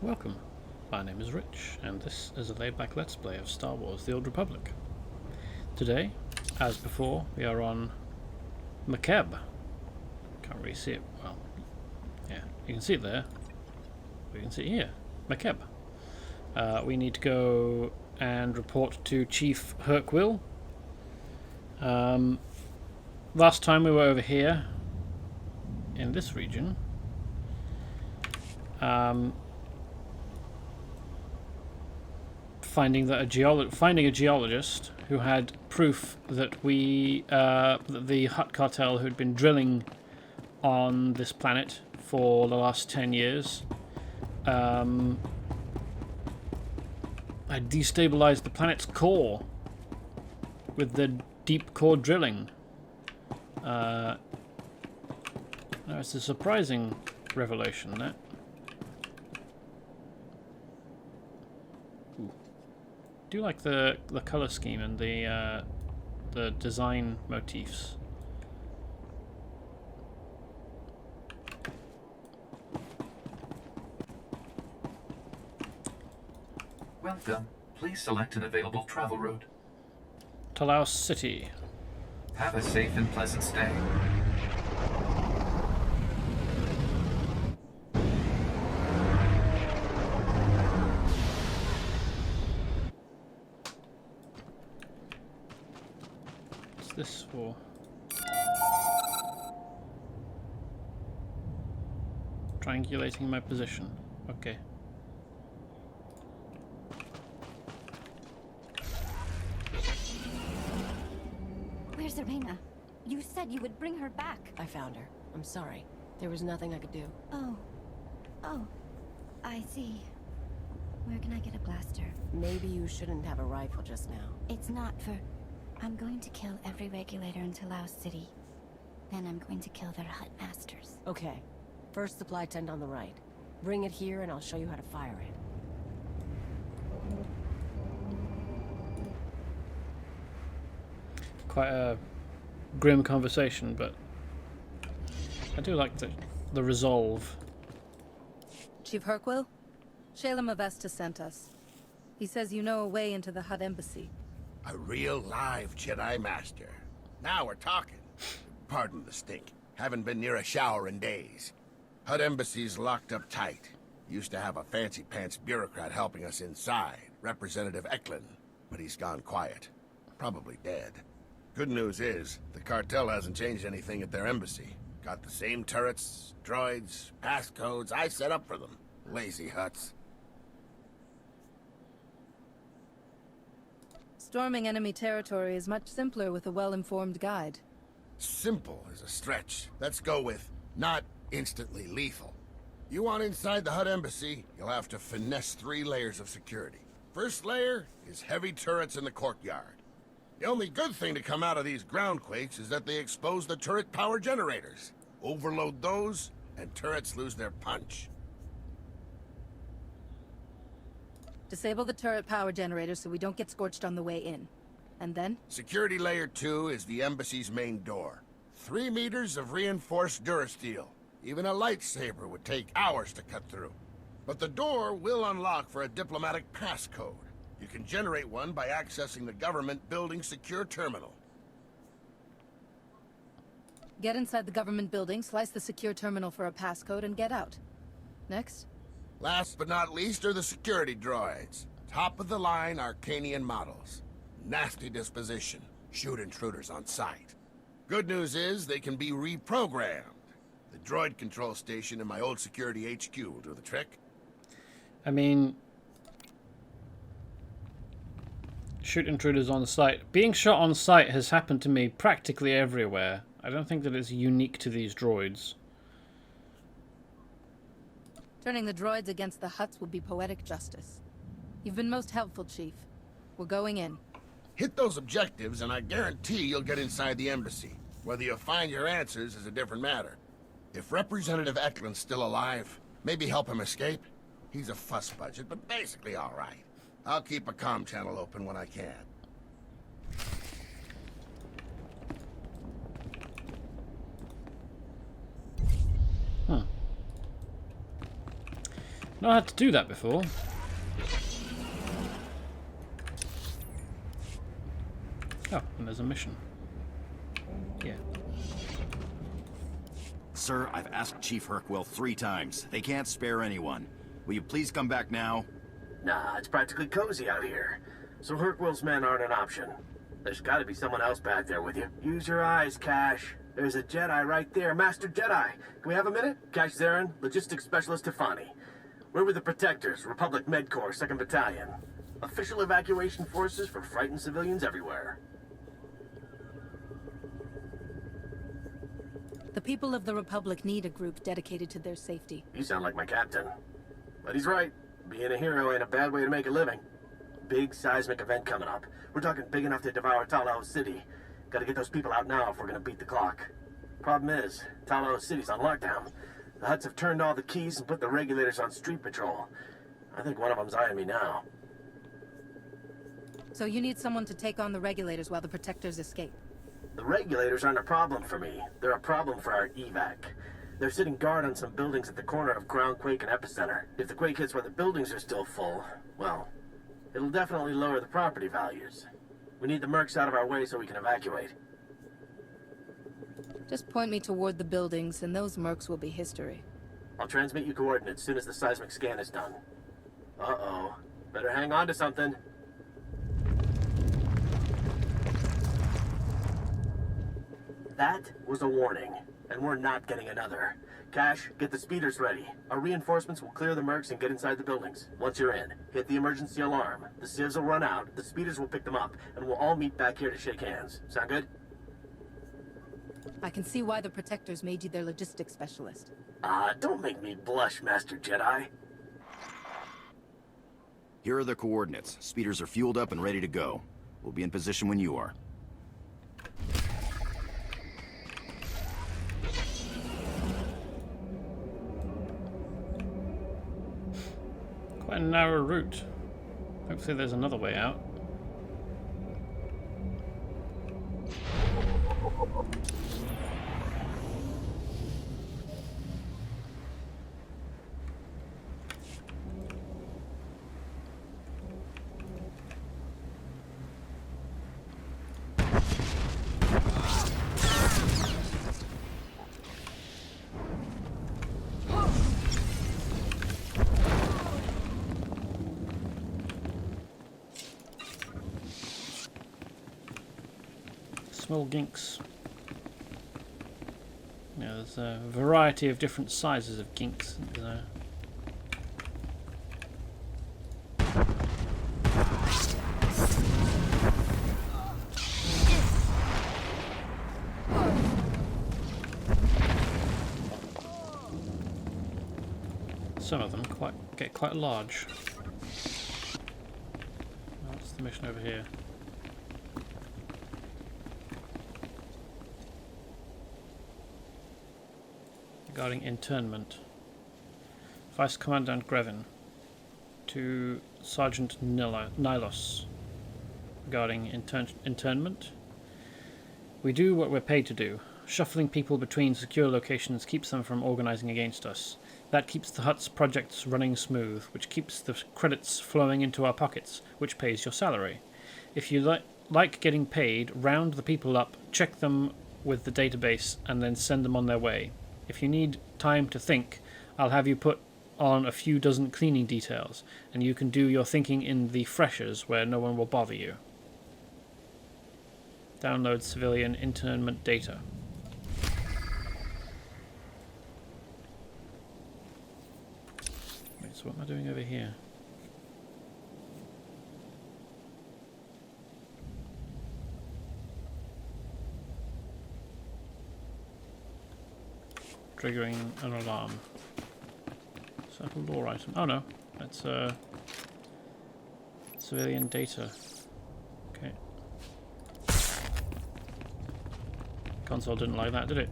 Welcome, my name is Rich, and this is a laid-back Let's Play of Star Wars The Old Republic. Today, as before, we are on Makeb. Can't really see it, well, yeah, you can see it there. You can see it here, Makeb. We need to go and report to Chief Hercwill. Last time we were over here, in this region. Finding a geologist who had proof that that the Hutt cartel who'd been drilling on this planet for the last 10 years had destabilized the planet's core with the deep core drilling. Now it's a surprising revelation, that. I do like the color scheme and the design motifs. Welcome. Please select an available travel route. Talos City. Have a safe and pleasant stay. What's this for? Triangulating my position. Okay. Where's Arena? You said you would bring her back. I found her. I'm sorry. There was nothing I could do. Oh, I see. Where can I get a blaster? Maybe you shouldn't have a rifle just now. It's not for... I'm going to kill every regulator in Talos City. Then I'm going to kill their Hutt masters. Okay. First supply tent on the right. Bring it here and I'll show you how to fire it. Quite a grim conversation, but I do like the resolve. Chief Hercwill? Shalem Avesta sent us. He says you know a way into the Hutt embassy. A real live Jedi Master. Now we're talking. Pardon the stink. Haven't been near a shower in days. Hutt embassy's locked up tight. Used to have a fancy-pants bureaucrat helping us inside, Representative Eklund, but he's gone quiet. Probably dead. Good news is, the cartel hasn't changed anything at their embassy. Got the same turrets, droids, passcodes I set up for them. Lazy Hutts. Storming enemy territory is much simpler with a well-informed guide. Simple is a stretch. Let's go with not instantly lethal. You want inside the Hutt embassy, you'll have to finesse 3 layers of security. First layer is heavy turrets in the courtyard. The only good thing to come out of these ground quakes is that they expose the turret power generators. Overload those, and turrets lose their punch. Disable the turret power generator so we don't get scorched on the way in. And then? Security layer 2 is the embassy's main door. 3 meters of reinforced durasteel. Even a lightsaber would take hours to cut through. But the door will unlock for a diplomatic passcode. You can generate one by accessing the government building secure terminal. Get inside the government building, slice the secure terminal for a passcode, and get out. Next? Last but not least are the security droids. Top of the line Arcanian models. Nasty disposition. Shoot intruders on sight. Good news is they can be reprogrammed. The droid control station in my old security HQ will do the trick. I mean, shoot intruders on sight. Being shot on sight has happened to me practically everywhere. I don't think that it's unique to these droids. Turning the droids against the Hutts would be poetic justice. You've been most helpful, Chief. We're going in. Hit those objectives and I guarantee you'll get inside the embassy. Whether you find your answers is a different matter. If Representative Eklund's still alive, maybe help him escape. He's a fuss budget, but basically all right. I'll keep a comm channel open when I can. Not had to do that before. Oh, and there's a mission. Yeah. Sir, I've asked Chief Hercwell 3 times. They can't spare anyone. Will you please come back now? Nah, it's practically cozy out here. So Hercwell's men aren't an option. There's gotta be someone else back there with you. Use your eyes, Cash. There's a Jedi right there, Master Jedi. Can we have a minute? Cash Zarin, Logistics Specialist Tefani. We're with the Protectors, Republic Med Corps, 2nd Battalion. Official evacuation forces for frightened civilians everywhere. The people of the Republic need a group dedicated to their safety. You sound like my captain. But he's right. Being a hero ain't a bad way to make a living. Big seismic event coming up. We're talking big enough to devour Talao City. Gotta get those people out now if we're gonna beat the clock. Problem is, Talao City's on lockdown. The Hutts have turned all the keys and put the regulators on street patrol. I think one of them's eyeing me now. So you need someone to take on the regulators while the Protectors escape. The regulators aren't a problem for me. They're a problem for our evac. They're sitting guard on some buildings at the corner of Ground Quake and Epicenter. If the quake hits while the buildings are still full, well, it'll definitely lower the property values. We need the mercs out of our way so we can evacuate. Just point me toward the buildings, and those mercs will be history. I'll transmit you coordinates as soon as the seismic scan is done. Uh-oh. Better hang on to something. That was a warning, and we're not getting another. Cash, get the speeders ready. Our reinforcements will clear the mercs and get inside the buildings. Once you're in, hit the emergency alarm. The civs will run out, the speeders will pick them up, and we'll all meet back here to shake hands. Sound good? I can see why the Protectors made you their logistics specialist. Don't make me blush, Master Jedi. Here are the coordinates. Speeders are fueled up and ready to go. We'll be in position when you are. Quite a narrow route. Hopefully there's another way out. Small ginks. Yeah, there's a variety of different sizes of ginks. Some of them get quite large. What's the mission over here? Regarding internment. Vice Commandant Grevin to Sergeant Nilos regarding internment. We do what we're paid to do. Shuffling people between secure locations keeps them from organizing against us. That keeps the Hutt's projects running smooth, which keeps the credits flowing into our pockets, which pays your salary. If you like getting paid, round the people up, check them with the database, and then send them on their way. If you need time to think, I'll have you put on a few dozen cleaning details, and you can do your thinking in the freshers where no one will bother you. Download civilian internment data. Wait, so what am I doing over here? Triggering an alarm. Circle lore item. Oh no, that's civilian data. Okay. Console didn't like that, did it?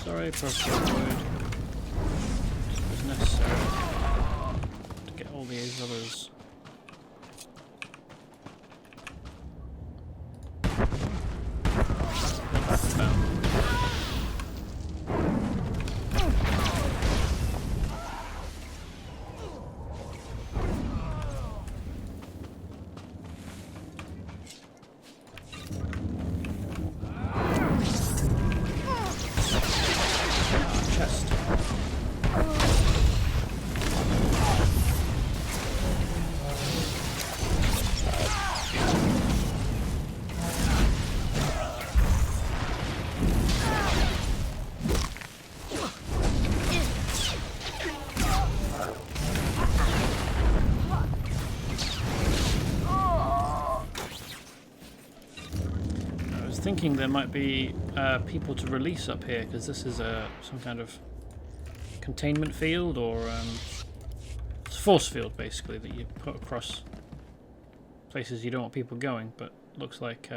Sorry, Professor Droid. It was necessary to get all these others. Found. Chest. I was thinking there might be people to release up here, because this is some kind of containment field, or it's a force field basically that you put across places you don't want people going, but looks like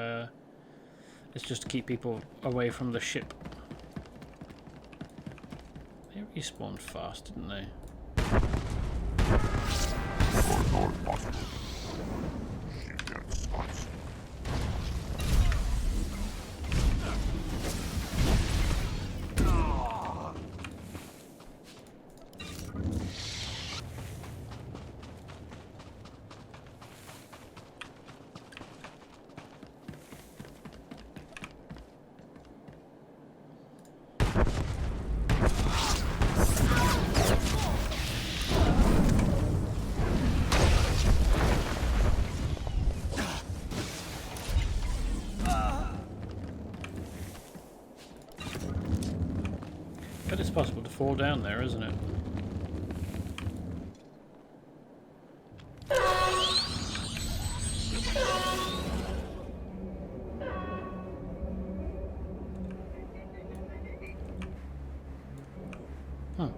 it's just to keep people away from the ship. They respawned fast, didn't they? But it's possible to fall down there, isn't it? Huh.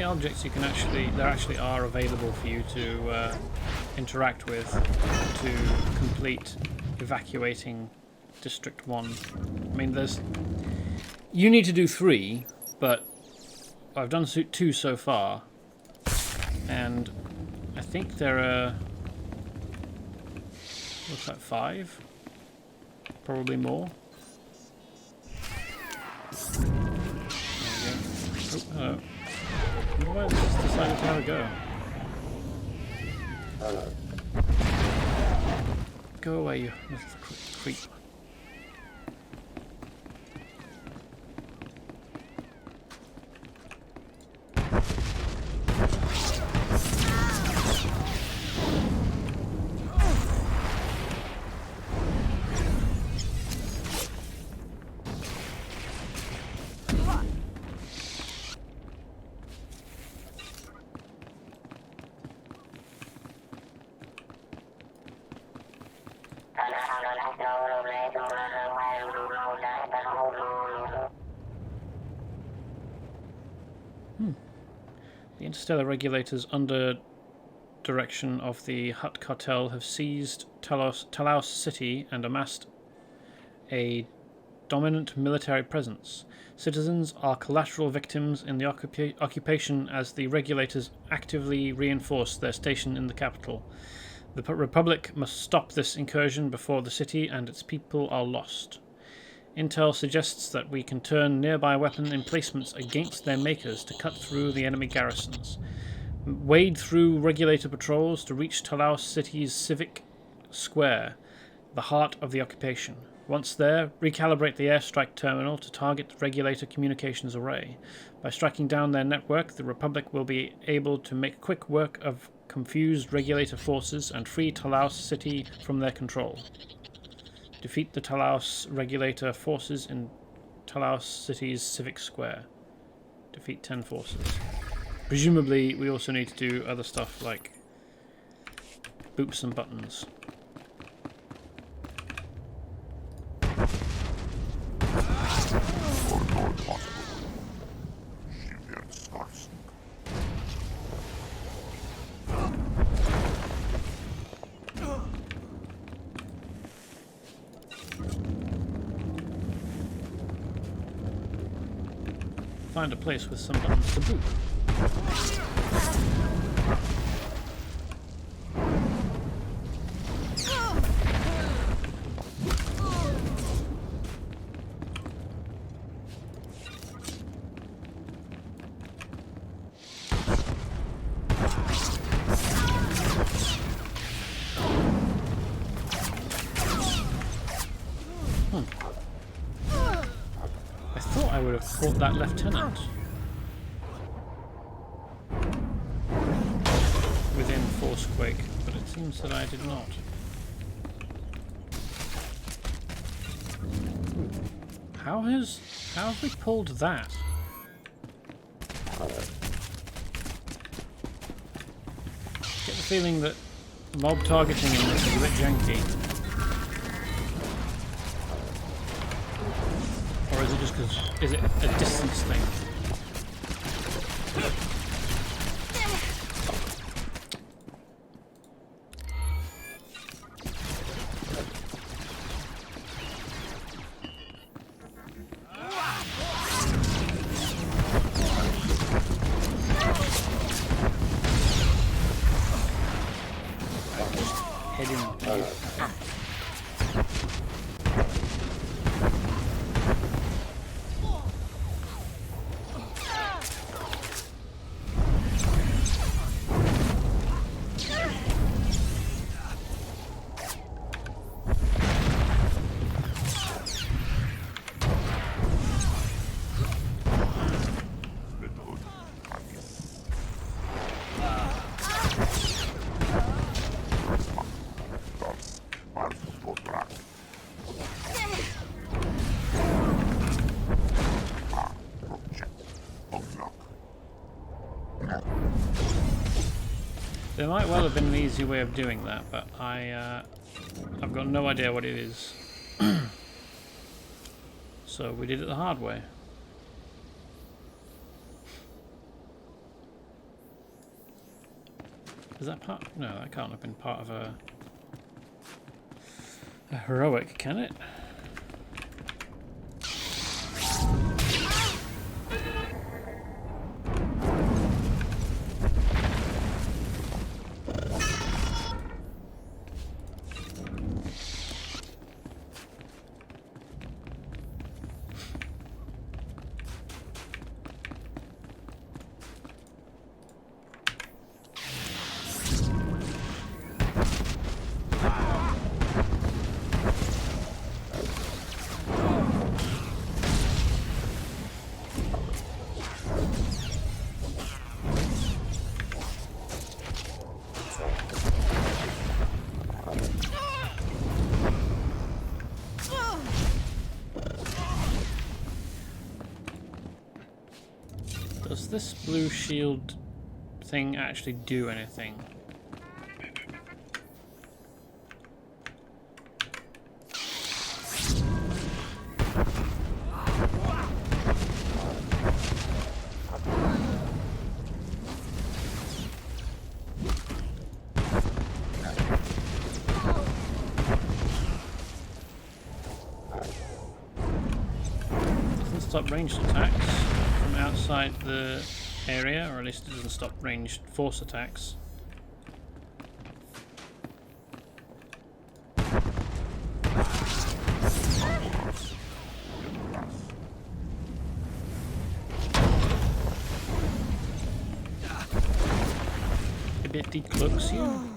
Objects you can there actually are available for you to interact with to complete evacuating District 1. I mean, you need to do 3, but I've done 2 so far, and I think there are, looks like 5, probably more. There we go. Oh, hello. Why has it just decided to have a go? Go away, you little creep. The interstellar regulators under direction of the Hutt cartel have seized Talos City and amassed a dominant military presence. Citizens are collateral victims in the occupation as the regulators actively reinforce their station in the capital. The Republic must stop this incursion before the city and its people are lost. Intel suggests that we can turn nearby weapon emplacements against their makers to cut through the enemy garrisons. Wade through regulator patrols to reach Talau City's civic square, the heart of the occupation. Once there, recalibrate the airstrike terminal to target the regulator communications array. By striking down their network, the Republic will be able to make quick work of confused regulator forces and free Talau City from their control. Defeat the Talau regulator forces in Talau City's civic square. Defeat 10 forces. Presumably, we also need to do other stuff like boop some buttons. Find a place with some buttons to boop. I thought I would have caught that lieutenant within Forcequake, but it seems that I did not. How have we pulled that? Get the feeling that mob targeting in this is a bit janky. Or is it just because, is it a distance thing? Head in. There might well have been an easy way of doing that, but I've got no idea what it is. So we did it the hard way. Is that part? No, that can't have been part of a heroic, can it? Does this blue shield thing actually do anything? Doesn't stop ranged attacks from outside the area, or at least it doesn't stop ranged force attacks. It decloaks you?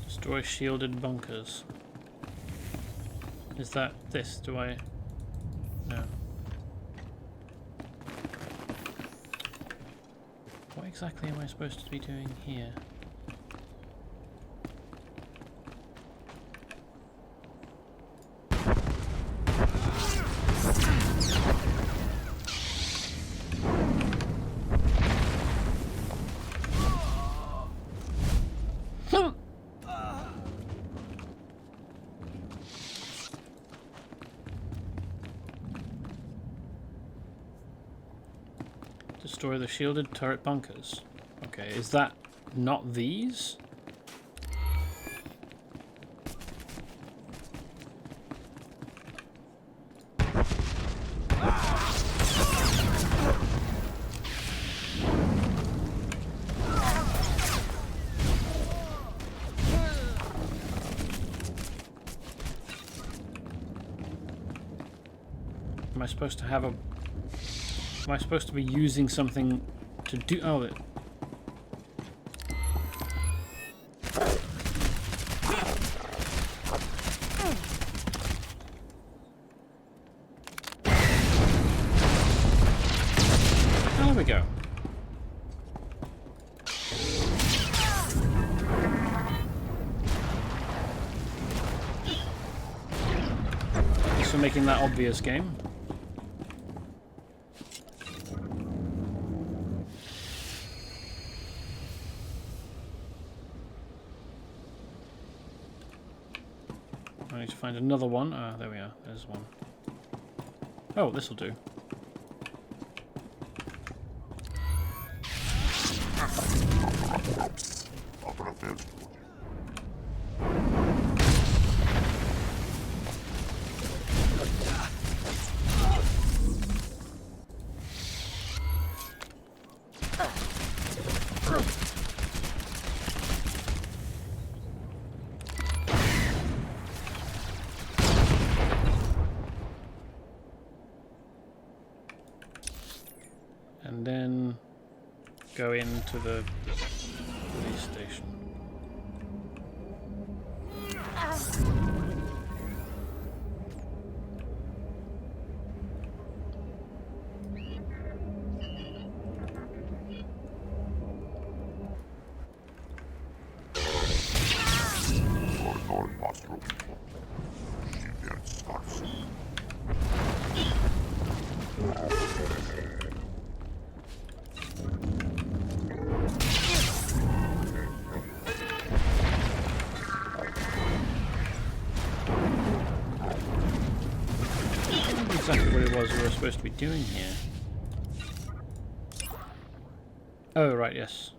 Destroy shielded bunkers. Is that this? Do I... No. What exactly am I supposed to be doing here? Destroy the shielded turret bunkers. Okay, is that not these? Am I supposed to have a... Am I supposed to be using something to do... Oh, it... There we go. Thanks for making that obvious, game. I need to find another one. Ah, there we are. There's one. Oh, this'll do. And then go into the police station. Exactly what it was we were supposed to be doing here. Oh, right, yes.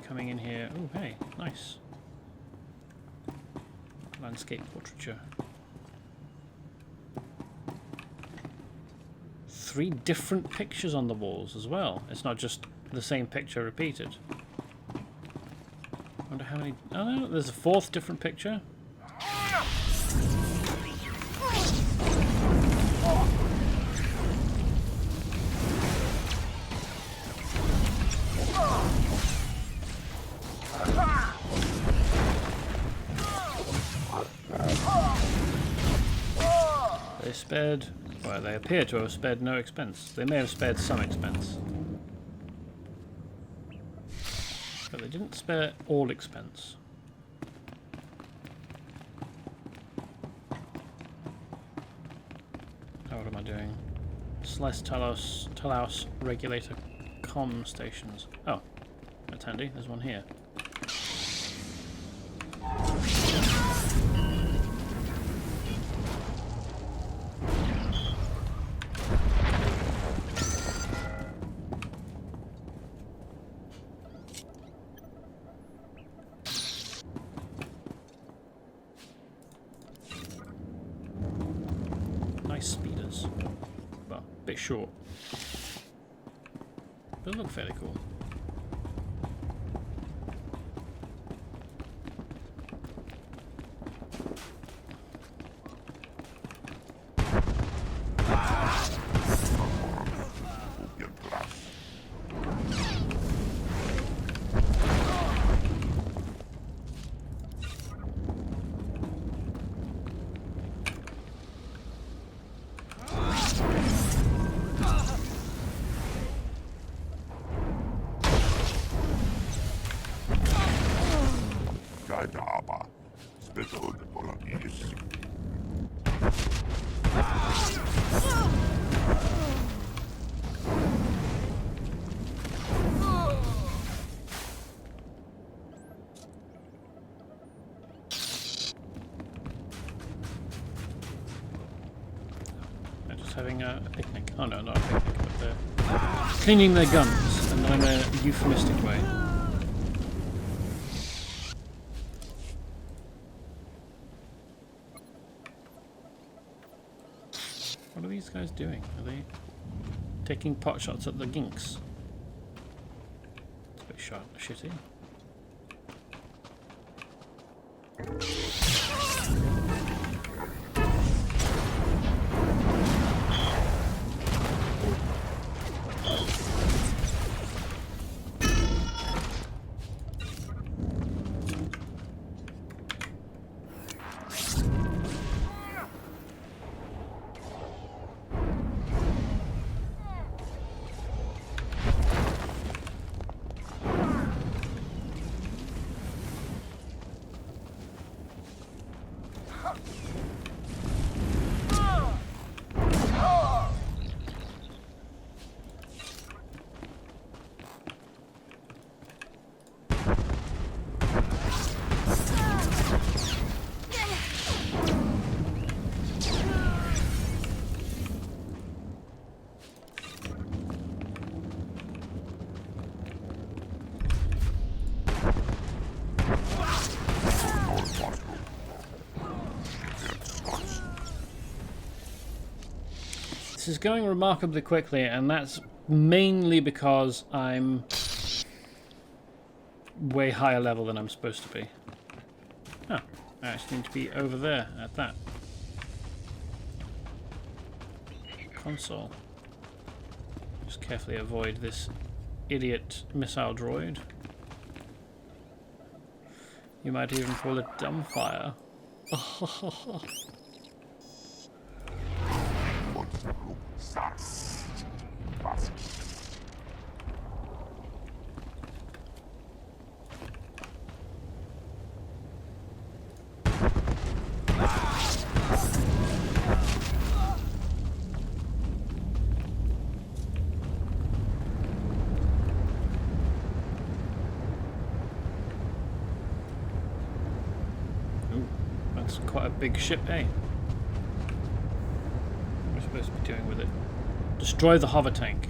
Coming in here. Oh, hey, nice. Landscape portraiture. 3 different pictures on the walls as well. It's not just the same picture repeated. I wonder how many... Oh no, there's a 4th different picture. They spared... Well, they appear to have spared no expense. They may have spared some expense. But they didn't spare all expense. Oh, what am I doing? Slice Talos regulator comm stations. Oh, that's handy. There's one here. Speeders. Well, a bit short. But they look fairly cool. They're just having a picnic. Oh no, not a picnic, but they're cleaning their guns, and in a euphemistic way. What are these guys doing? Are they taking pot shots at the ginks? It's a bit shitty. This is going remarkably quickly, and that's mainly because I'm way higher level than I'm supposed to be. Oh, I actually need to be over there at that console. Just carefully avoid this idiot missile droid. You might even call it dumbfire. Ooh, that's quite a big ship, eh? Supposed to be doing with it. Destroy the hover tank.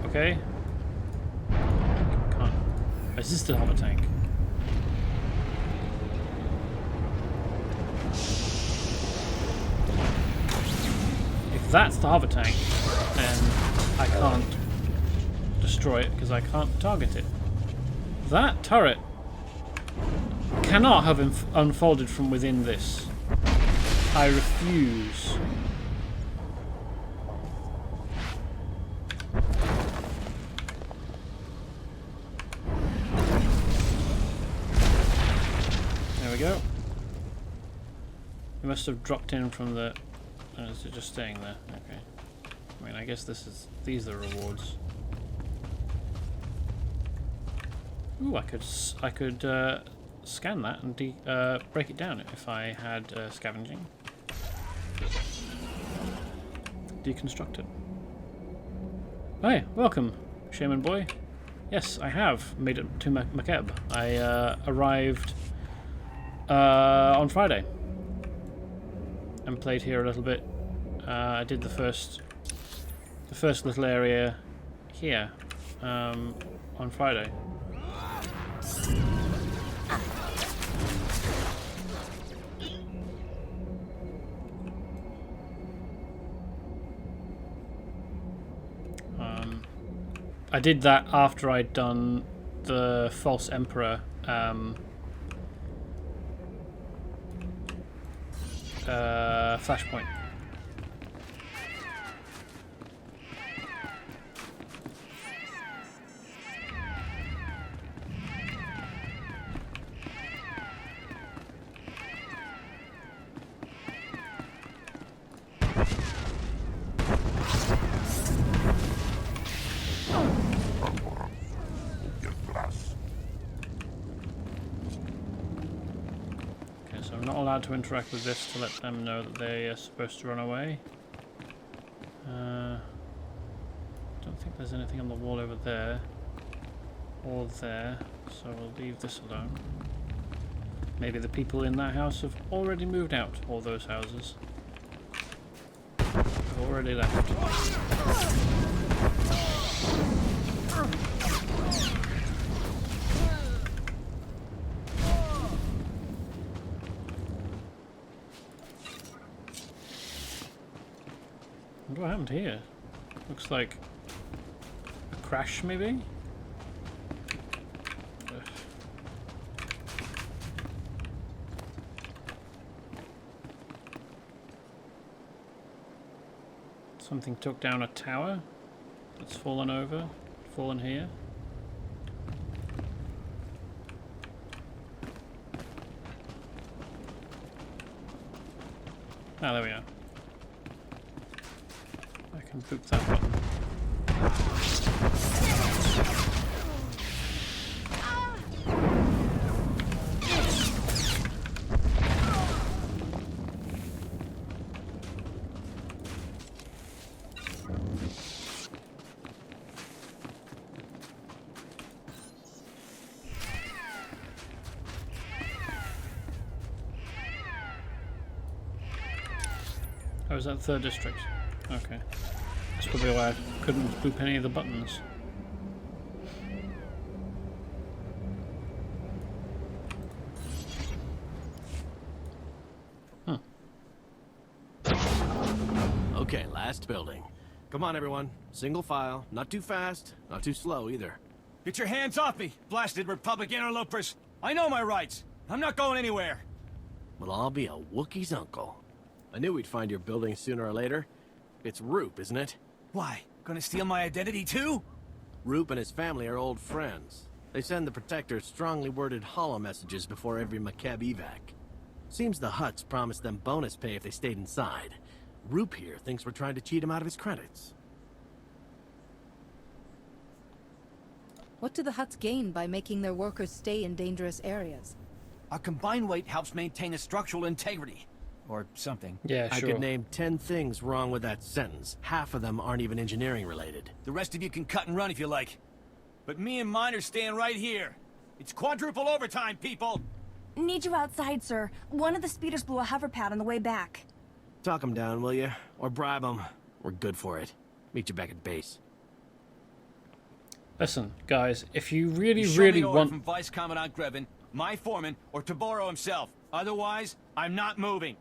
Okay. Can't. Is this the hover tank? If that's the hover tank, then I can't destroy it because I can't target it. That turret cannot have unfolded from within this. I refuse. There we go. It must have dropped in from the... is it just staying there? Okay. I mean, I guess these are the rewards. Ooh, I could scan that and break it down if I had scavenging. Deconstructed. Hi, welcome, Shaman boy. Yes, I have made it to Makeb. I arrived on Friday and played here a little bit. I did the first little area here on Friday. I did that after I'd done the False Emperor flashpoint. allowed to interact with this to let them know that they are supposed to run away. Don't think there's anything on the wall over there or there, so we'll leave this alone. Maybe the people in that house have already moved out, or those houses have already left. What happened here? Looks like a crash, maybe? Ugh. Something took down a tower that's fallen over, fallen here. Ah, there we are. I can boop that button. Oh, is that the third district? Okay. That's probably why I couldn't boop any of the buttons. Okay, last building. Come on, everyone. Single file. Not too fast, not too slow either. Get your hands off me, blasted Republic interlopers! I know my rights. I'm not going anywhere. Well, I'll be a Wookiee's uncle. I knew we'd find your building sooner or later. It's Roop, isn't it? Why? Gonna steal my identity too? Roop and his family are old friends. They send the Protector strongly worded holo messages before every Makeb evac. Seems the Hutts promised them bonus pay if they stayed inside. Roop here thinks we're trying to cheat him out of his credits. What do the Hutts gain by making their workers stay in dangerous areas? Our combined weight helps maintain a structural integrity. Or something. Yeah, I sure. could name 10 things wrong with that sentence. Half of them aren't even engineering related. The rest of you can cut and run if you like. But me and mine are staying right here. It's quadruple overtime, people! Need you outside, sir. One of the speeders blew a hover pad on the way back. Talk him down, will you? Or bribe him. We're good for it. Meet you back at base. Listen, guys, if you really, Show really me an order want... from Vice Commandant Grevin, my foreman, or Taboro himself. Otherwise, I'm not moving.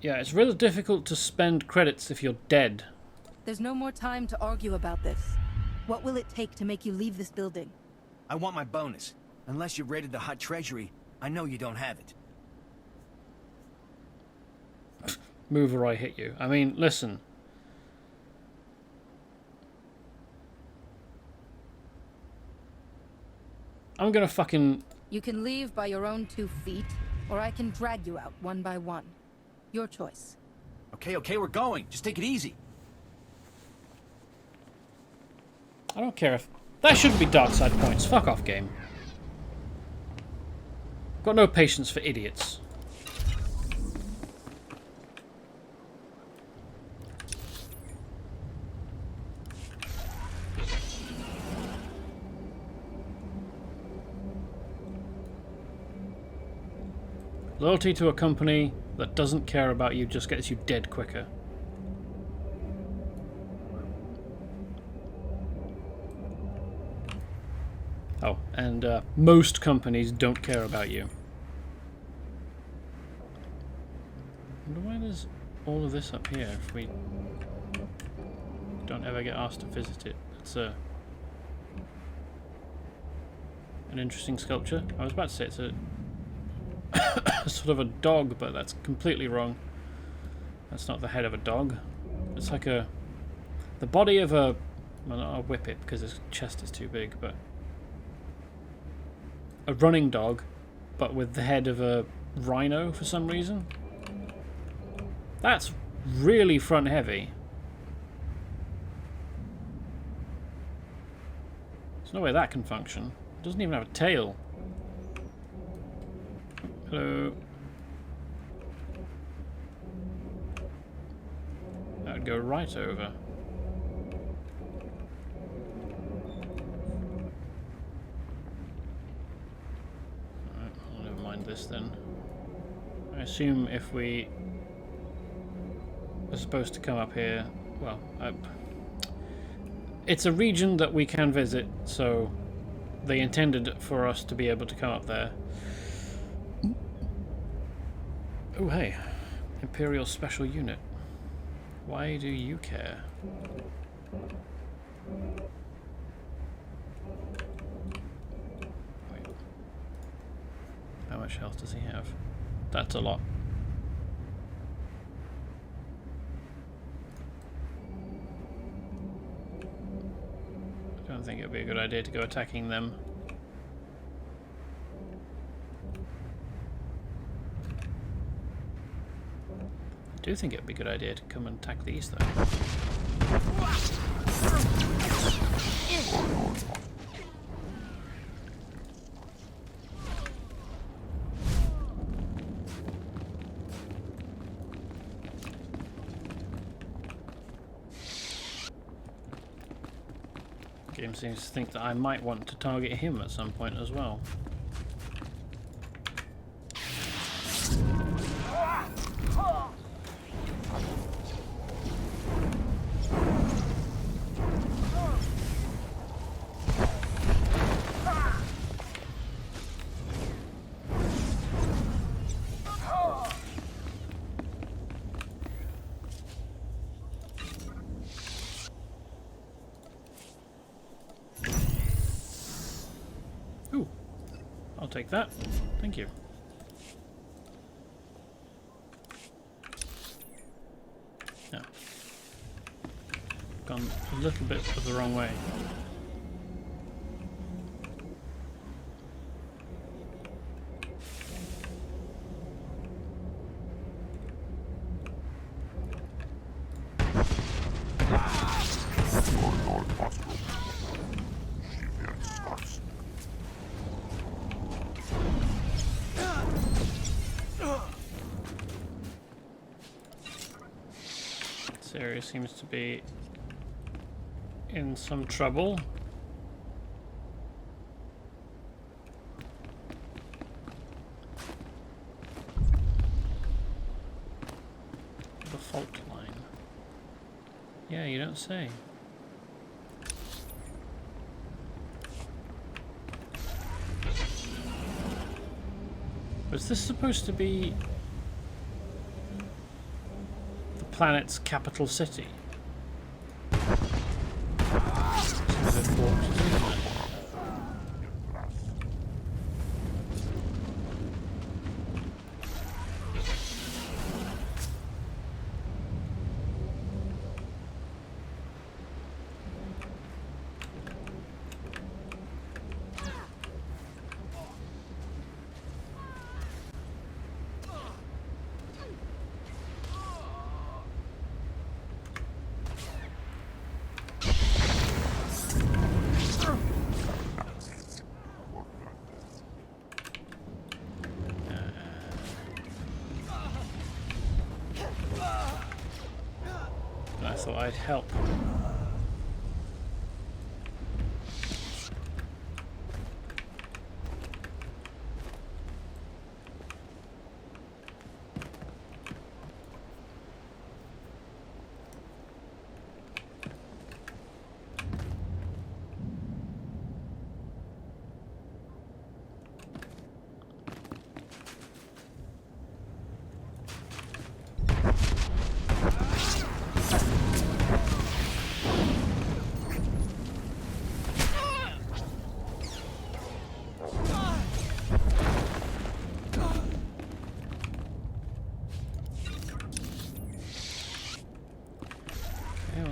Yeah, it's really difficult to spend credits if you're dead. There's no more time to argue about this. What will it take to make you leave this building? I want my bonus. Unless you raided the Hutt treasury, I know you don't have it. Move or I hit you. I mean, listen. I'm gonna fucking... You can leave by your own 2 feet, or I can drag you out one by one. Your choice. Okay, we're going. Just take it easy. I don't care if... That shouldn't be dark side points. Fuck off, game. Got no patience for idiots. Loyalty to a company that doesn't care about you just gets you dead quicker. Oh, and most companies don't care about you. I wonder why there's all of this up here if we don't ever get asked to visit it. It's an interesting sculpture. I was about to say it's a sort of a dog, but that's completely wrong. That's not the head of a dog. It's like the body of a... Well, not a whippet because his chest is too big, but a running dog, but with the head of a rhino for some reason. That's really front heavy. There's no way that can function. It doesn't even have a tail. Hello. That would go right over. Alright, well, never mind this then. I assume if we are supposed to come up here, well, it's a region that we can visit, so they intended for us to be able to come up there. Oh hey, Imperial Special Unit. Why do you care? Wait. How much health does he have? That's a lot. I don't think it would be a good idea to go attacking them. I do think it would be a good idea to come and attack these though. The game seems to think that I might want to target him at some point as well. Ooh, I'll take that. Thank you. Yeah. Gone a little bit of the wrong way. This area seems to be in some trouble. The fault line. Yeah, you don't say. Was this supposed to be the planet's capital city? Seems a bit warped, isn't it? I thought I'd help.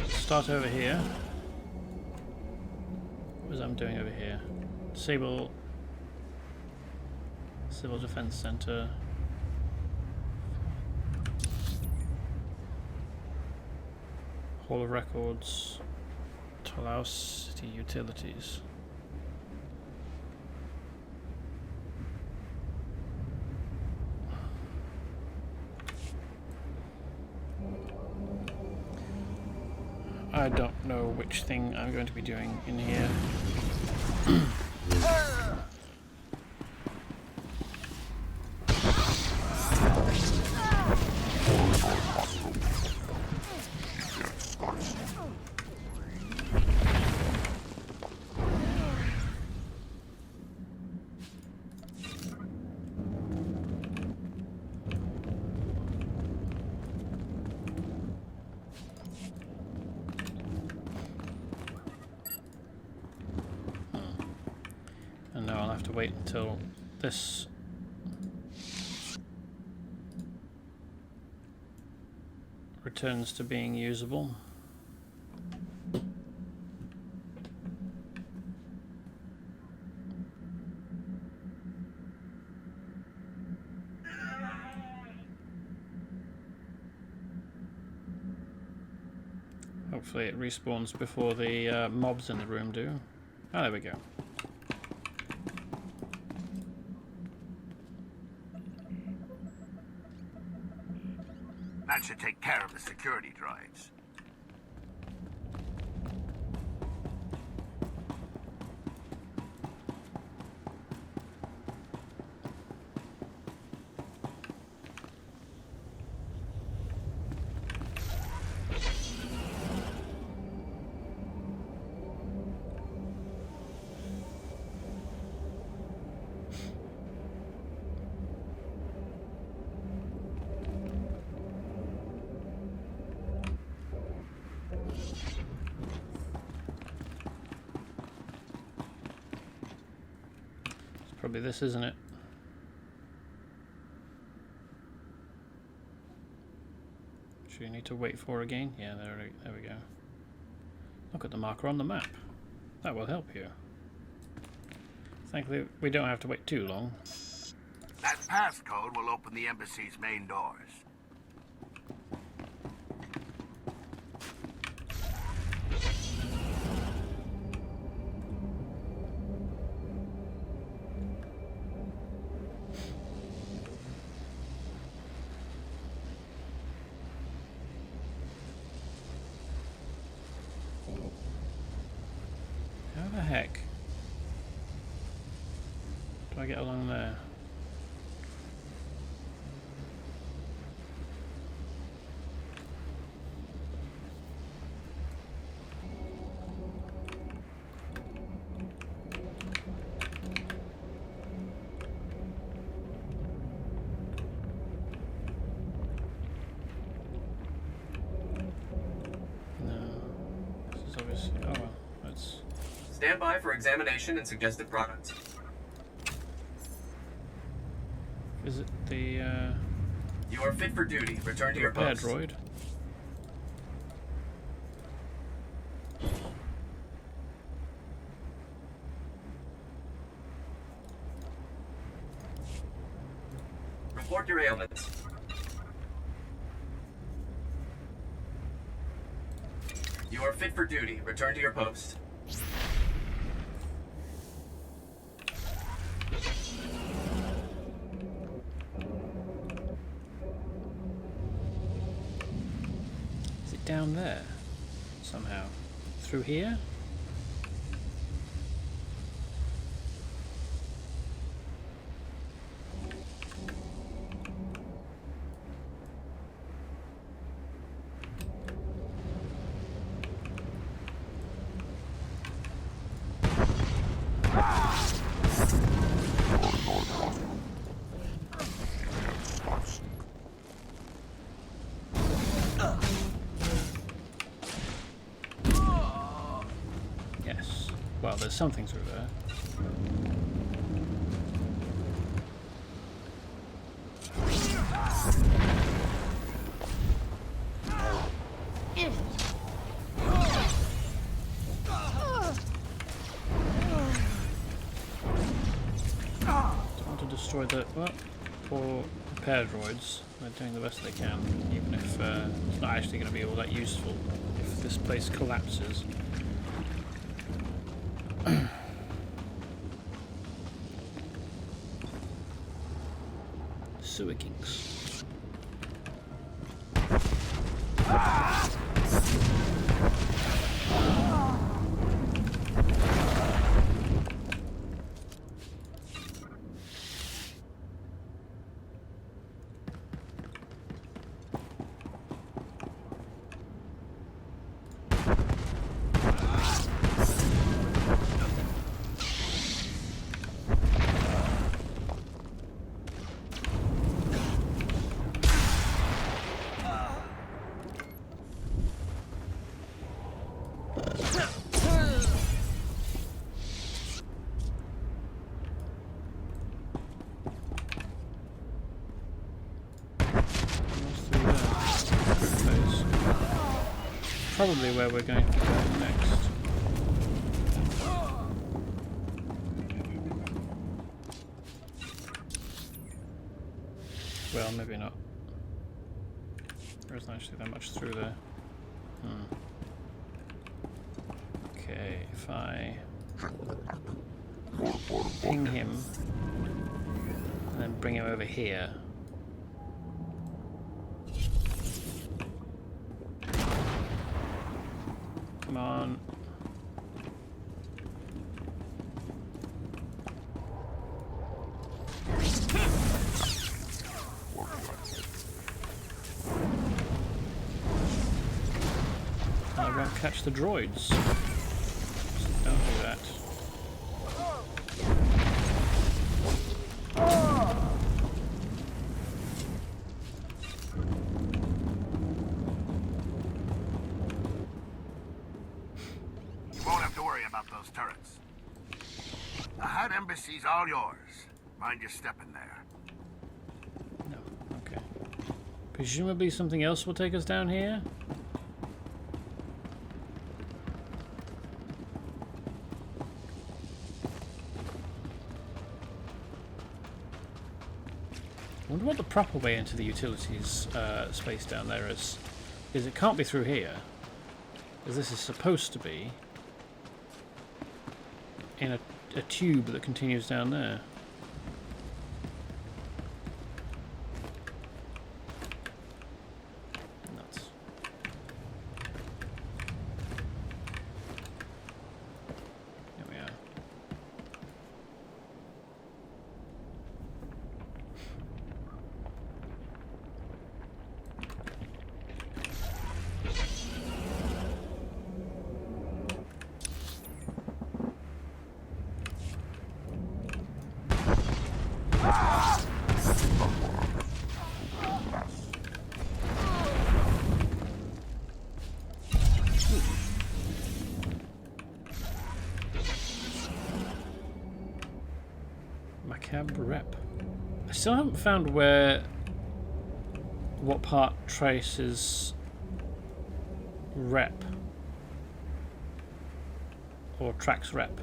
Start over here. What was I doing over here? Disable Civil Defense Center. Hall of Records. Talau City Utilities. . I don't know which thing I'm going to be doing in here. And now I'll have to wait until this returns to being usable. Hopefully it respawns before the mobs in the room do. Oh, there we go. That should take care of the security droids. Probably this, isn't it? Which you need to wait for again. Yeah, there we go. Look at the marker on the map. That will help you. Thankfully, we don't have to wait too long. That passcode will open the embassy's main doors. How the heck do I get along there? Oh well, let's... Stand by for examination and suggested products. Is it the, You are fit for duty. Return to your repair post. droid? Report your ailments. You are fit for duty. Return to your post. Is it down there? Somehow. Through here? Yes. Well, there's something through there. Don't want to destroy the... Well, poor repair droids. They're doing the best they can, even if it's not actually going to be all that useful if this place collapses. Sewer kinks. probably where we're going to be going next. Well, maybe not. There isn't actually that much through there. Okay, if I ping him and then bring him over here. Come on. I won't catch the droids. So don't do that. You won't have to worry about those turrets. The Hutt embassy's all yours. Mind your step in there. No, okay. Presumably something else will take us down here? I wonder what the proper way into the utilities space down there is. Because it can't be through here. Because this is supposed to be in a tube that continues down there. Nuts. Here we are. Makeb rep. I still haven't found what part traces rep or tracks rep.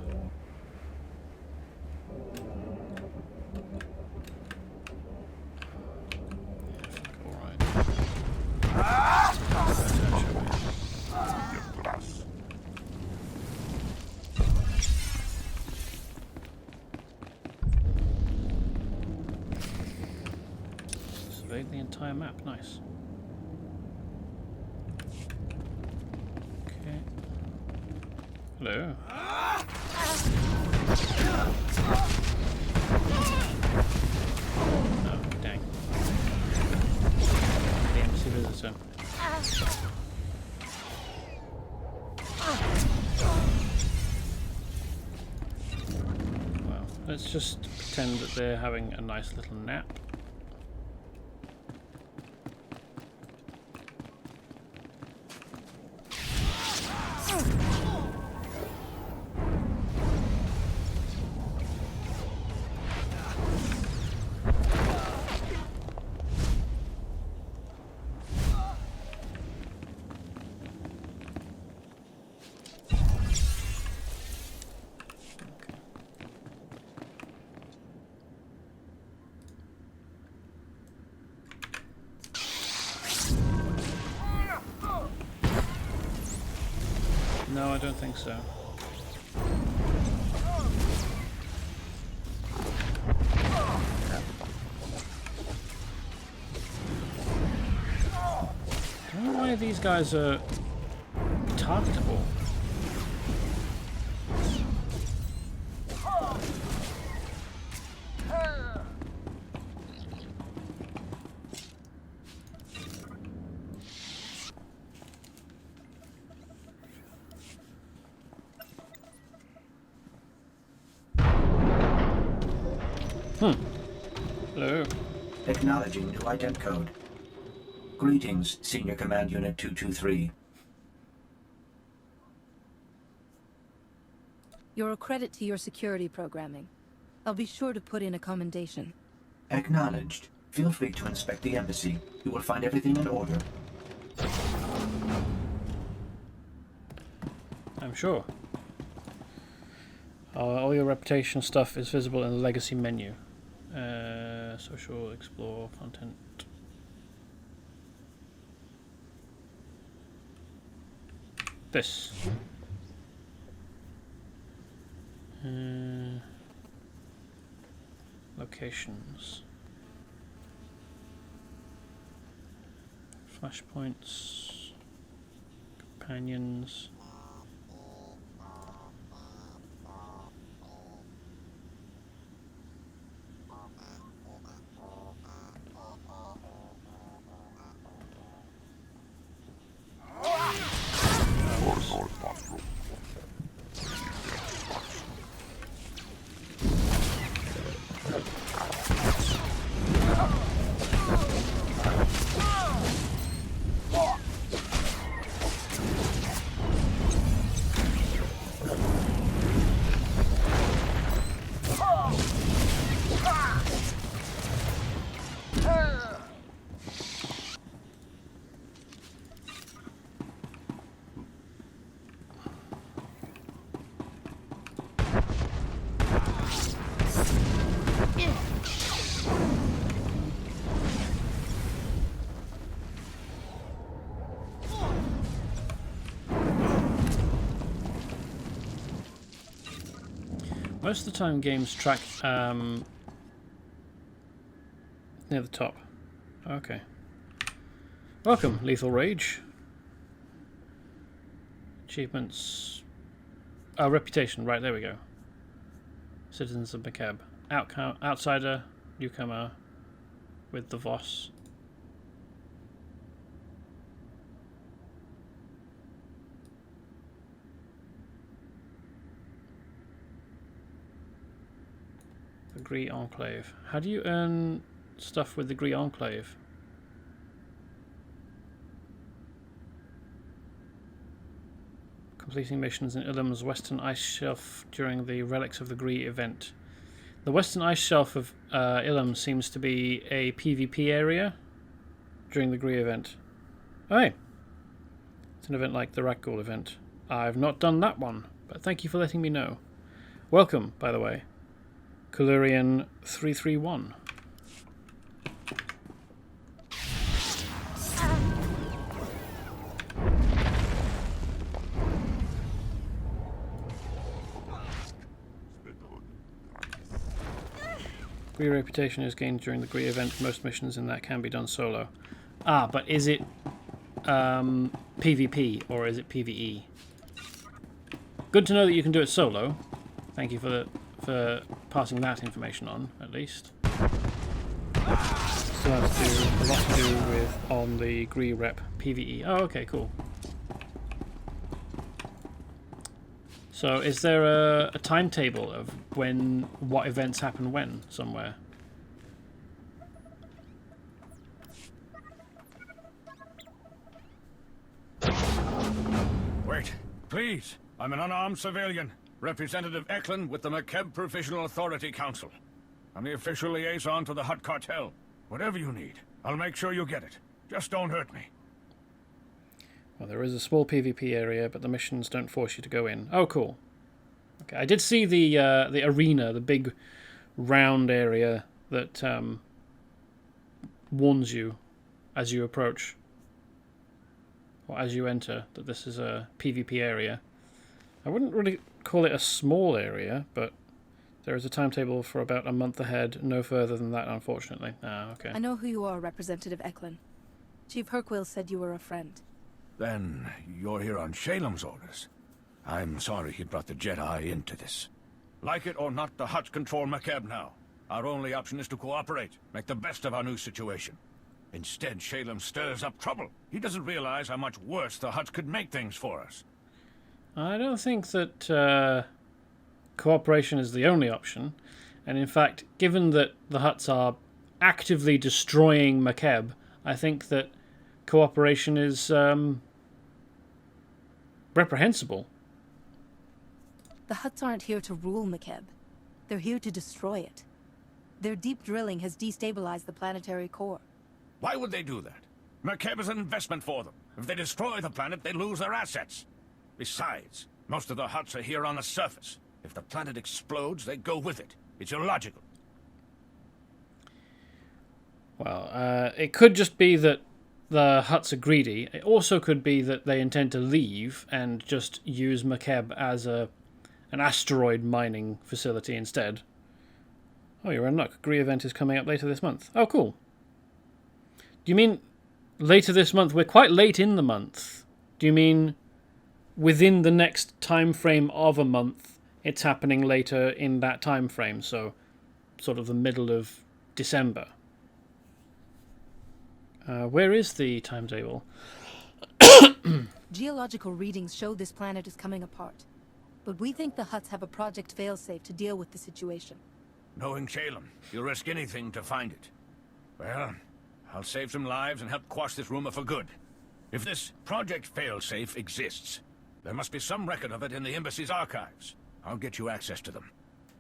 The entire map, nice. Okay. Hello. Oh, dang. The embassy visitor. Well, let's just pretend that they're having a nice little nap. No, I don't think so. I don't know why these guys are targetable. Hello. Acknowledging new ident code. Greetings, Senior Command Unit 223. You're a credit to your security programming. I'll be sure to put in a commendation. Acknowledged. Feel free to inspect the embassy. You will find everything in order. I'm sure. All your reputation stuff is visible in the legacy menu. Social, explore, content. This. Locations. Flashpoints. Companions. Most of the time games track near the top. Okay. Welcome, Lethal Rage. Achievements. Oh, reputation. Right, there we go. Citizens of Makeb. Outsider, newcomer with the Voss. Agree Enclave. How do you earn stuff with the Agree Enclave? Completing missions in Ilum's Western Ice Shelf during the Relics of the Gree event. The Western Ice Shelf of Ilum seems to be a PvP area during the Gree event. Oh, hey. It's an event like the Rakghoul event. I've not done that one, but thank you for letting me know. Welcome, by the way. Kalurian 331. Gree reputation is gained during the Gree event. Most missions in that can be done solo. Ah, but is it PvP or is it PvE? Good to know that you can do it solo. Thank you for passing that information on, at least. Still has a lot to do with on the Gree rep PvE. Oh, okay, cool. So, is there a timetable of what events happen when somewhere? Wait, please. I'm an unarmed civilian. Representative Eklund with the Makeb Provisional Authority Council. I'm the official liaison to the Hutt Cartel. Whatever you need, I'll make sure you get it. Just don't hurt me. Well, there is a small PvP area, but the missions don't force you to go in. Oh, cool. Okay, I did see the arena, the big round area that warns you as you approach, or as you enter, that this is a PvP area. I wouldn't really call it a small area, but there is a timetable for about a month ahead, no further than that, unfortunately. Ah, okay. I know who you are, Representative Eklund. Chief Hercule said you were a friend. Then you're here on Shalem's orders. I'm sorry he brought the Jedi into this. Like it or not, the Hutts control Makeb now. Our only option is to cooperate, make the best of our new situation. Instead, Shalem stirs up trouble. He doesn't realize how much worse the Hutts could make things for us. I don't think that cooperation is the only option. And in fact, given that the Hutts are actively destroying Makeb, I think that cooperation is reprehensible. The Hutts aren't here to rule Makeb. They're here to destroy it. Their deep drilling has destabilized the planetary core. Why would they do that? Makeb is an investment for them. If they destroy the planet, they lose their assets. Besides, Most of the huts are here on the surface. If the planet explodes, they go with it. It's illogical. Well, it could just be that the huts are greedy. It also could be that they intend to leave and just use Makeb as an asteroid mining facility instead. Oh, you're in luck. Gree event is coming up later this month. Oh, cool. Do you mean later this month? We're quite late in the month. Do you mean within the next time frame of a month, it's happening later in that time frame, so sort of the middle of December? Where is the timetable? Geological readings show this planet is coming apart. But we think the huts have a project failsafe to deal with the situation. Knowing Shalem, you'll risk anything to find it. Well, I'll save some lives and help quash this rumor for good. If this Project Failsafe exists, there must be some record of it in the Embassy's archives. I'll get you access to them.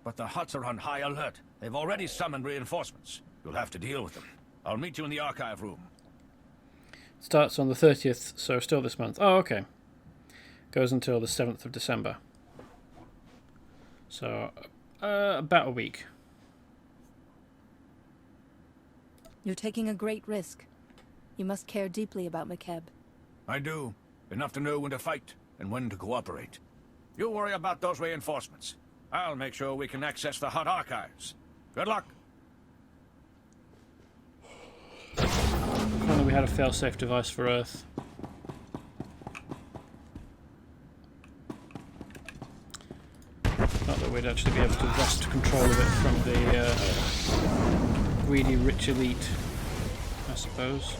But the huts are on high alert. They've already summoned reinforcements. You'll have to deal with them. I'll meet you in the archive room. Starts on the 30th, so still this month. Oh, okay. Goes until the 7th of December. So, about a week. You're taking a great risk. You must care deeply about Makeb. I do. Enough to know when to fight and when to cooperate. You worry about those reinforcements. I'll make sure we can access the hut archives. Good luck. If only we had a fail-safe device for Earth. Not that we'd actually be able to wrest control of it from the greedy rich elite, I suppose.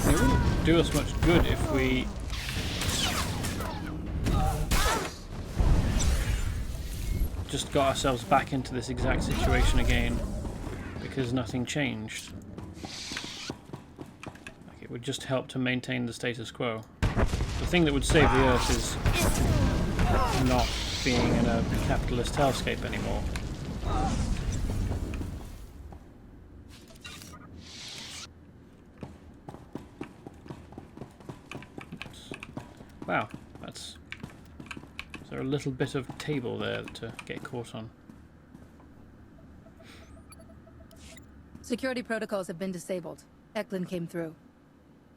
It wouldn't do us much good if we just got ourselves back into this exact situation again, because nothing changed. Like, it would just help to maintain the status quo. The thing that would save the Earth is not being in a capitalist hellscape anymore. Wow, that's... Is there a little bit of table there to get caught on? Security protocols have been disabled. Eklund came through.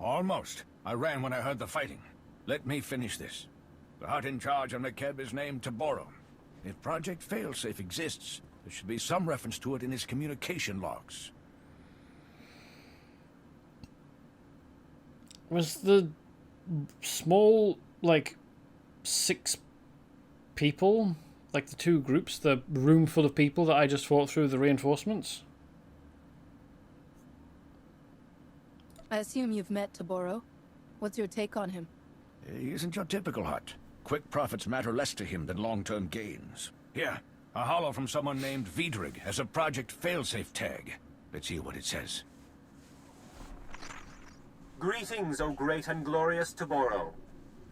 Almost. I ran when I heard the fighting. Let me finish this. The hut in charge on Makeb is named Taboro. If Project Failsafe exists, there should be some reference to it in his communication logs. Was the small, like, 6 people, like the 2 groups, the room full of people that I just fought through the reinforcements? I assume you've met Taboro. What's your take on him? He isn't your typical hut. Quick profits matter less to him than long-term gains. Here, a holo from someone named Vidrig has a Project Failsafe tag. Let's hear what it says. Greetings, O great and glorious Taboro.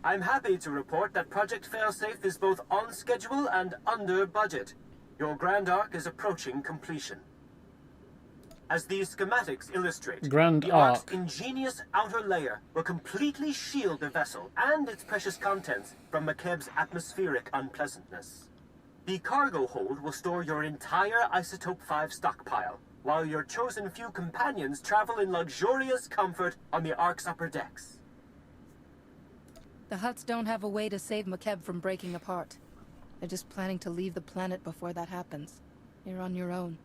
I'm happy to report that Project Failsafe is both on schedule and under budget. Your Grand Arc is approaching completion. As these schematics illustrate, Grand the Ark's Arc. ingenious outer layer will completely shield the vessel and its precious contents from Makeb's atmospheric unpleasantness. The cargo hold will store your entire Isotope 5 stockpile, while your chosen few companions travel in luxurious comfort on the Ark's upper decks. The huts don't have a way to save Makeb from breaking apart. They're just planning to leave the planet before that happens. You're on your own.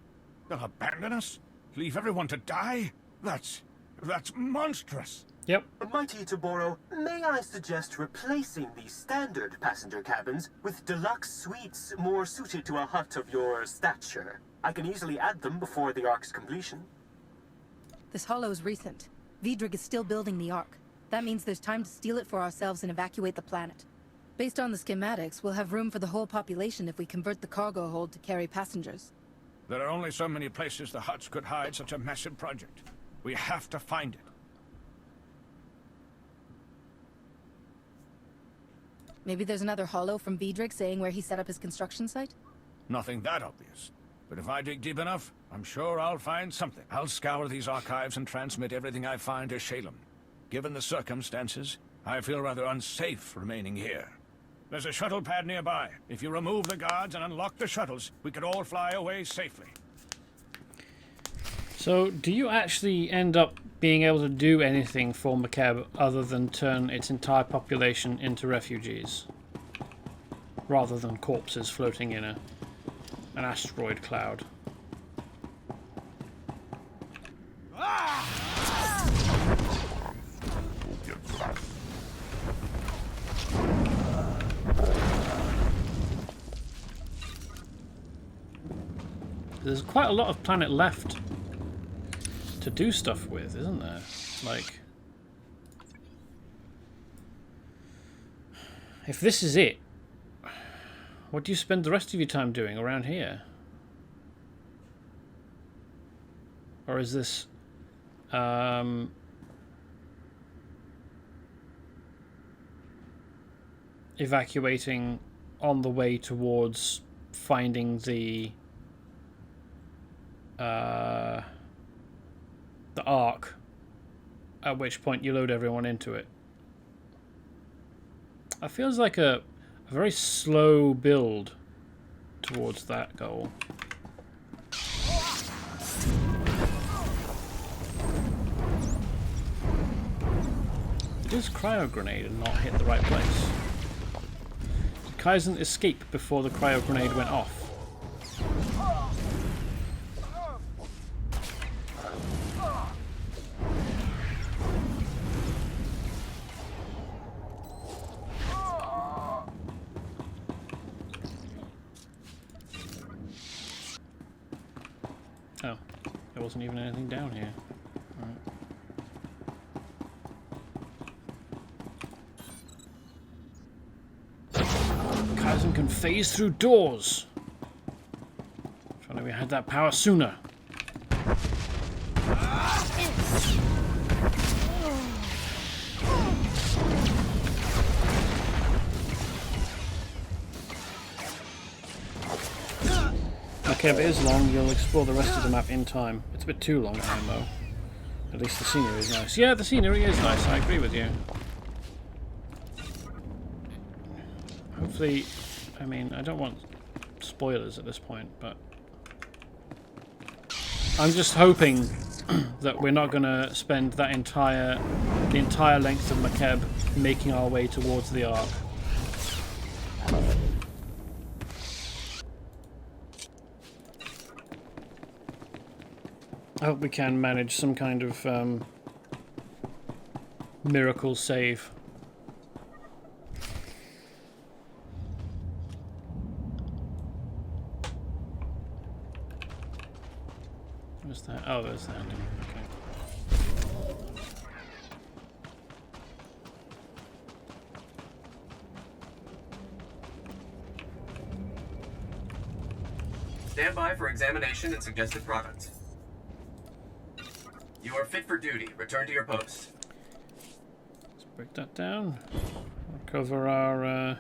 They'll abandon us? Leave everyone to die? That's monstrous. Yep. Mighty Taboro, may I suggest replacing the standard passenger cabins with deluxe suites more suited to a hut of your stature? I can easily add them before the Ark's completion. This holo's recent. Vidrig is still building the Ark. That means there's time to steal it for ourselves and evacuate the planet. Based on the schematics, we'll have room for the whole population if we convert the cargo hold to carry passengers. There are only so many places the huts could hide such a massive project. We have to find it. Maybe there's another holo from Vidrig saying where he set up his construction site? Nothing that obvious. But if I dig deep enough, I'm sure I'll find something. I'll scour these archives and transmit everything I find to Shalem. Given the circumstances, I feel rather unsafe remaining here. There's a shuttle pad nearby. If you remove the guards and unlock the shuttles, we could all fly away safely. So, do you actually end up being able to do anything for Makeb other than turn its entire population into refugees? Rather than corpses floating in an asteroid cloud? There's quite a lot of planet left to do stuff with, isn't there? Like, if this is it, what do you spend the rest of your time doing around here? Or is this evacuating on the way towards finding the Ark, at which point you load everyone into it? That feels like a very slow build towards that goal. It is cryo grenade and not hit the right place. Did Kaizen escape before the cryo grenade went off? Oh, there wasn't even anything down here. Right. Kaizen can phase through doors. If only we had that power sooner. Okay, if it is long, you'll explore the rest of the map in time. It's a bit too long time, though. At least the scenery is nice. Yeah, the scenery is nice, I agree with you. Hopefully, I mean, I don't want spoilers at this point, but I'm just hoping that we're not going to spend the entire length of Makeb making our way towards the Ark. I hope we can manage some kind of miracle save. Where's that? Oh, there's that. Okay. Stand by for examination and suggested products. You are fit for duty. Return to your post. Let's break that down. We'll cover our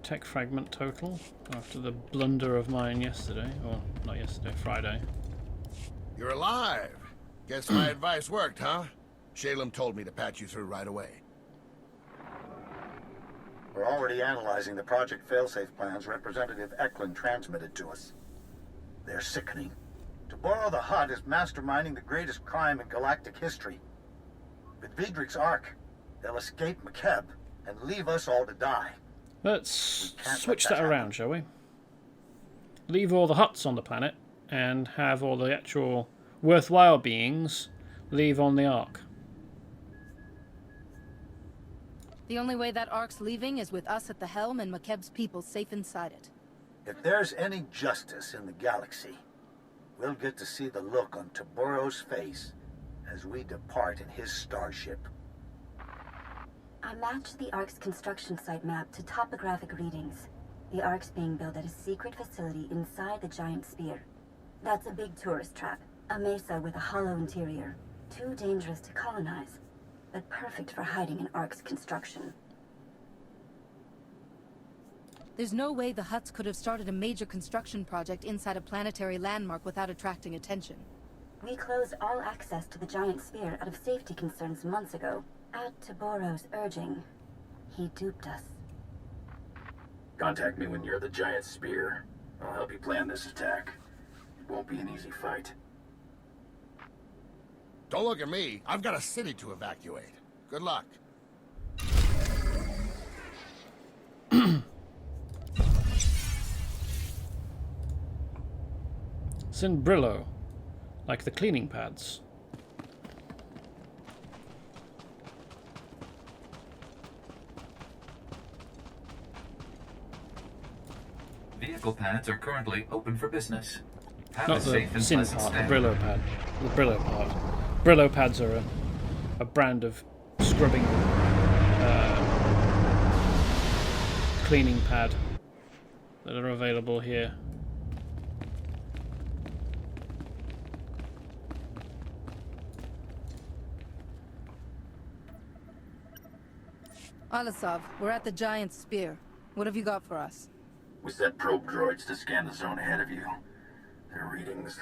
tech fragment total after the blunder of mine yesterday. Or not yesterday, Friday. You're alive. Guess my advice worked, huh? Shalem told me to patch you through right away. We're already analyzing the project failsafe plans Representative Eklund transmitted to us. They're sickening. To borrow the HUD is masterminding the greatest crime in galactic history. With Vidrig's Ark, they'll escape Makeb and leave us all to die. Let's switch that around, shall we? Leave all the huts on the planet and have all the actual worthwhile beings leave on the Ark. The only way that Ark's leaving is with us at the helm and Makeb's people safe inside it. If there's any justice in the galaxy, we'll get to see the look on Taburo's face as we depart in his starship. I matched the Ark's construction site map to topographic readings. The Ark's being built at a secret facility inside the giant sphere. That's a big tourist trap. A mesa with a hollow interior. Too dangerous to colonize. but perfect for hiding in Ark's construction. There's no way the Hutts could have started a major construction project inside a planetary landmark without attracting attention. We closed all access to the giant sphere out of safety concerns months ago. At Taboro's urging, he duped us. Contact me when you're the giant spear. I'll help you plan this attack. It won't be an easy fight. Don't look at me. I've got a city to evacuate. Good luck. It's in Brillo, like the cleaning pads. Vehicle pads are currently open for business. Have Not a the safe and sin pleasant part, stay. the Brillo pad. The Brillo part. Brillo pads are a brand of scrubbing cleaning pad that are available here. Alasov, we're at the giant spear. What have you got for us? We sent probe droids to scan the zone ahead of you. Their readings,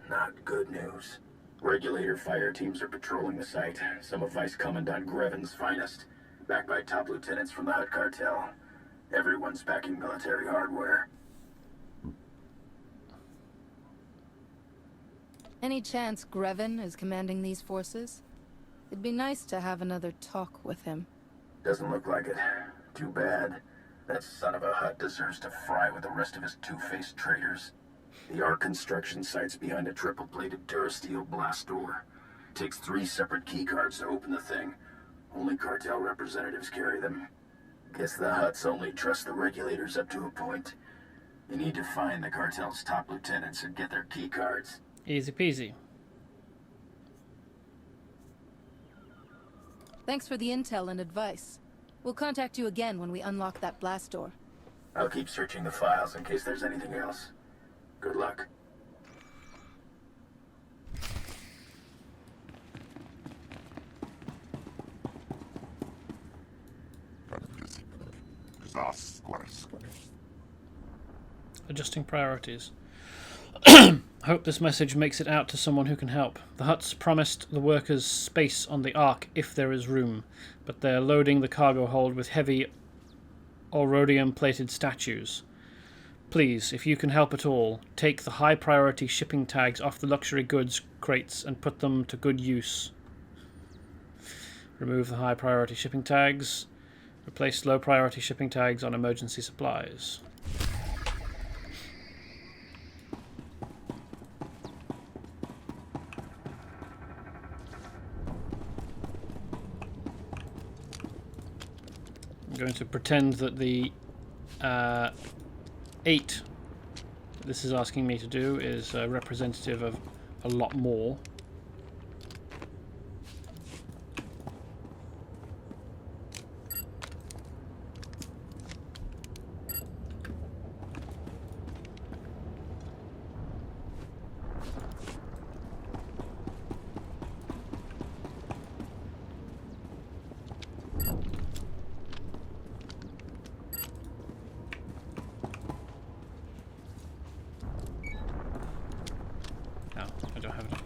not good news. Regulator fire teams are patrolling the site. Some of Vice Commandant Grevin's finest, backed by top lieutenants from the Hutt cartel. Everyone's packing military hardware. Any chance Grevin is commanding these forces? It'd be nice to have another talk with him. Doesn't look like it. Too bad. That son of a Hutt deserves to fry with the rest of his two-faced traitors. The Ark construction site's behind a triple-plated Durasteel blast door. Takes 3 separate keycards to open the thing. Only cartel representatives carry them. Guess the Hutts only trust the regulators up to a point. You need to find the cartel's top lieutenants and get their keycards. Easy peasy. Thanks for the intel and advice. We'll contact you again when we unlock that blast door. I'll keep searching the files in case there's anything else. Good luck. Adjusting priorities. Hope this message makes it out to someone who can help. The Hutts promised the workers space on the Ark if there is room, but they're loading the cargo hold with heavy Aurodium-plated statues. Please, if you can help at all, take the high-priority shipping tags off the luxury goods crates and put them to good use. Remove the high-priority shipping tags. Replace low-priority shipping tags on emergency supplies. I'm going to pretend that the 8 this is asking me to do is representative of a lot more.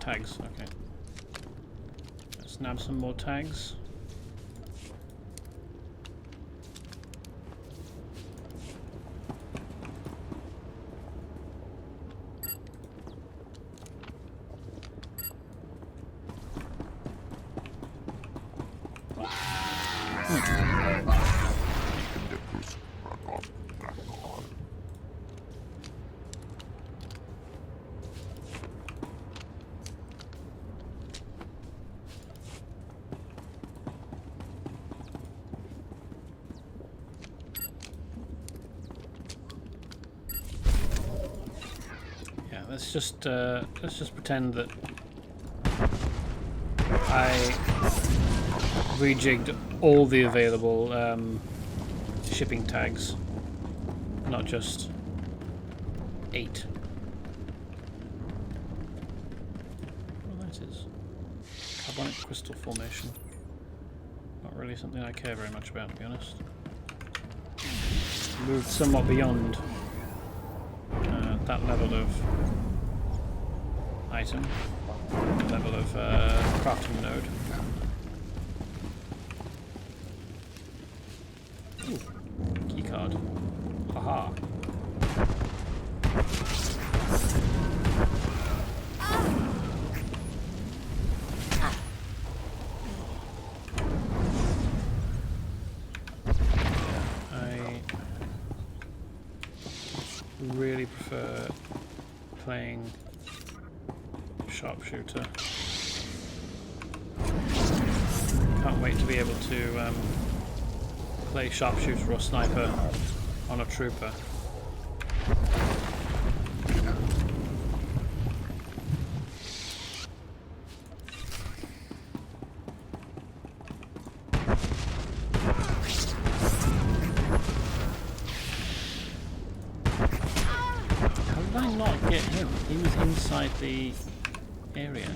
Tags, okay. Let's nab some more tags. Let's just pretend that I rejigged all the available shipping tags, not just 8. What that is? Carbonic crystal formation. Not really something I care very much about, to be honest. Moved somewhat beyond that level of item, level of crafting node. Ooh, keycard. Haha. Really prefer playing sharpshooter. Can't wait to be able to play sharpshooter or sniper on a trooper. He was inside the area.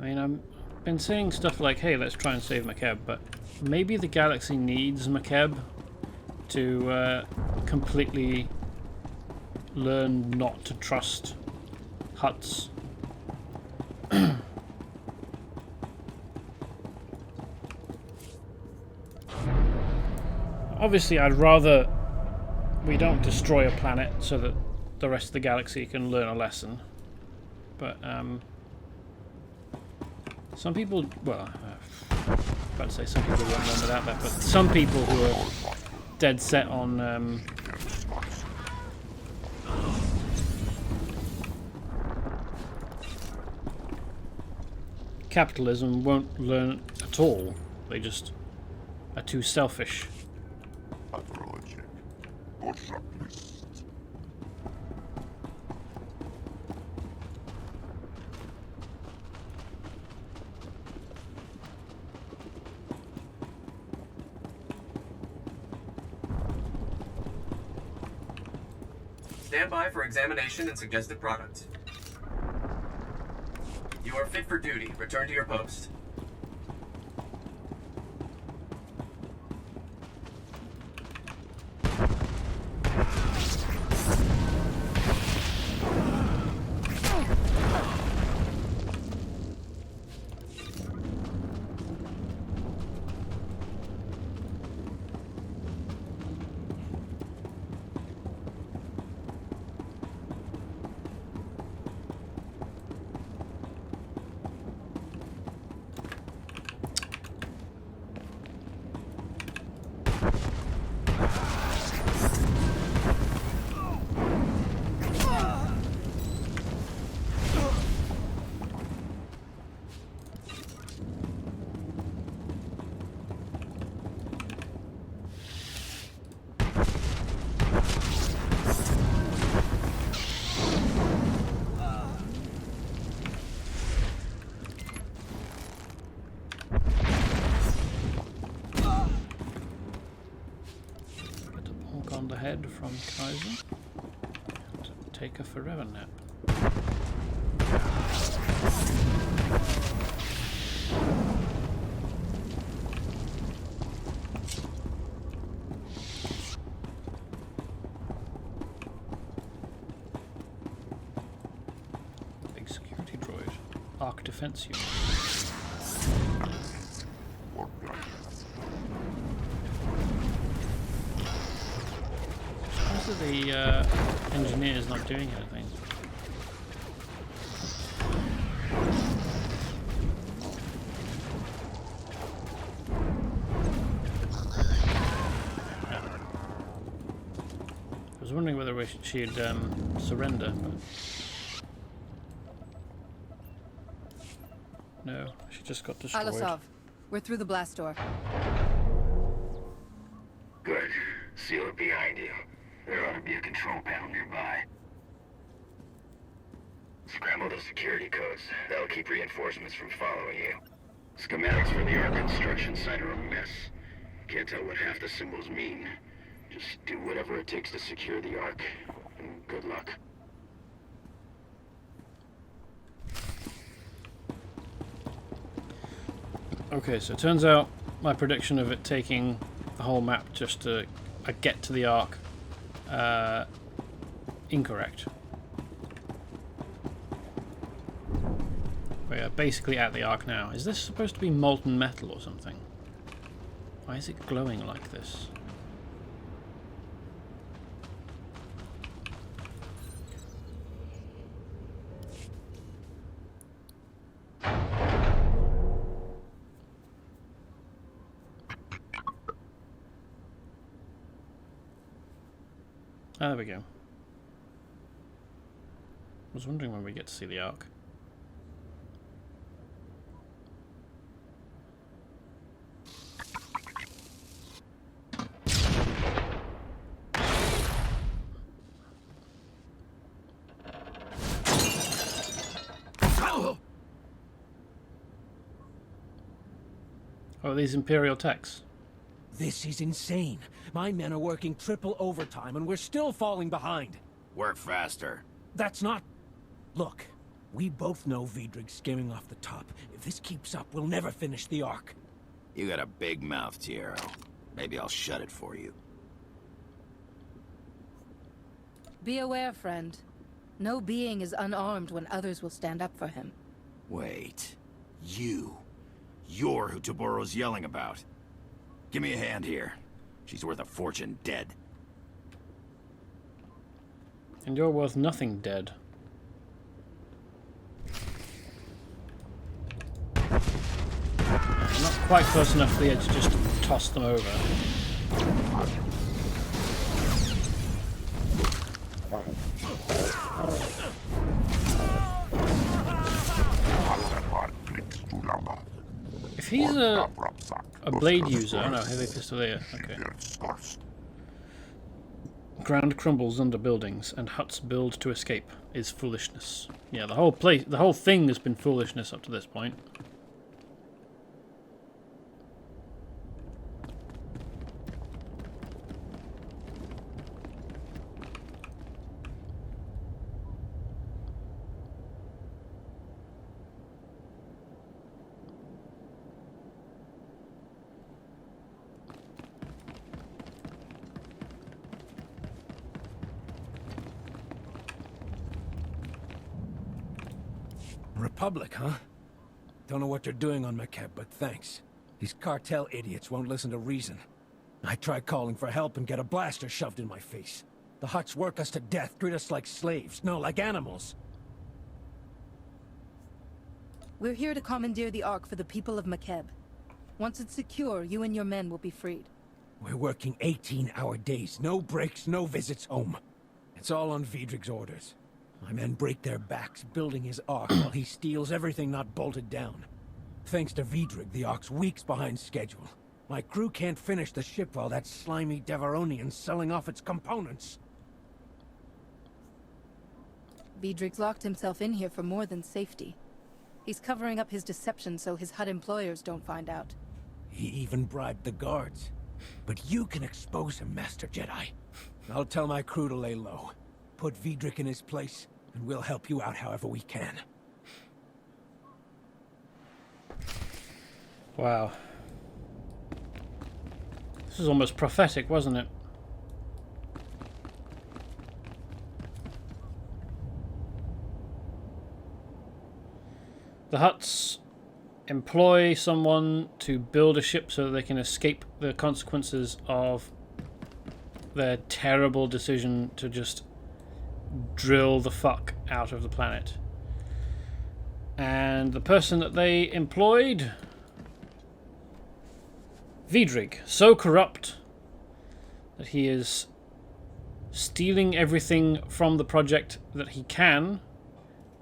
I mean, I've been saying stuff like, hey, let's try and save Makeb, but maybe the galaxy needs Makeb to completely learn not to trust Hutts. Obviously, I'd rather we don't destroy a planet so that the rest of the galaxy can learn a lesson. But, some people, well, I'm about to say some people won't learn without that, but some people who are dead set on capitalism won't learn at all. They just are too selfish. Stand by for examination and suggested product. You are fit for duty. Return to your post. Head from Kaiser and take a forever nap. Big security droid. Arc defense unit. The engineer's not doing anything. wondering whether she'd surrender. But no, she just got destroyed. Alosov, we're through the blast door. Good. Seal it behind you. There ought to be a control panel nearby. Scramble the security codes. That'll keep reinforcements from following you. Schematics for the Ark construction site are a mess. Can't tell what half the symbols mean. Just do whatever it takes to secure the Ark. And good luck. Okay, so it turns out my prediction of it taking the whole map just to get to the Ark, incorrect. We are basically at the Ark now. Is this supposed to be molten metal or something? Why is it glowing like this? Ah, there we go. I was wondering when we get to see the Ark. Oh, these Imperial techs. This is insane. My men are working triple overtime and we're still falling behind. Work faster. That's not... Look, we both know Vidrig's skimming off the top. If this keeps up, we'll never finish the Ark. You got a big mouth, Tiero. Maybe I'll shut it for you. Be aware, friend. No being is unarmed when others will stand up for him. Wait. You're who Taboro's yelling about. Give me a hand here. She's worth a fortune dead. And you're worth nothing dead. Not quite close enough to the edge just to toss them over. If he's a blade user, oh no, heavy pistol there, okay. Ground crumbles under buildings, and huts build to escape is foolishness. Yeah, the whole thing has been foolishness up to this point. Republic, huh? Don't know what they're doing on Makeb, but thanks. These cartel idiots won't listen to reason. I tried calling for help and get a blaster shoved in my face. The Hutts work us to death, treat us like slaves. No, like animals. We're here to commandeer the Ark for the people of Makeb. Once it's secure, you and your men will be freed. We're working 18-hour days, no breaks, no visits home. It's all on Vidrig's orders. My men break their backs building his Ark while he steals everything not bolted down. Thanks to Vidrig, the Ark's weeks behind schedule. My crew can't finish the ship while that slimy Devaronian's selling off its components. Vidrig's locked himself in here for more than safety. He's covering up his deception so his Hutt employers don't find out. He even bribed the guards. But you can expose him, Master Jedi. I'll tell my crew to lay low. Put Vidrig in his place, and we'll help you out however we can. Wow. This was almost prophetic, wasn't it? The Hutts employ someone to build a ship so that they can escape the consequences of their terrible decision to just drill the fuck out of the planet. And the person that they employed, Vidrig, so corrupt that he is stealing everything from the project that he can,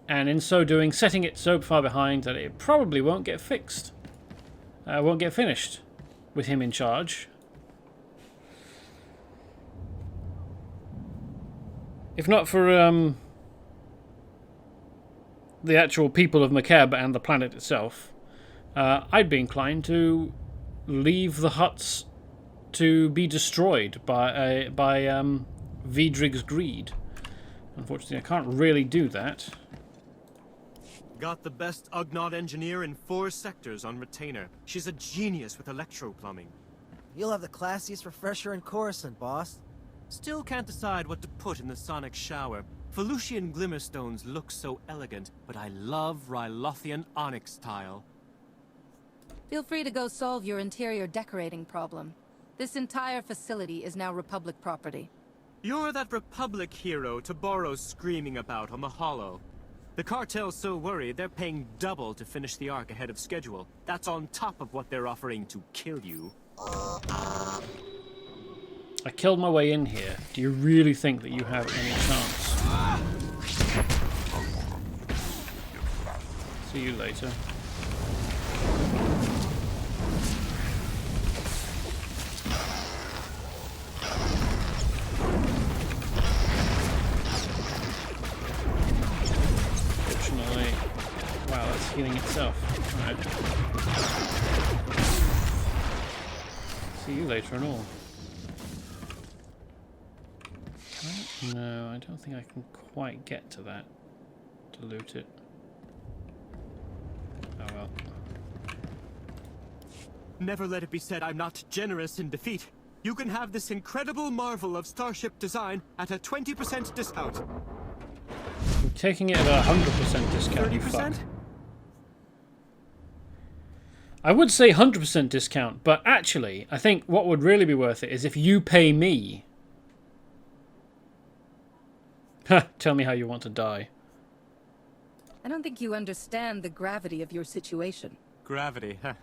and in so doing setting it so far behind that it probably won't get fixed. Won't get finished with him in charge. If not for the actual people of Makeb and the planet itself, I'd be inclined to leave the huts to be destroyed by Vidrig's greed. Unfortunately, I can't really do that. Got the best Ugnaught engineer in 4 sectors on retainer. She's a genius with electro-plumbing. You'll have the classiest refresher in Coruscant, boss. Still can't decide what to put in the sonic shower. Felucian glimmerstones look so elegant, but I love Rylothian onyx tile. Feel free to go solve your interior decorating problem. This entire facility is now Republic property. You're that Republic hero Taboro's screaming about on the Holo. The cartel's so worried they're paying double to finish the Ark ahead of schedule. That's on top of what they're offering to kill you. I killed my way in here. Do you really think that you have any chance? See you later. Fortunately, wow, that's healing itself. Right. See you later and all. No, I don't think I can quite get to that to loot it. Oh well. Never let it be said I'm not generous in defeat. You can have this incredible marvel of starship design at a 20% discount. I'm taking it at a 100% discount, you fuck. 30%? I would say 100% discount, but actually, I think what would really be worth it is if you pay me. Tell me how you want to die. I don't think you understand the gravity of your situation. Gravity, huh?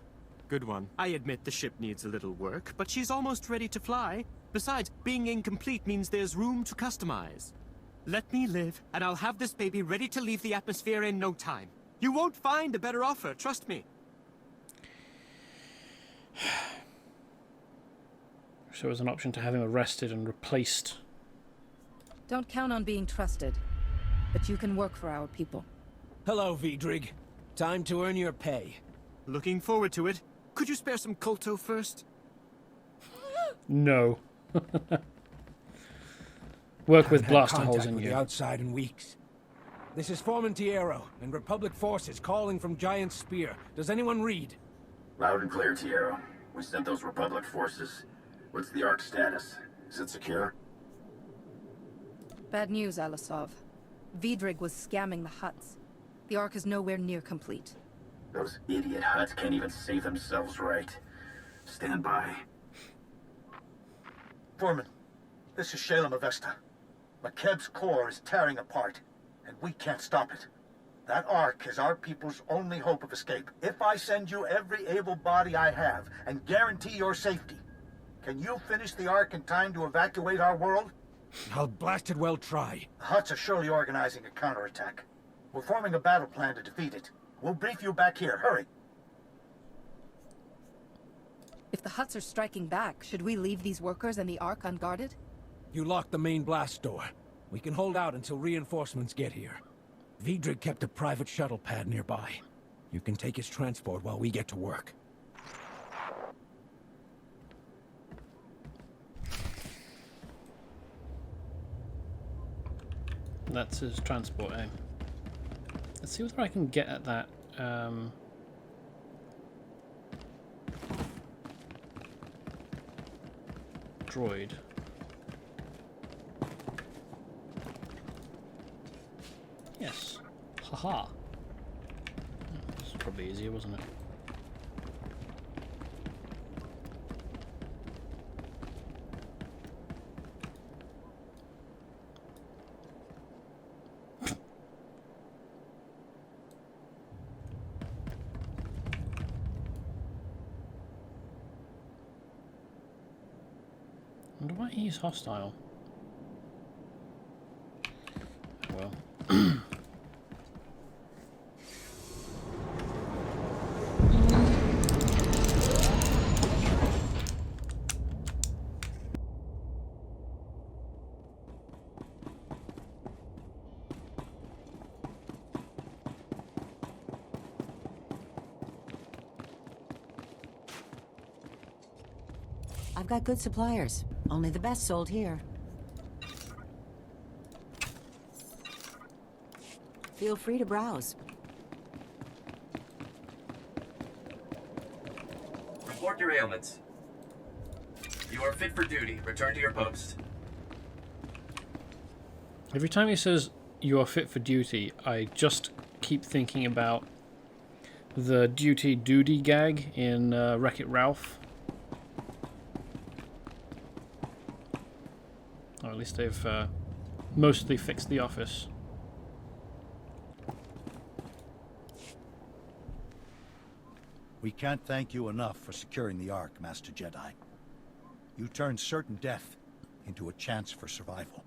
Good one. I admit the ship needs a little work, but she's almost ready to fly. Besides, being incomplete means there's room to customize. Let me live, and I'll have this baby ready to leave the atmosphere in no time. You won't find a better offer, trust me. So there was an option to have him arrested and replaced. Don't count on being trusted, but you can work for our people. Hello, Vidrig. Time to earn your pay. Looking forward to it. Could you spare some Kolto first? No. Work with Haven't had blaster holes contact in with you. the outside in weeks. This is Foreman Tiero, and Republic forces calling from Giant Spear. Does anyone read? Loud and clear, Tiero. We sent those Republic forces. What's the Ark status? Is it secure? Bad news, Alisov. Vidrig was scamming the huts. The Ark is nowhere near complete. Those idiot huts can't even save themselves right. Stand by. Foreman, this is Shalem Avesta. Makeb's core is tearing apart, and we can't stop it. That Ark is our people's only hope of escape. If I send you every able body I have and guarantee your safety, can you finish the Ark in time to evacuate our world? I'll blasted well try. The Huts are surely organizing a counterattack. We're forming a battle plan to defeat it. We'll brief you back here. Hurry. If the Huts are striking back, should we leave these workers and the Ark unguarded? You locked the main blast door. We can hold out until reinforcements get here. Vidrig kept a private shuttle pad nearby. You can take his transport while we get to work. That's his transport, eh? Let's see whether I can get at that. Droid. Yes. Haha. This was probably easier, wasn't it? I wonder why he's hostile. well. I've got good suppliers. Only the best sold here. Feel free to browse. Report your ailments. You are fit for duty. Return to your post. Every time he says you are fit for duty, I just keep thinking about the duty duty gag in Wreck-It Ralph. Or at least they've mostly fixed the office. We can't thank you enough for securing the Ark, Master Jedi. You turned certain death into a chance for survival.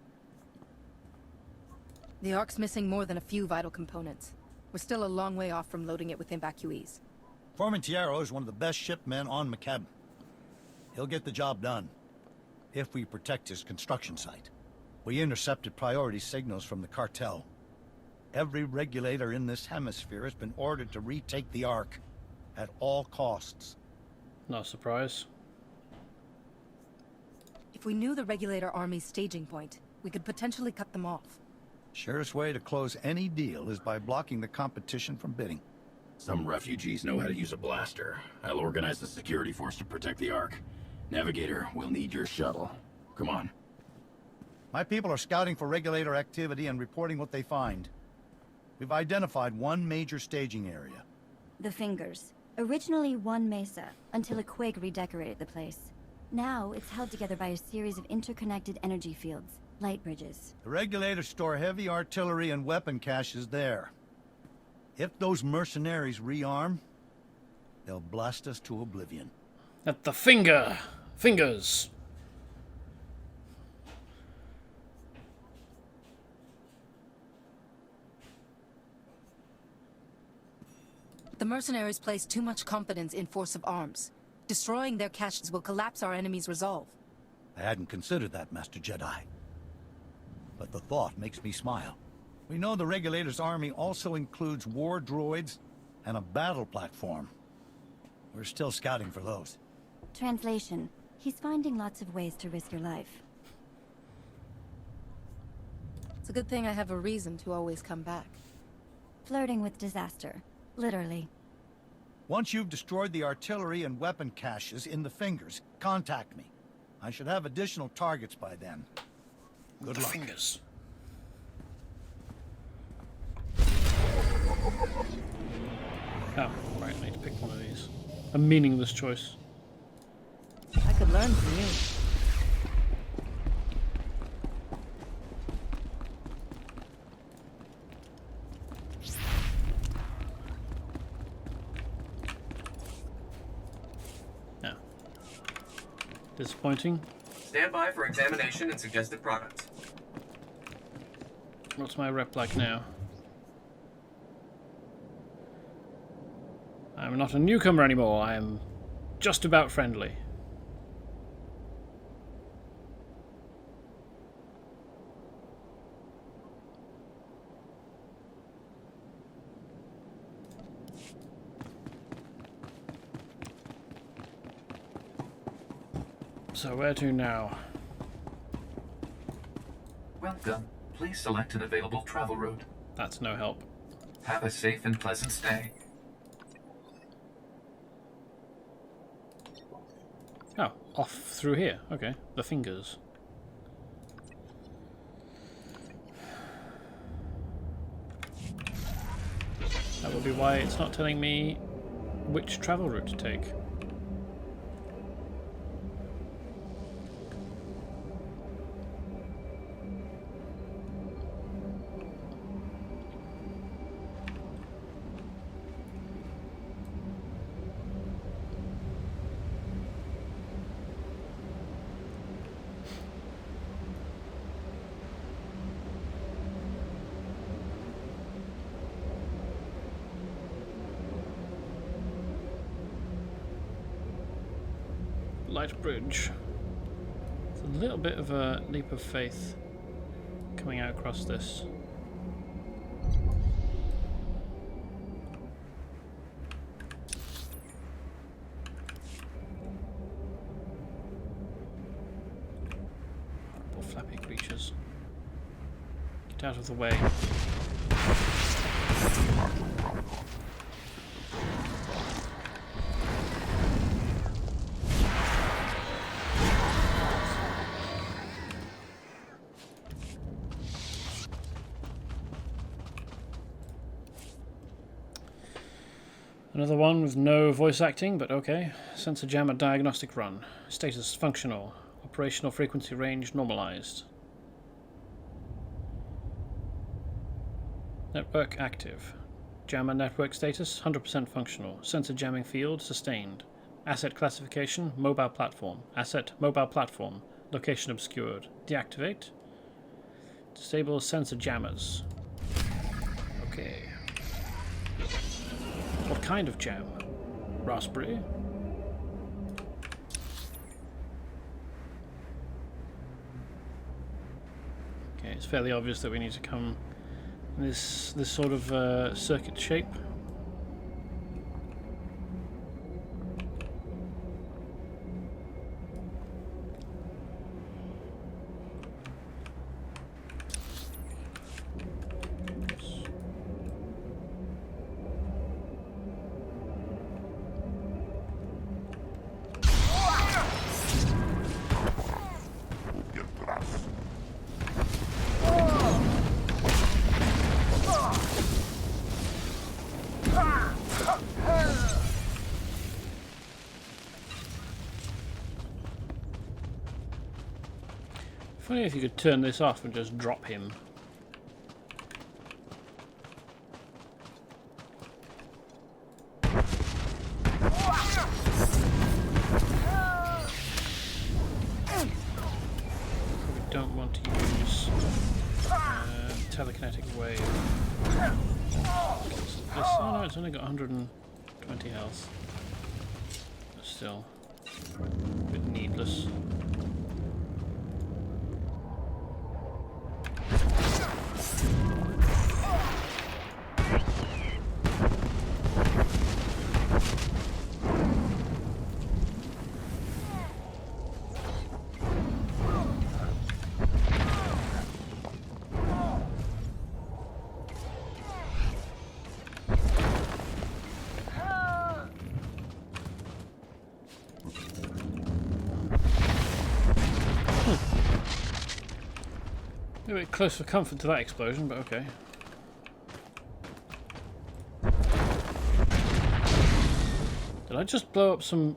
The Ark's missing more than a few vital components. We're still a long way off from loading it with evacuees. Formentiero is one of the best shipmen on Makeb. He'll get the job done, if we protect his construction site. We intercepted priority signals from the cartel. Every regulator in this hemisphere has been ordered to retake the Ark at all costs. Not a surprise. If we knew the regulator army's staging point, we could potentially cut them off. Surest way to close any deal is by blocking the competition from bidding. Some refugees know how to use a blaster. I'll organize the security force to protect the Ark. Navigator, we'll need your shuttle. Come on. My people are scouting for regulator activity and reporting what they find. We've identified one major staging area. The Fingers. Originally one mesa, until a quake redecorated the place. Now it's held together by a series of interconnected energy fields, light bridges. The regulators store heavy artillery and weapon caches there. If those mercenaries rearm, they'll blast us to oblivion. At the fingers. The mercenaries place too much confidence in force of arms. Destroying their caches will collapse our enemy's resolve. I hadn't considered that, Master Jedi. But the thought makes me smile. We know the Regulator's army also includes war droids and a battle platform. We're still scouting for those. Translation. He's finding lots of ways to risk your life. It's a good thing I have a reason to always come back. Flirting with disaster. Literally. Once you've destroyed the artillery and weapon caches in the Fingers, contact me. I should have additional targets by then. Good luck. Fingers. Oh, right, I need to pick one of these. A meaningless choice. I could learn from you. No. Disappointing. Stand by for examination and suggested products. What's my rep like now? I'm not a newcomer anymore. I am just about friendly. So where to now? Welcome. Please select an available travel route. That's no help. Have a safe and pleasant stay. Oh, off through here. Okay, the Fingers. That would be why it's not telling me which travel route to take. light bridge. It's a little bit of a leap of faith coming out across this. Poor flappy creatures. Get out of the way. Another one with no voice acting, but okay. Sensor jammer diagnostic run. Status functional. Operational frequency range normalized. Network active. Jammer network status 100% functional. Sensor jamming field sustained. Asset classification mobile platform. Asset mobile platform. Location obscured. Deactivate. Disable sensor jammers. Okay. What kind of jam? Raspberry? Okay, it's fairly obvious that we need to come in this sort of circuit shape. Funny if you could turn this off and just drop him. We don't want to use telekinetic wave. Oh no, it's only got 120 health. But still, a bit needless. A bit close for comfort to that explosion, but okay. Did I just blow up some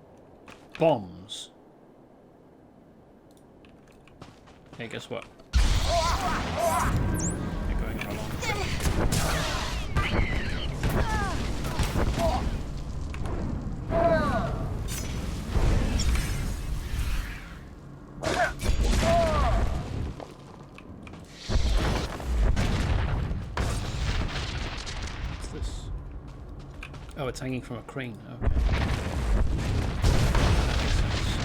bombs? Hey, guess what? You're going on a long trip. Oh, it's hanging from a crane. Okay. That makes sense.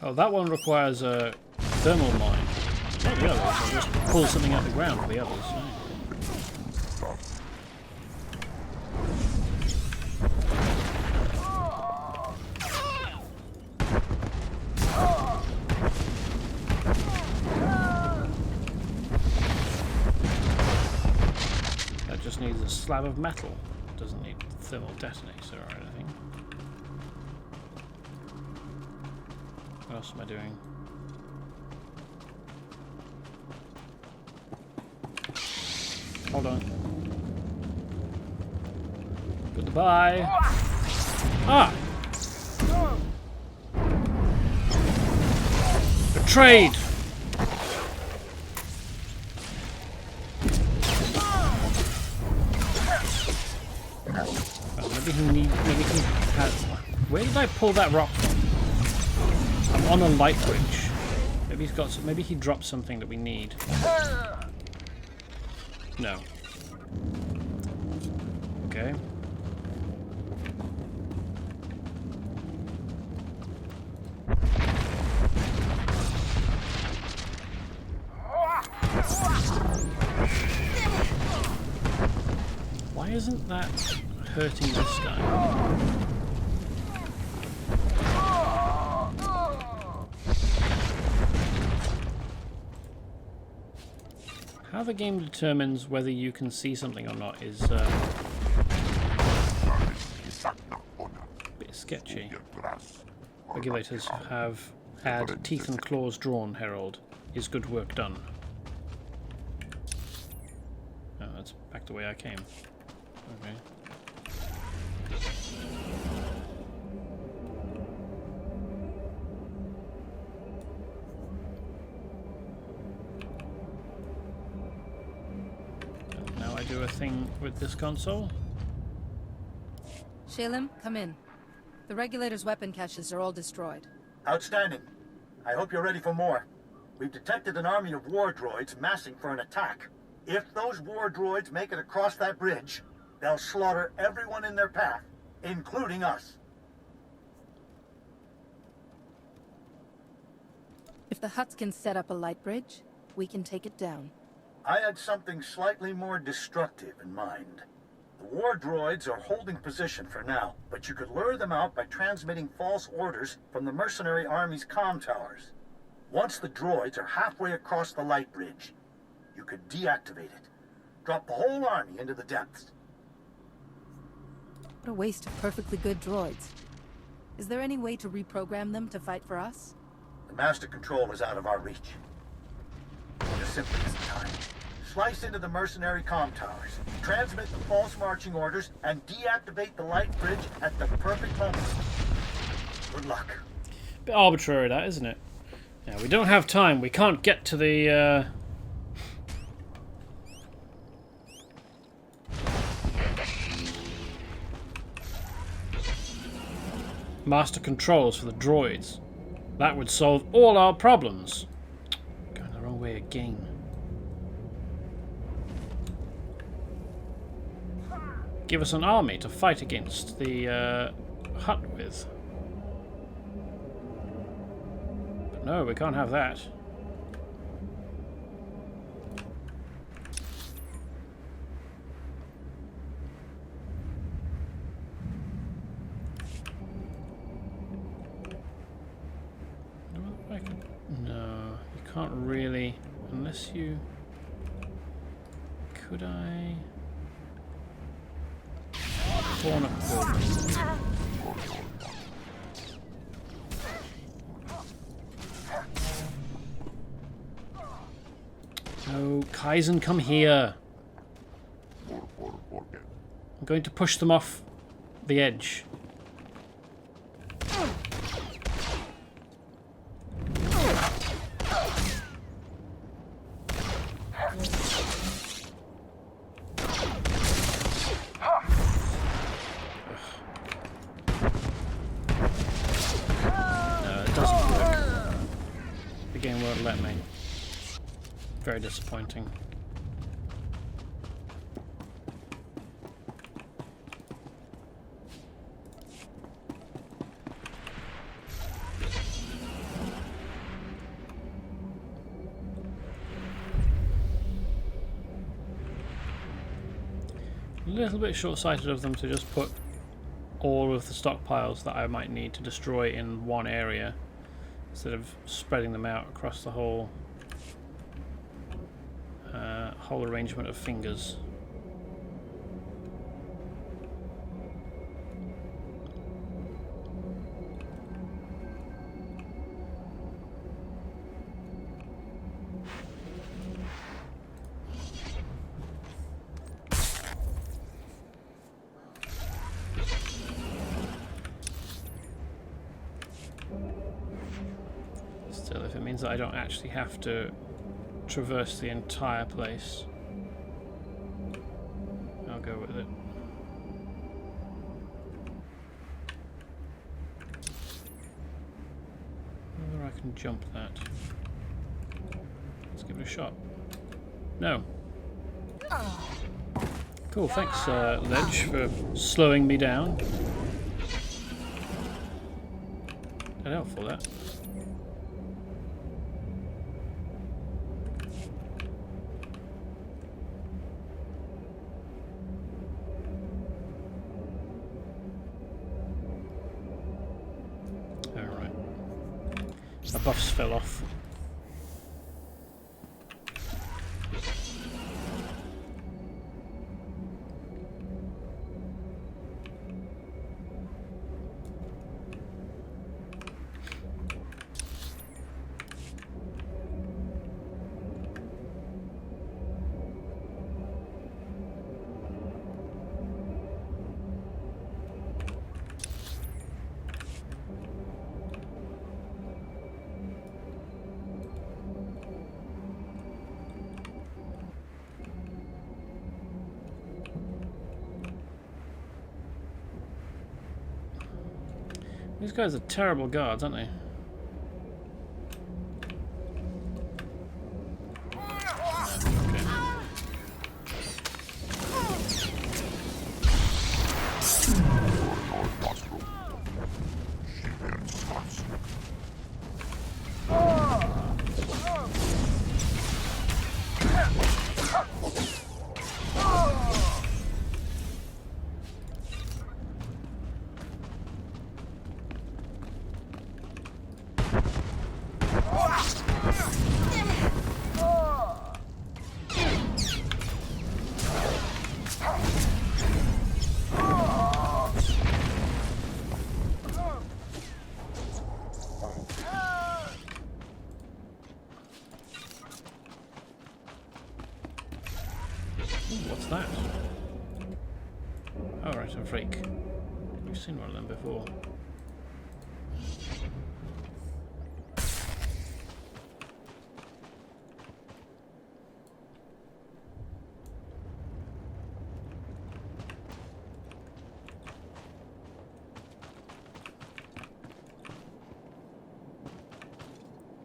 Oh, that one requires a thermal mine. Not the others. I'll just pull something out of the ground for the others. Right? Needs a slab of metal. Doesn't need thermal detonator or anything. What else am I doing? Hold on. Goodbye. Ah! Betrayed! Maybe he has. Where did I pull that rock from? I'm on a light bridge. Maybe he's got. Maybe he dropped something that we need. No. Okay. Why isn't that hurting this guy? How the game determines whether you can see something or not is a bit sketchy. Regulators have had teeth and claws drawn, Herald. Is good work done? Oh, that's back the way I came. Okay. Now I do a thing with this console. Shalem, come in. The Regulator's weapon caches are all destroyed. Outstanding. I hope you're ready for more. We've detected an army of war droids massing for an attack. If those war droids make it across that bridge, they'll slaughter everyone in their path, including us. If the Hutts can set up a light bridge, we can take it down. I had something slightly more destructive in mind. The war droids are holding position for now, but you could lure them out by transmitting false orders from the mercenary army's comm towers. Once the droids are halfway across the light bridge, you could deactivate it. Drop the whole army into the depths. What a waste of perfectly good droids. Is there any way to reprogram them to fight for us? The master control is out of our reach. There simply isn't time. Slice into the mercenary comm towers, transmit the false marching orders, and deactivate the light bridge at the perfect moment. Good luck. Bit arbitrary, that, isn't it? Yeah, we don't have time. We can't get to the. Master controls for the droids. That would solve all our problems. Going the wrong way again. Give us an army to fight against the Hutt with. But no, we can't have that. No, you can't really, unless you... Could I... Spawn a quill. No, Kaizen, come here. I'm going to push them off the edge. Let me. Very disappointing. A little bit short-sighted of them to just put all of the stockpiles that I might need to destroy in one area, instead of spreading them out across the whole arrangement of fingers. Still, if it means that I don't actually have to traverse the entire place, I'll go with it. Whether I can jump that. Give it a shot. No. Cool, thanks, Ledge, for slowing me down. That helpful, that. Alright. The buffs fell off. These guys are terrible guards, aren't they? What's that? Oh, right, a freak. We've seen one of them before.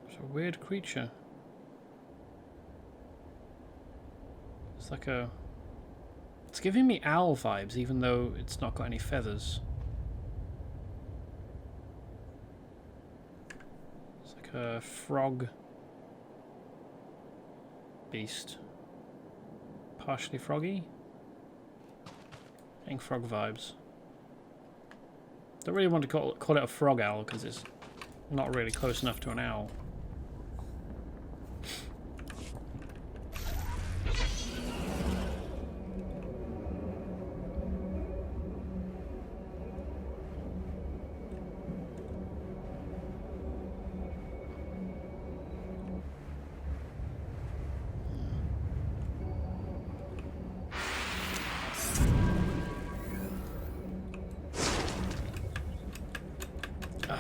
It's a weird creature. It's like a... It's giving me owl vibes, even though it's not got any feathers. It's like a frog beast. Partially froggy. Getting frog vibes. Don't really want to call it a frog owl because it's not really close enough to an owl.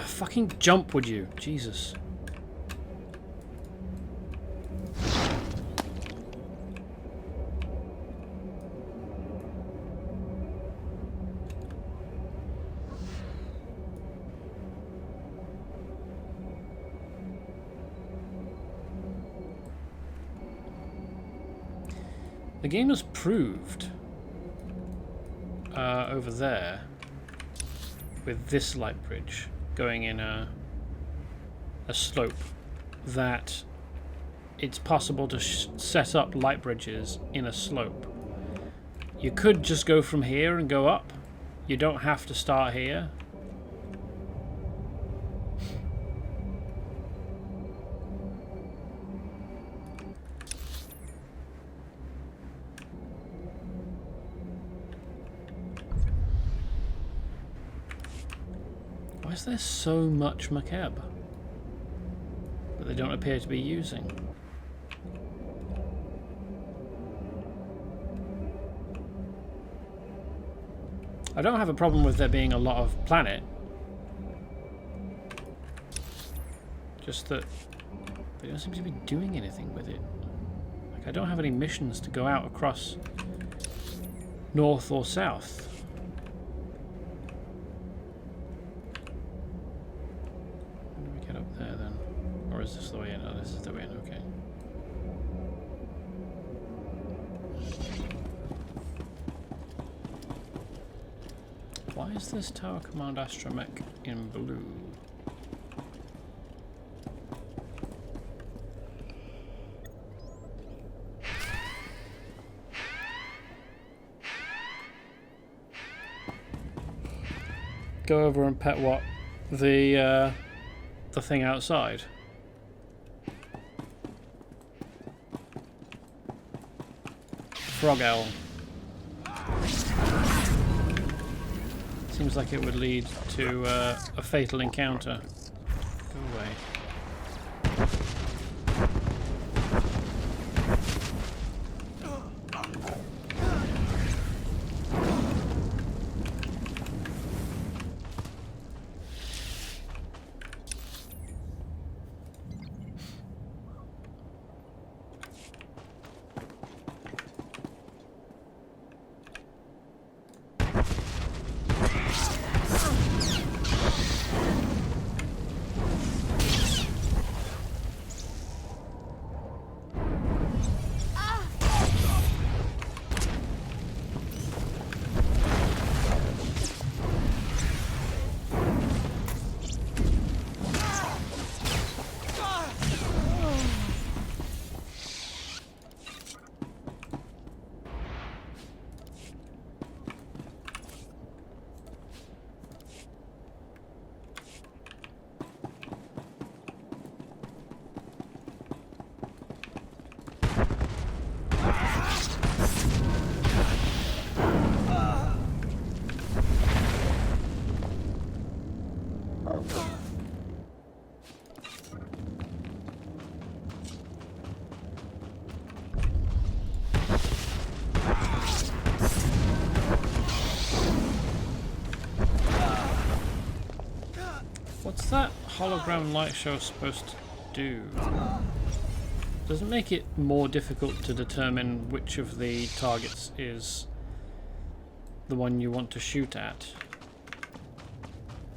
Fucking jump, would you? Jesus. The game has proved over there with this light bridge going in a slope that it's possible to set up light bridges in a slope. You could just go from here and go up. You don't have to start here. Why is there so much Makeb that they don't appear to be using? I don't have a problem with there being a lot of planet. Just that they don't seem to be doing anything with it. Like, I don't have any missions to go out across north or south. How do we get up there then? Or is this the way in? Oh, this is the way in, okay. Where's this Tower Command astromech in blue? Go over and pet what? The thing outside. Frog owl. Seems like it would lead to a fatal encounter. Go away. What's that hologram light show supposed to do? Does it make it more difficult to determine which of the targets is the one you want to shoot at?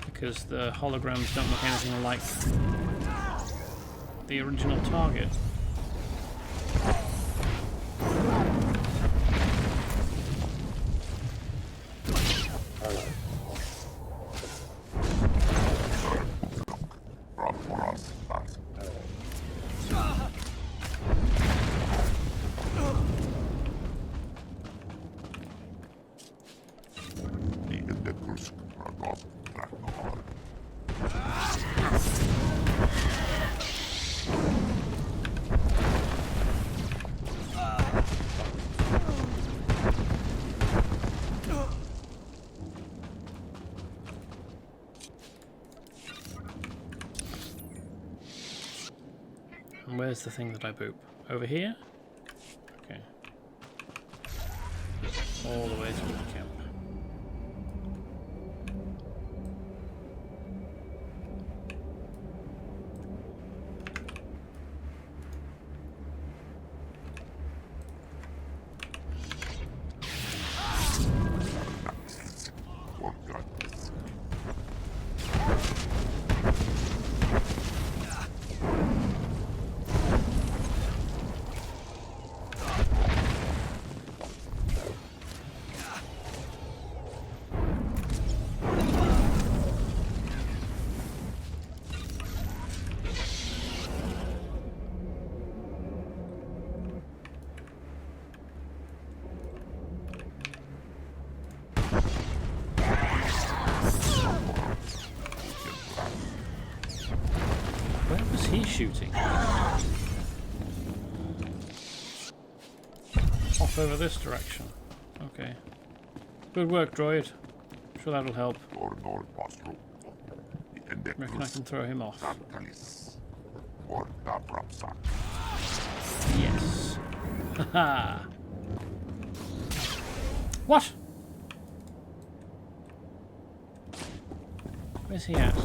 Because the holograms don't look anything like the original target. And where's the thing that I boop? Over here? Okay. All the way through the camp. Shooting. Off over this direction. Okay. Good work, Droid. I'm sure that'll help. Reckon I can throw him off. Yes. Haha. What? Where's he at?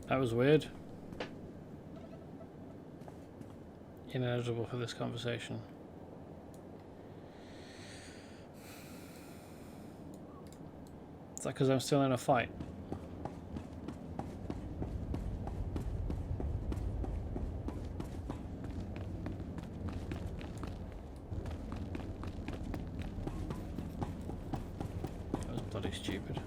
That was weird. ineligible for this conversation. Is that because I'm still in a fight? That was bloody stupid.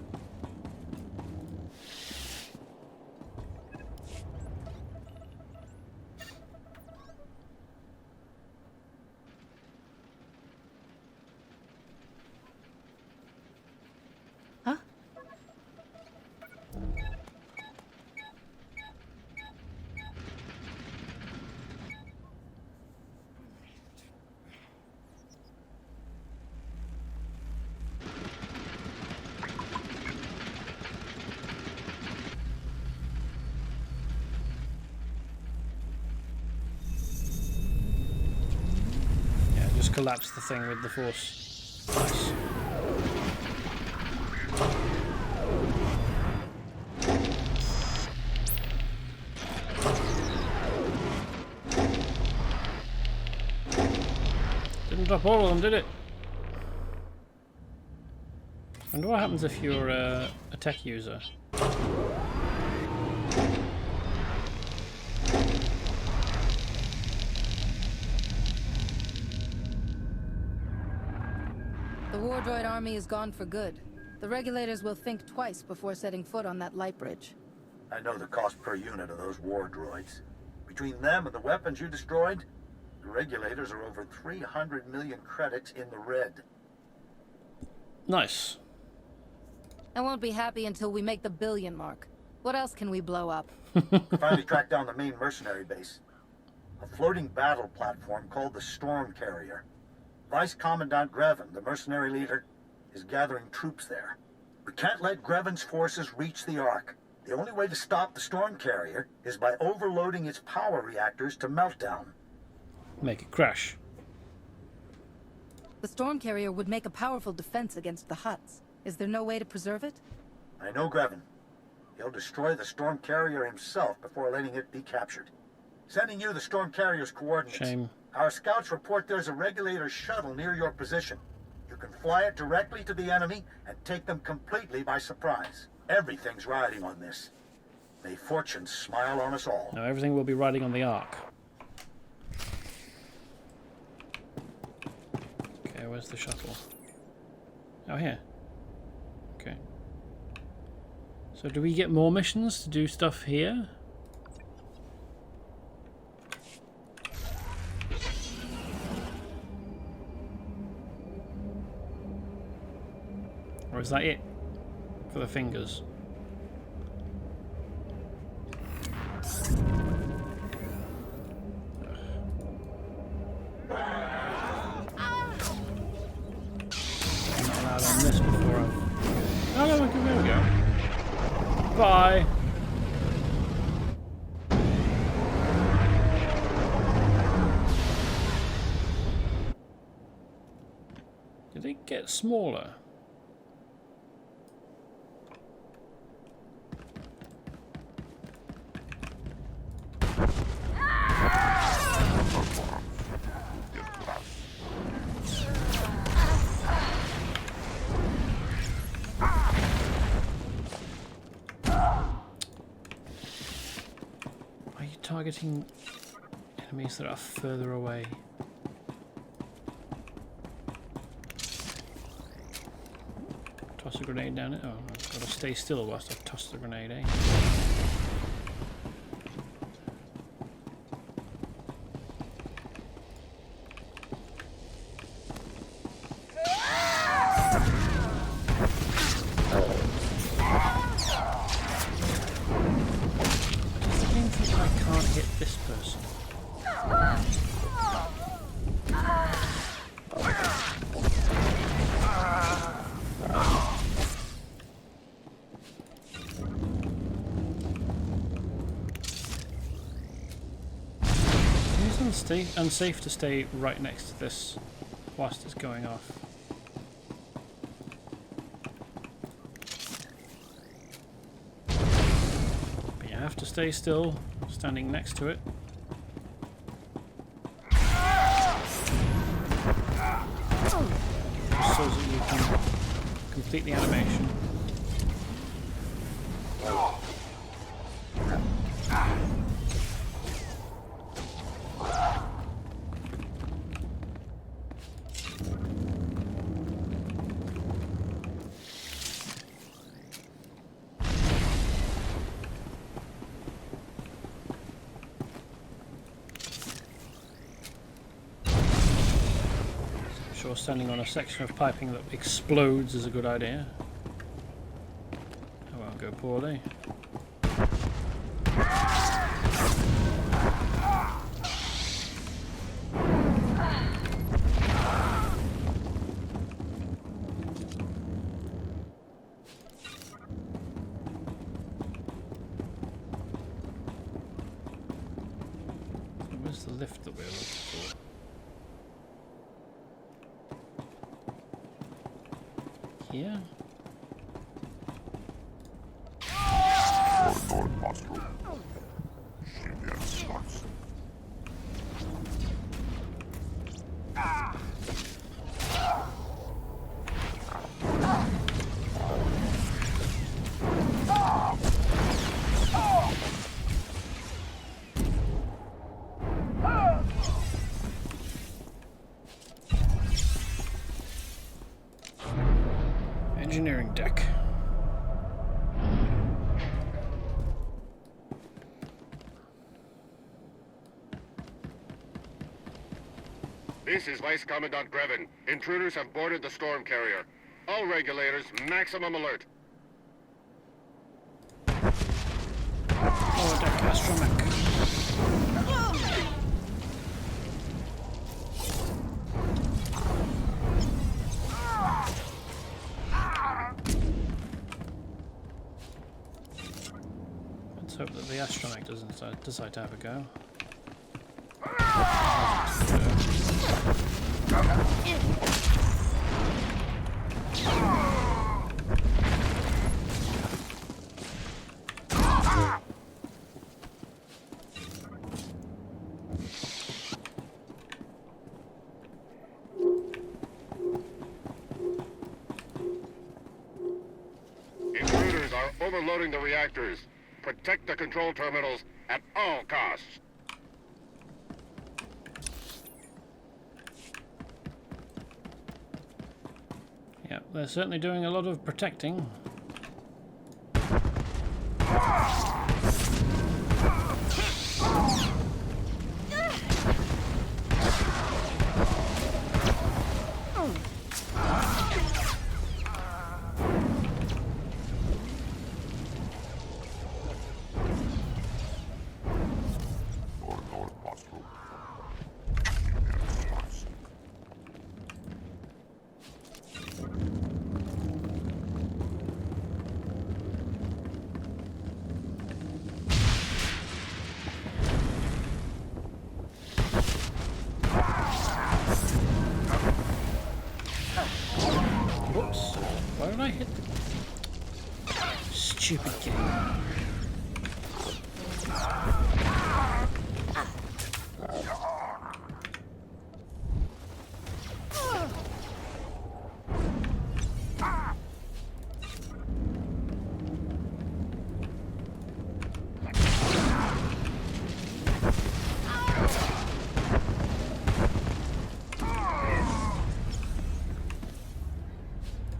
Collapse the thing with the force. Nice. Didn't drop all of them, did it? I wonder what happens if you're a tech user. The war droid army is gone for good. The regulators will think twice before setting foot on that light bridge. I know the cost per unit of those war droids. Between them and the weapons you destroyed, the regulators are over 300 million credits in the red. Nice. I won't be happy until we make the billion mark. What else can we blow up? We finally tracked down the main mercenary base. A floating battle platform called the Storm Carrier. Vice Commandant Grevin, the mercenary leader, is gathering troops there. We can't let Grevin's forces reach the Ark. The only way to stop the Storm Carrier is by overloading its power reactors to meltdown. Make it crash. The storm carrier would make a powerful defense against the Hutts. Is there no way to preserve it? I know Grevin. He'll destroy the Storm Carrier himself before letting it be captured. Sending you the Storm Carrier's coordinates. Shame. Our scouts report there's a regulator shuttle near your position. You can fly it directly to the enemy and take them completely by surprise. Everything's riding on this. May fortune smile on us all. Now everything will be riding on the Ark. Okay, where's the shuttle? Oh, here. Okay. So do we get more missions to do stuff here? Or is that it for the fingers? I'm not allowed on this before I've... Oh, no, there we go. Bye. Did it get smaller? Targeting enemies that are further away. Toss a grenade down it. Oh, I've got to stay still whilst I toss the grenade, eh? Unsafe to stay right next to this whilst it's going off. But you have to stay still, standing next to it. ensures that you can complete the animation. Sure, standing on a section of piping that explodes is a good idea. That won't go poorly. So where's the lift that we're looking for? Here? Engineering deck. This is Vice Commandant Brevin. Intruders have boarded the storm carrier. All regulators, maximum alert. Lower deck astromech. Let's hope that the astromech doesn't decide to have a go. Intruders are overloading the reactors. Protect the control terminals at all costs. Yeah, they're certainly doing a lot of protecting. Whoops. Why did I hit the stupid game?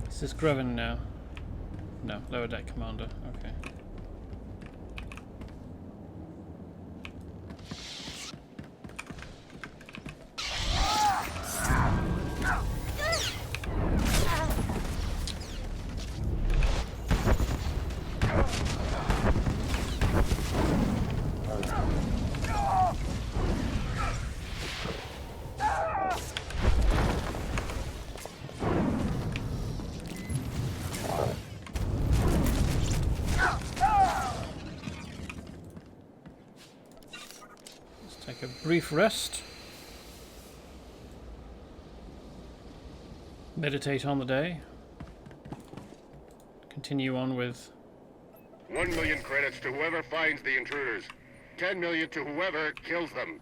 Is this Grevin now? No, lower deck commander. Okay. Take a brief rest. Meditate on the day. Continue on with 1 million credits to whoever finds the intruders. 10 million to whoever kills them.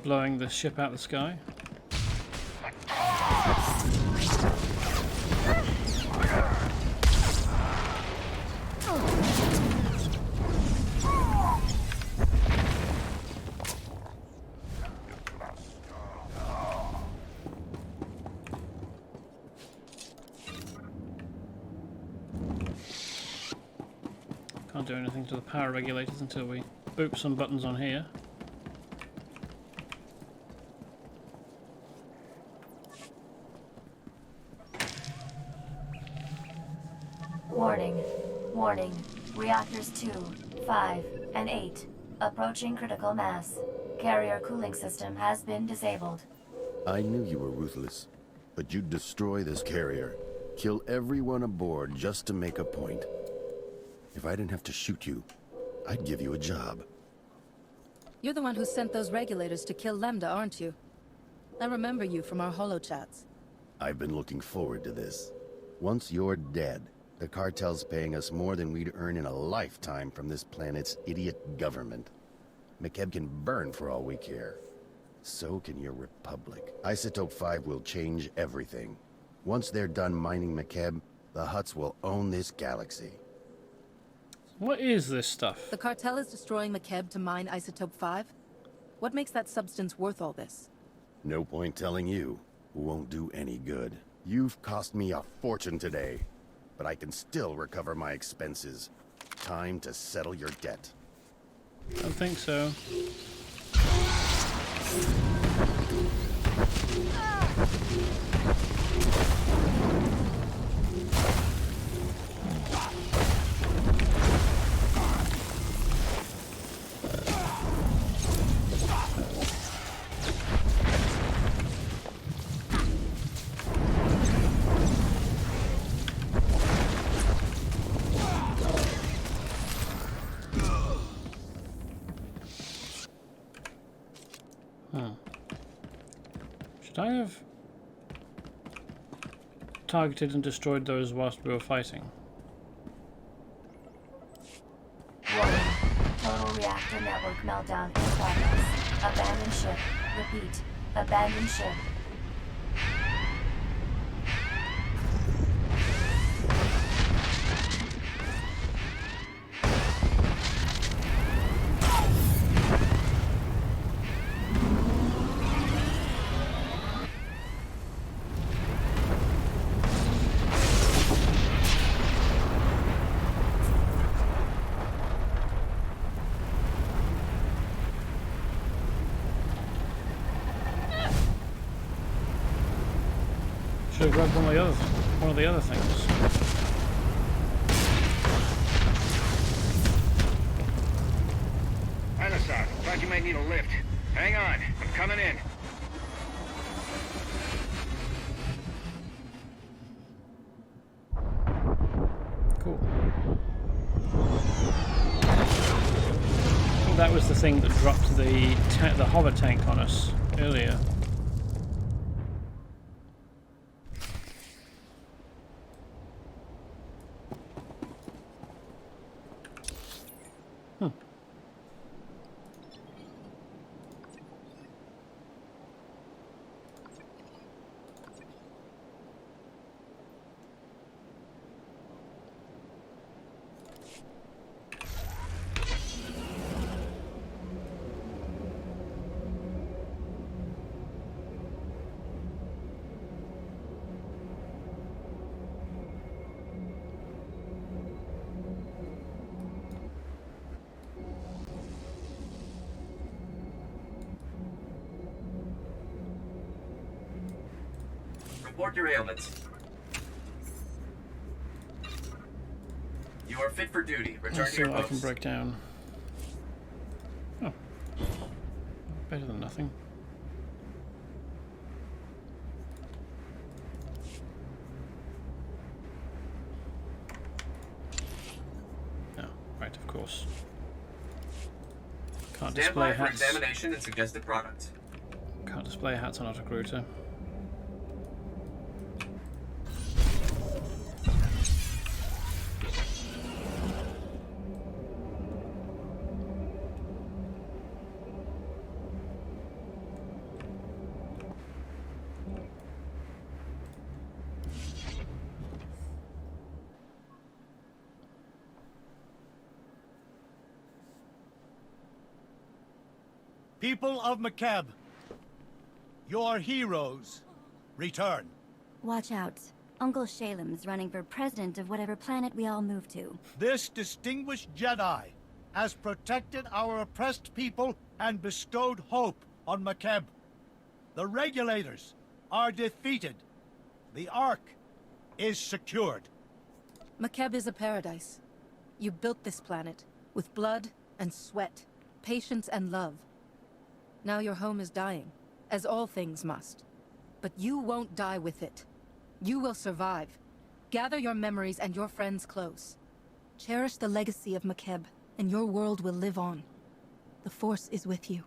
blowing the ship out of the sky. going to do anything to the power regulators until we boop some buttons on here. Warning. Warning. Reactors 2, 5, and 8. Approaching critical mass. Carrier cooling system has been disabled. I knew you were ruthless, but you'd destroy this carrier. Kill everyone aboard just to make a point. If I didn't have to shoot you, I'd give you a job. You're the one who sent those regulators to kill Lambda, aren't you? I remember you from our holo chats. I've been looking forward to this. Once you're dead, the cartel's paying us more than we'd earn in a lifetime from this planet's idiot government. Makeb can burn for all we care. So can your Republic. Isotope 5 will change everything. Once they're done mining Makeb, the Hutts will own this galaxy. What is this stuff? The cartel is destroying Makeb to mine Isotope 5? What makes that substance worth all this? No point telling you. Won't do any good. You've cost me a fortune today, but I can still recover my expenses. Time to settle your debt. Don't think so. Should I have targeted and destroyed those whilst we were fighting? Warning. Total reactor network meltdown in progress. Abandon ship. Repeat. Abandon ship. Should have grabbed one of the other things. Alasar, thought you might need a lift. Hang on, I'm coming in. Cool. I think that was the thing that dropped the hover tank on us earlier. Report your ailments. You are fit for duty. Return Let's to see your what I can post. break down. Oh. Better than nothing. Oh, right, of course. Can't Stand display by for hats. examination and suggested product. Can't display hats on Autocruiter. People of Makeb, your heroes return. Watch out. Uncle Shalem's running for president of whatever planet we all move to. This distinguished Jedi has protected our oppressed people and bestowed hope on Makeb. The regulators are defeated. The Ark is secured. Makeb is a paradise. You built this planet with blood and sweat, patience and love. Now your home is dying, as all things must. But you won't die with it. You will survive. Gather your memories and your friends close. Cherish the legacy of Makeb, and your world will live on. The Force is with you.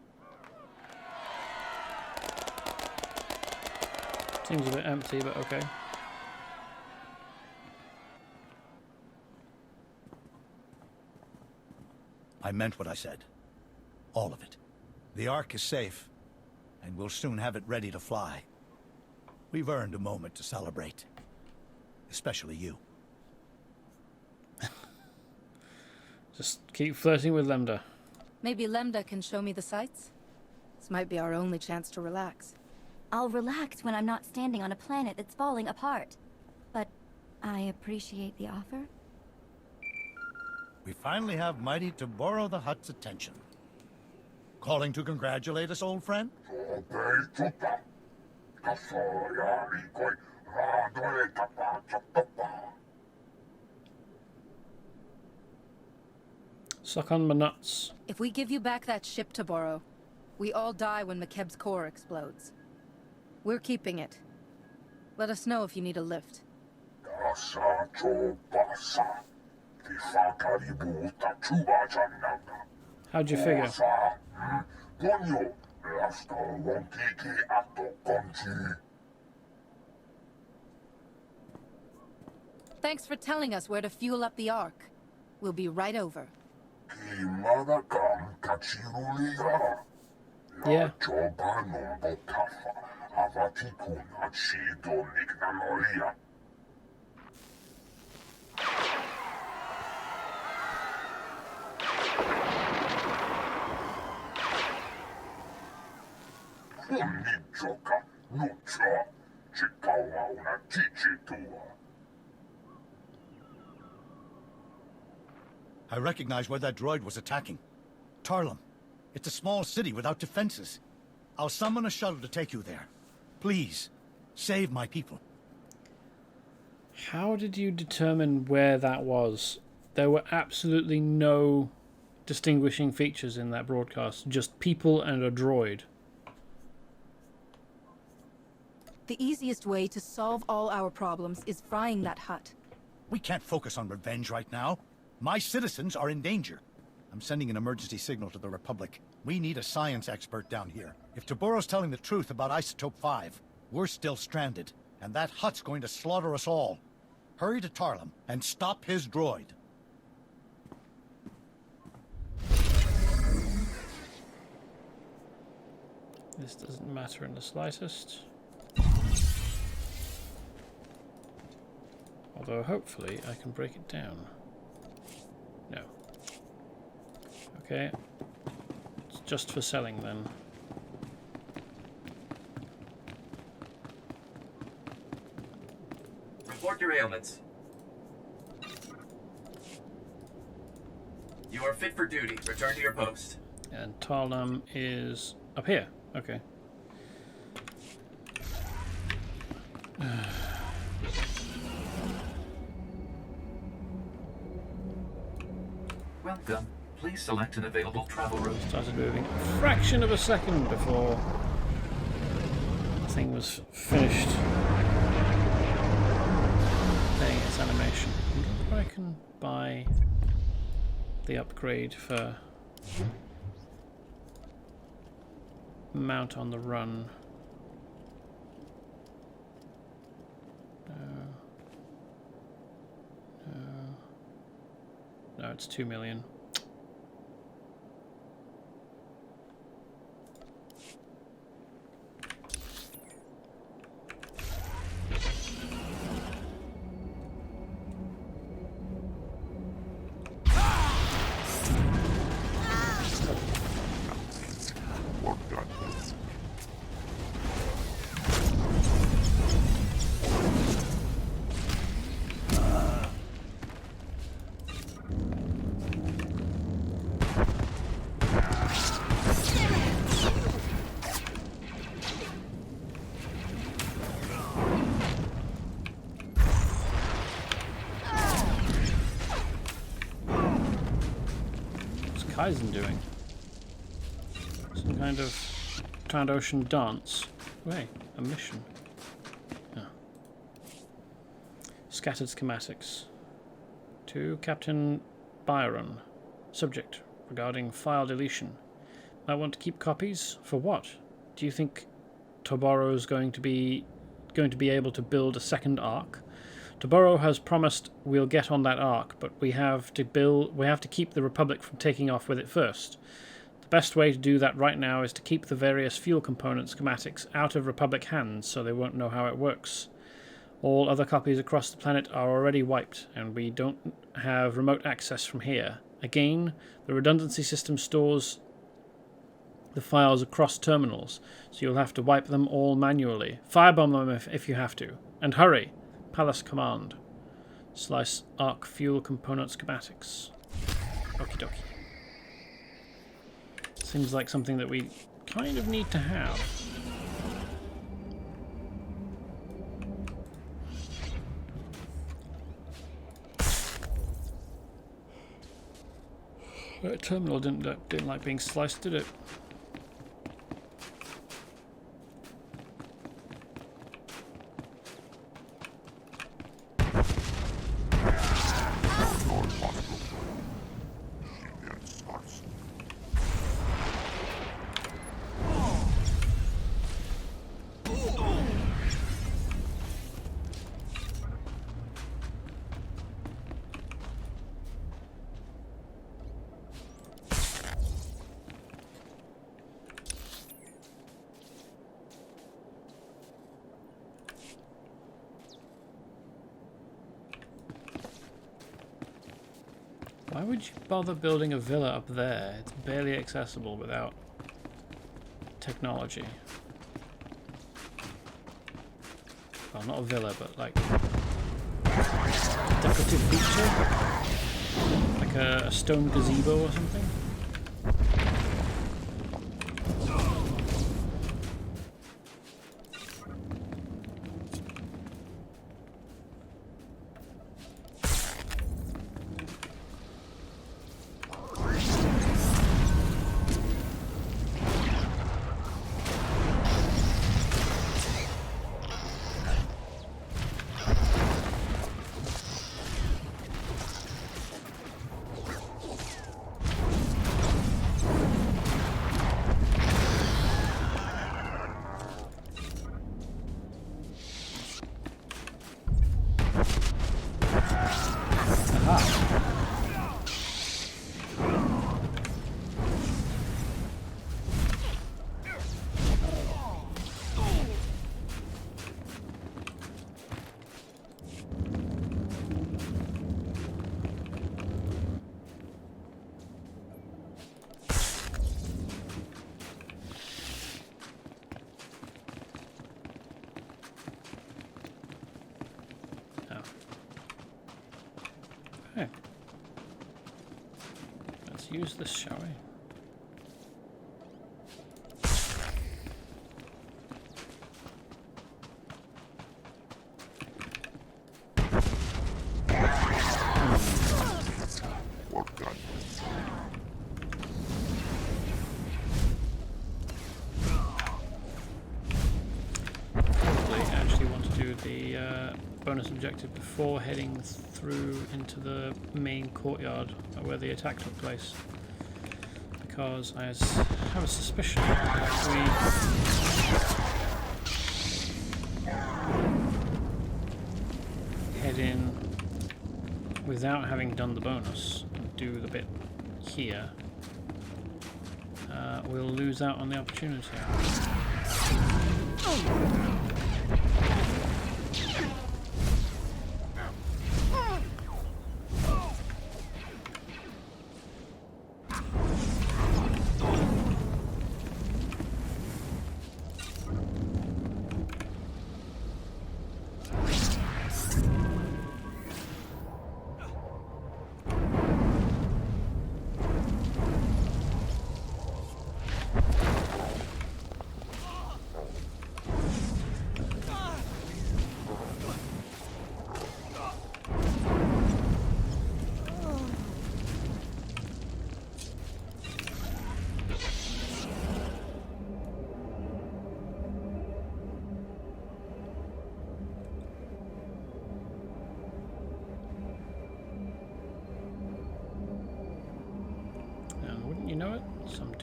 Seems a bit empty, but okay. I meant what I said. All of it. The Ark is safe, and we'll soon have it ready to fly. We've earned a moment to celebrate. Especially you. Just keep flirting with Lambda. Maybe Lambda can show me the sights? This might be our only chance to relax. I'll relax when I'm not standing on a planet that's falling apart. But I appreciate the offer. We finally have Mighty to borrow the Hutt's attention. Calling to congratulate us, old friend? Suck on my nuts. If we give you back that ship to borrow, we all die when Makeb's core explodes. We're keeping it. Let us know if you need a lift. How'd you figure? Thanks for telling us where to fuel up the Ark. We'll be right over. Yeah. I recognize where that droid was attacking. Tarlum. It's a small city without defenses. I'll summon a shuttle to take you there. Please, save my people. How did you determine where that was? There were absolutely no distinguishing features in that broadcast. Just people and a droid. The easiest way to solve all our problems is frying that hut. We can't focus on revenge right now. My citizens are in danger. I'm sending an emergency signal to the Republic. We need a science expert down here. If Taboro's telling the truth about Isotope 5, we're still stranded, and that hut's going to slaughter us all. Hurry to Tarlum and stop his droid. This doesn't matter in the slightest. Although hopefully I can break it down. No. Okay. It's just for selling then. Report your ailments. You are fit for duty. Return to your post. And Tarlum is up here. Okay. Welcome. Please select an available travel route. Started moving a fraction of a second before the thing was finished playing its animation. I wonder if I can buy the upgrade for mount on the run. No, it's 2 million. Horizon doing? Some kind of Transocean dance. Wait, a mission. Oh. Scattered schematics. To Captain Byron. Subject, regarding file deletion. Might want to keep copies? For what? Do you think Toboro's going to be able to build a second Ark? Toboro has promised we'll get on that Ark, but we have to keep the Republic from taking off with it first. The best way to do that right now is to keep the various fuel component schematics out of Republic hands so they won't know how it works. All other copies across the planet are already wiped, and we don't have remote access from here. Again, the redundancy system stores the files across terminals, so you'll have to wipe them all manually. Firebomb them if you have to. And hurry! Palace command. Slice Arc fuel component schematics. Okie dokie. Seems like something that we kind of need to have. That terminal didn't like being sliced, did it? Why would you bother building a villa up there? It's barely accessible without technology. Well, not a villa, but like a decorative feature? Like a stone gazebo or something? Okay. Let's use this, shall we? Bonus objective before heading through into the main courtyard where the attack took place, because I have a suspicion that if we head in without having done the bonus and do the bit here, we'll lose out on the opportunity.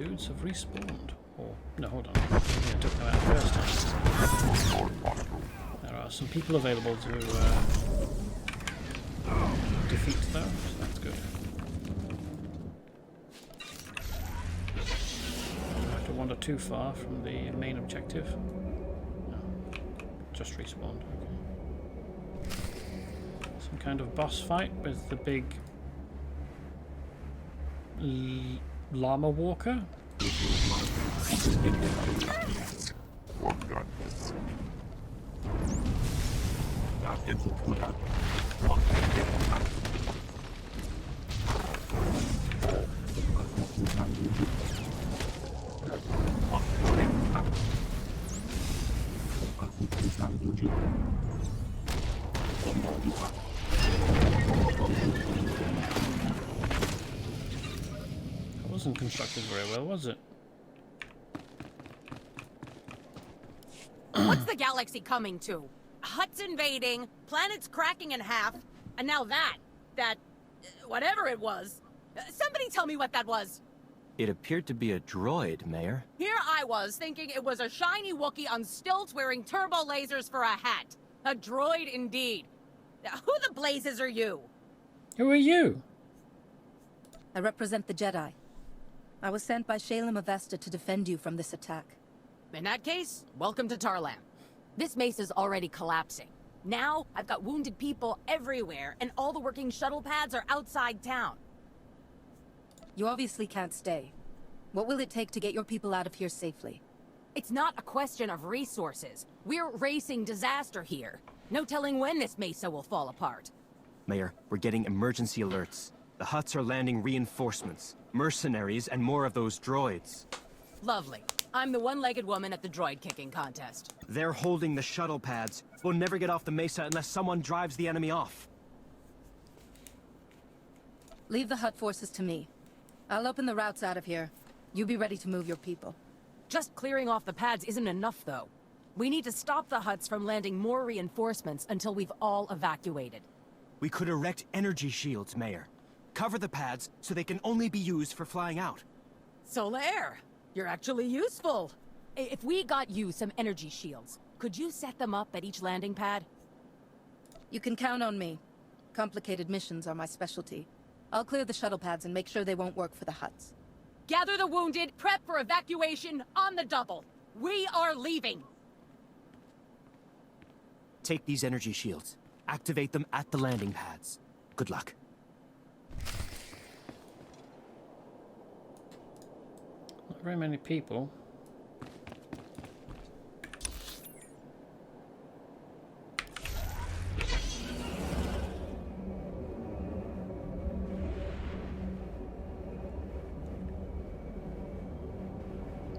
dudes have respawned. Or, no, hold on. I think I took them out first time. There are some people available to defeat though, so that's good. Don't have to wander too far from the main objective. No, just respawned. Okay. Some kind of boss fight with the big llama walker. It wasn't constructed very well, was it? What's the galaxy coming to? Huts invading, planets cracking in half, and now whatever it was. Somebody tell me what that was. It appeared to be a droid, Mayor. Here I was, thinking it was a shiny Wookiee on stilts wearing turbo lasers for a hat. A droid indeed. Who the blazes are you? Who are you? I represent the Jedi. I was sent by Shalem Avesta to defend you from this attack. In that case, welcome to Tarlam. This mesa's already collapsing. Now, I've got wounded people everywhere, and all the working shuttle pads are outside town. You obviously can't stay. What will it take to get your people out of here safely? It's not a question of resources. We're racing disaster here. No telling when this mesa will fall apart. Mayor, we're getting emergency alerts. The Hutts are landing reinforcements, mercenaries, and more of those droids. Lovely. I'm the one-legged woman at the droid kicking contest. They're holding the shuttle pads. We'll never get off the mesa unless someone drives the enemy off. Leave the Hutt forces to me. I'll open the routes out of here. You be ready to move your people. Just clearing off the pads isn't enough, though. We need to stop the Hutts from landing more reinforcements until we've all evacuated. We could erect energy shields, Mayor. Cover the pads so they can only be used for flying out. Solaire, you're actually useful. If we got you some energy shields, could you set them up at each landing pad? You can count on me. Complicated missions are my specialty. I'll clear the shuttle pads and make sure they won't work for the Hutts. Gather the wounded, prep for evacuation on the double. We are leaving. Take these energy shields. Activate them at the landing pads. Good luck. Not very many people.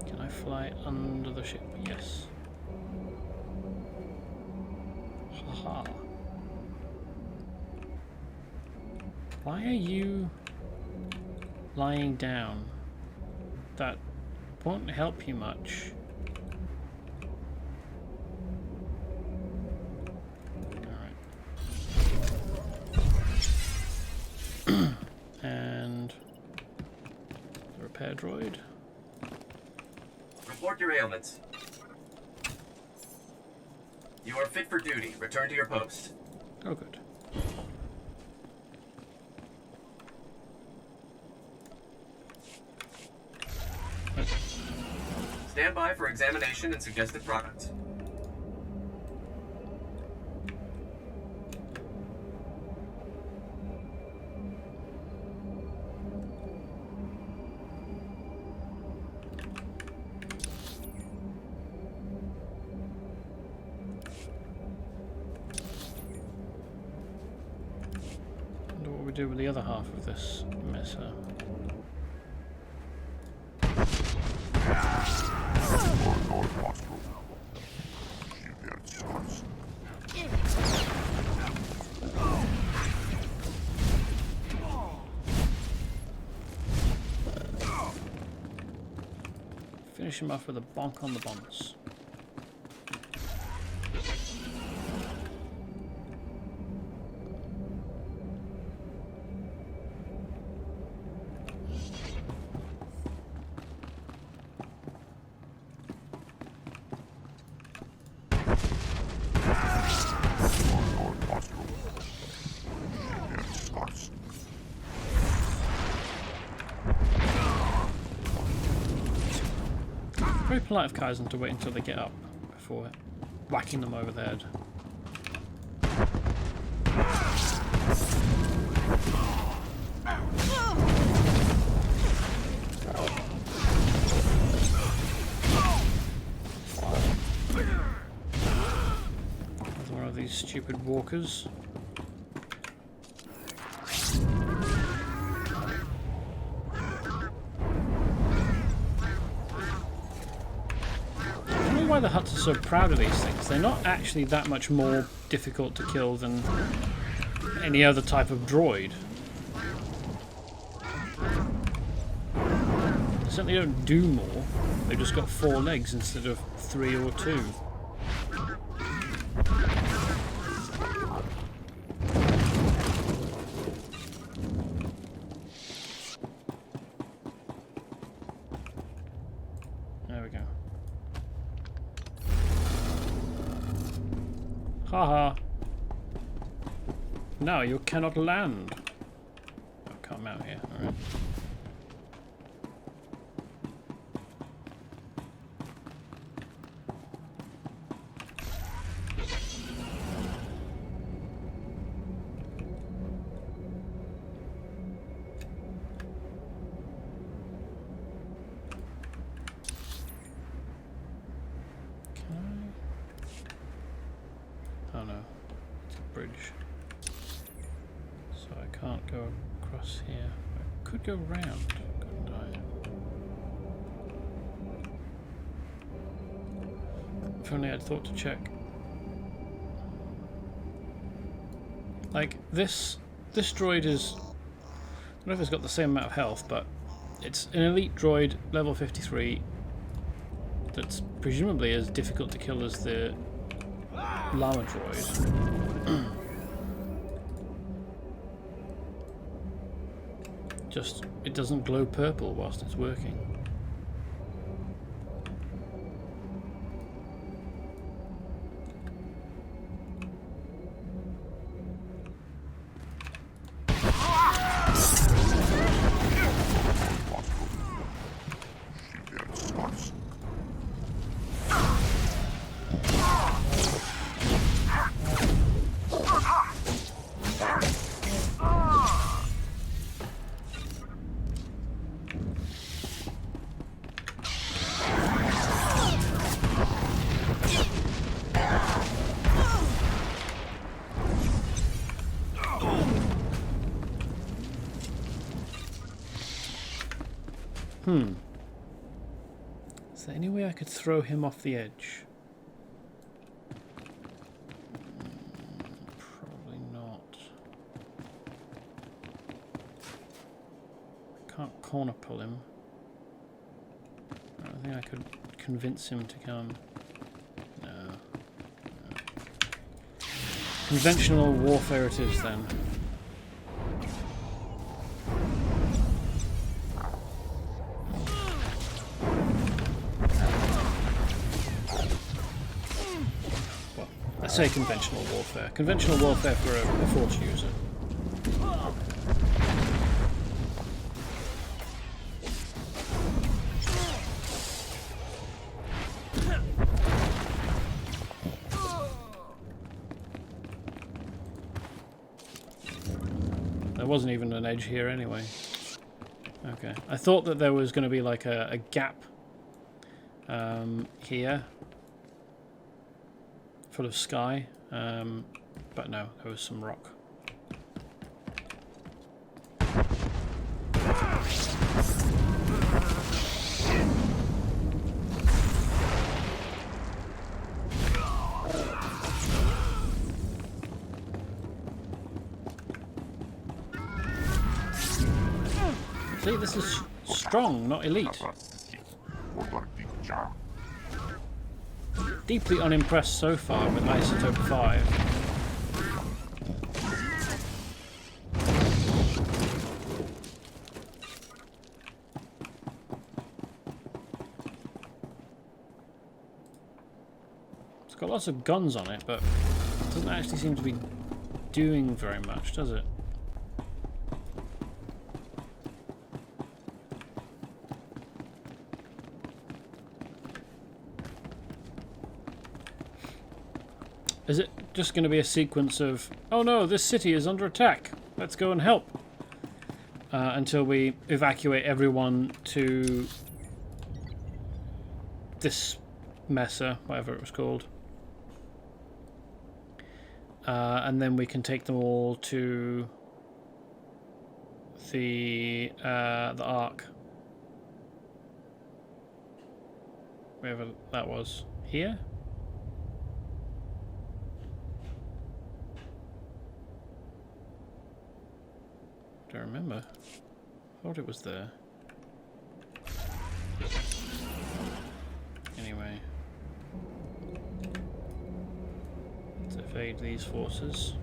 Can I fly under the ship? Yes. Haha. Why are you lying down? That won't help you much. Alright. And the repair droid. Report your ailments. You are fit for duty. Return to your post. Oh, good. Stand by for examination and suggested product. Wonder what we do with the other half of this mesa. Finish him off with a bonk on the bonds. Very polite of Kaizen to wait until they get up before whacking them over the head. Another one of these stupid walkers. Why the Hutts are so proud of these things. They're not actually that much more difficult to kill than any other type of droid. They certainly don't do more. They've just got 4 legs instead of 3 or 2. There we go. Haha. No, you cannot land. Oh, can't mount here. Alright. Oh no, it's a bridge. So I can't go across here. I could go round, couldn't I? If only I'd thought to check. Like, this droid is... I don't know if it's got the same amount of health, but it's an elite droid, level 53, that's presumably as difficult to kill as the Llama droid. Just, it doesn't glow purple whilst it's working. Is there any way I could throw him off the edge? Probably not. Can't corner pull him. I don't think I could convince him to come. No. Conventional warfare it is then. Say conventional warfare. Conventional warfare for a Force user. There wasn't even an edge here anyway. Okay. I thought that there was going to be like a gap here. Full of sky, but no, there was some rock. See, this is strong, not elite. Deeply unimpressed so far with Isotope 5. It's got lots of guns on it, but it doesn't actually seem to be doing very much, does it? Is it just going to be a sequence of, oh no, this city is under attack, let's go and help, until we evacuate everyone to this Mesa, whatever it was called, and then we can take them all to the Ark, wherever that was. Here? Don't remember. Thought it was there. Anyway, let's evade these forces.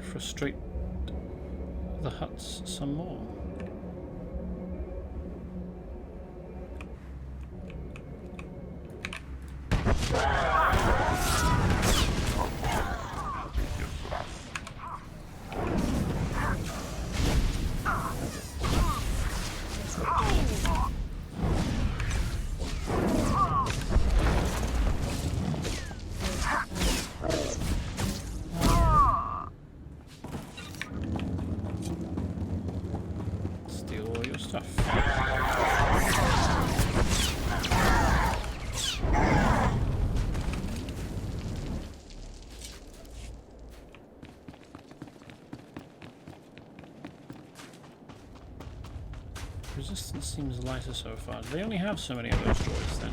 Frustrate the huts some more. Steal all your stuff. Resistance seems lighter so far. They only have so many of those droids then.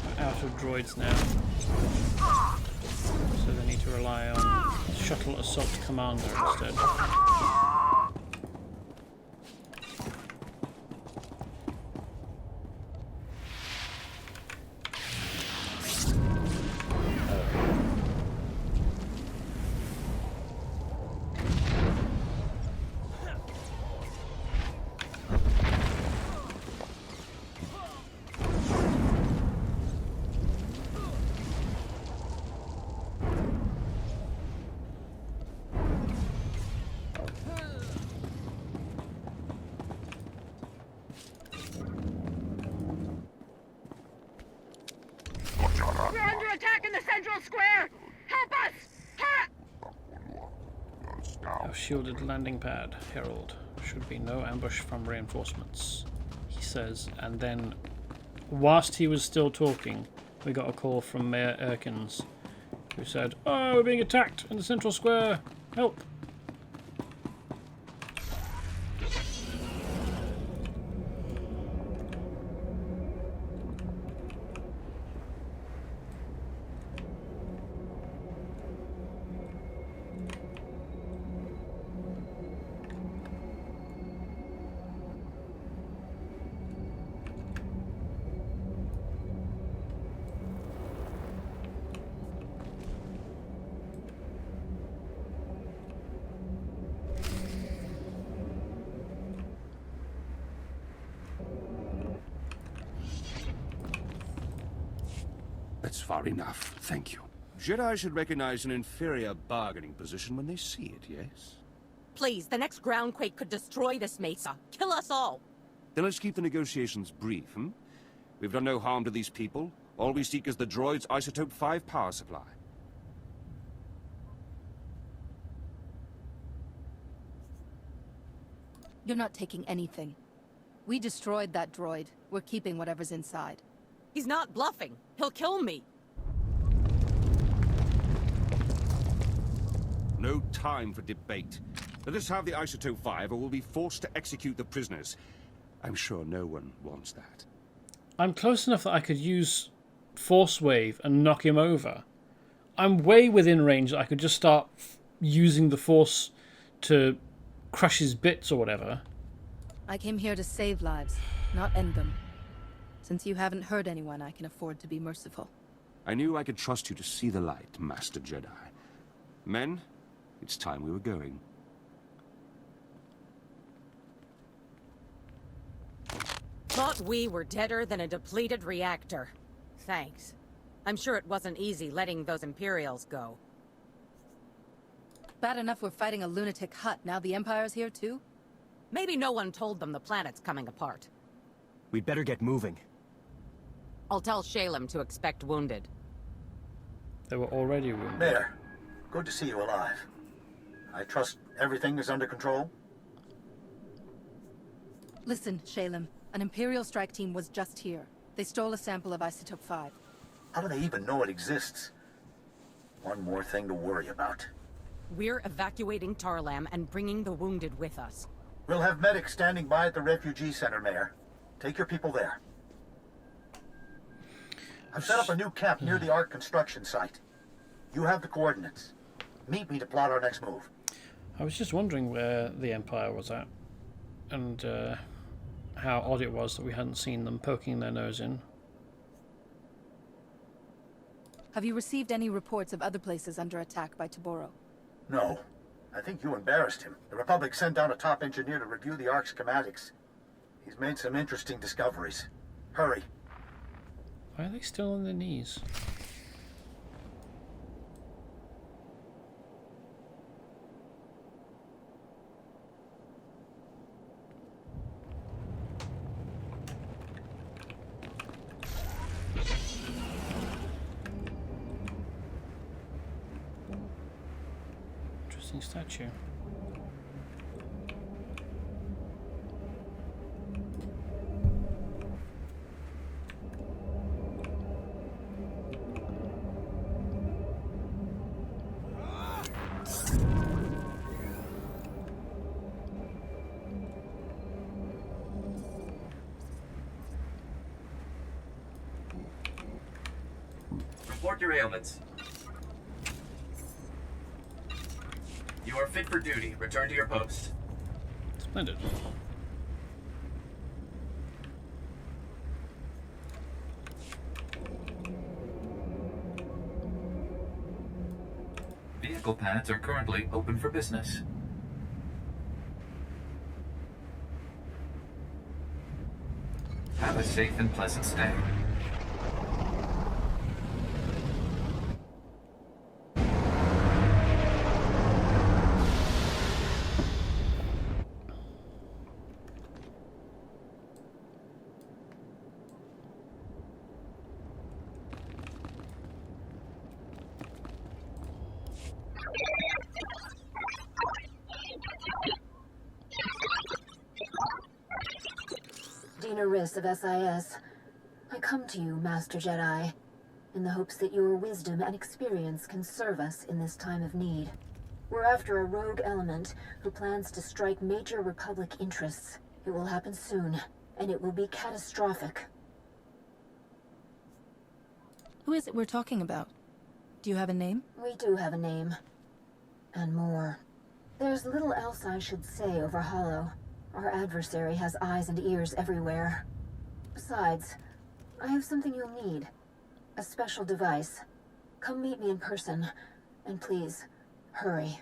We're out of droids now. So they need to rely on Shuttle Assault Commander instead. We're under attack in the central square! Help us! Our shielded landing pad, Herald. Should be no ambush from reinforcements, he says, and then, whilst he was still talking, we got a call from Mayor Erkins, who said, "Oh, we're being attacked in the central square! Help!" That's far enough, thank you. Jedi should recognize an inferior bargaining position when they see it, yes? Please, the next groundquake could destroy this mesa. Kill us all. Then let's keep the negotiations brief, hmm? We've done no harm to these people. All we seek is the droid's Isotope 5 power supply. You're not taking anything. We destroyed that droid. We're keeping whatever's inside. He's not bluffing. He'll kill me. No time for debate. Let us have the Isotope 5 or we'll be forced to execute the prisoners. I'm sure no one wants that. I'm close enough that I could use Force Wave and knock him over. I'm way within range that I could just start using the Force to crush his bits or whatever. I came here to save lives, not end them. Since you haven't hurt anyone, I can afford to be merciful. I knew I could trust you to see the light, Master Jedi. Men, it's time we were going. Thought we were deader than a depleted reactor. Thanks. I'm sure it wasn't easy letting those Imperials go. Bad enough we're fighting a lunatic Hutt, now the Empire's here too? Maybe no one told them the planet's coming apart. We'd better get moving. I'll tell Shalem to expect wounded. They were already wounded. Mayor, good to see you alive. I trust everything is under control? Listen, Shalem. An Imperial strike team was just here. They stole a sample of Isotope 5. How do they even know it exists? One more thing to worry about. We're evacuating Tarlam and bringing the wounded with us. We'll have medics standing by at the refugee center, Mayor. Take your people there. I've set up a new camp near the Ark construction site. You have the coordinates. Meet me to plot our next move. I was just wondering where the Empire was at, and how odd it was that we hadn't seen them poking their nose in. Have you received any reports of other places under attack by Taboro? No. I think you embarrassed him. The Republic sent down a top engineer to review the Ark schematics. He's made some interesting discoveries. Hurry. Why are they still on their knees? Interesting statue. Report your ailments. You are fit for duty. Return to your post. Splendid. Vehicle pads are currently open for business. Have a safe and pleasant stay. Dina Riss of SIS. I come to you, Master Jedi, in the hopes that your wisdom and experience can serve us in this time of need. We're after a rogue element who plans to strike major Republic interests. It will happen soon, and it will be catastrophic. Who is it we're talking about? Do you have a name? We do have a name. And more. There's little else I should say over Hollow. Our adversary has eyes and ears everywhere. Besides, I have something you'll need. A special device. Come meet me in person. And please, hurry.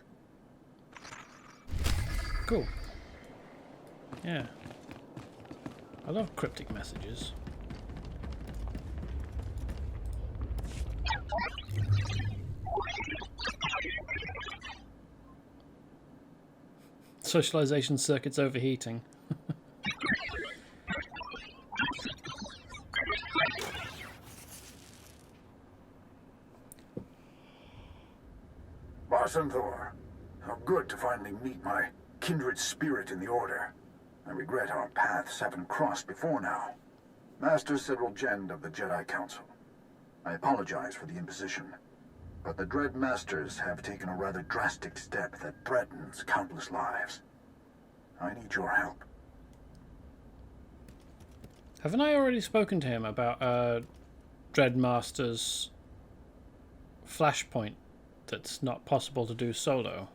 Cool. Yeah. I love cryptic messages. Socialization circuits overheating. Barsanthor, how good to finally meet my kindred spirit in the Order. I regret our paths haven't crossed before now. Master Cyril Jend of the Jedi Council. I apologize for the imposition, but the Dread Masters have taken a rather drastic step that threatens countless lives. I need your help. Haven't I already spoken to him about Dreadmaster's flashpoint that's not possible to do solo?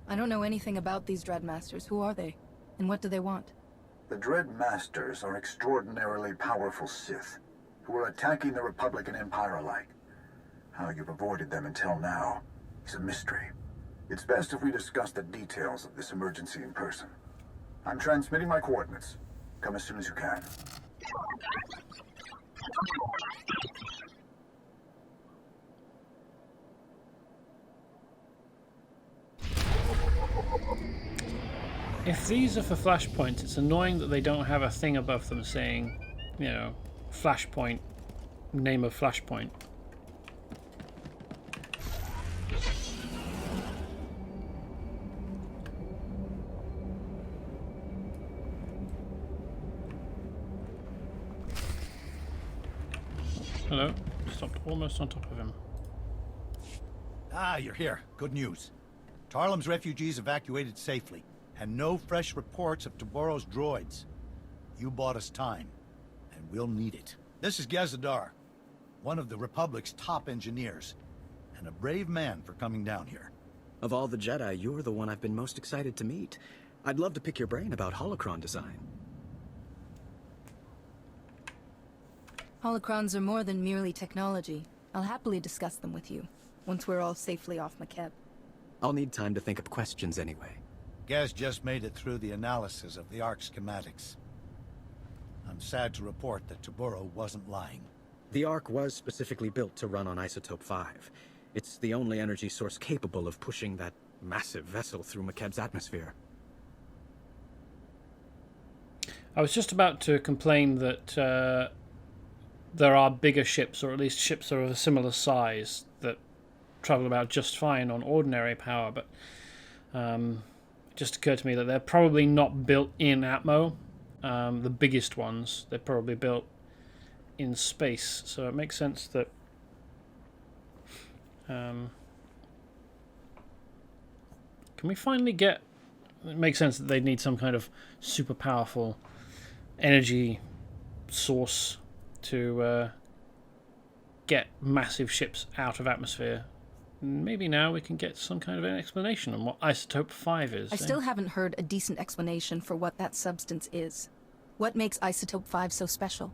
I don't know anything about these Dreadmasters. Who are they? And what do they want? The Dread Masters are extraordinarily powerful Sith, who are attacking the Republic and Empire alike. How you've avoided them until now is a mystery. It's best if we discuss the details of this emergency in person. I'm transmitting my coordinates. Come as soon as you can. If these are for flashpoints, it's annoying that they don't have a thing above them saying, you know, flashpoint, name of flashpoint. Hello. Stopped almost on top of him. Ah, you're here. Good news. Tarlem's refugees evacuated safely, and no fresh reports of Taboros droids. You bought us time, and we'll need it. This is Gazadar, one of the Republic's top engineers, and a brave man for coming down here. Of all the Jedi, you're the one I've been most excited to meet. I'd love to pick your brain about Holocron design. Holocrons are more than merely technology. I'll happily discuss them with you, once we're all safely off Makeb. I'll need time to think up questions anyway. Gaz just made it through the analysis of the Ark schematics. I'm sad to report that Taboro wasn't lying. The Ark was specifically built to run on Isotope 5. It's the only energy source capable of pushing that massive vessel through Makeb's atmosphere. I was just about to complain that there are bigger ships, or at least ships that are of a similar size, that travel about just fine on ordinary power, but it just occurred to me that they're probably not built in Atmo. The biggest ones, they're probably built in space, so it makes sense that can we finally get... It makes sense that they'd need some kind of super powerful energy source to get massive ships out of atmosphere. Maybe now we can get some kind of an explanation on what Isotope 5 is. I still haven't heard a decent explanation for what that substance is. What makes Isotope 5 so special?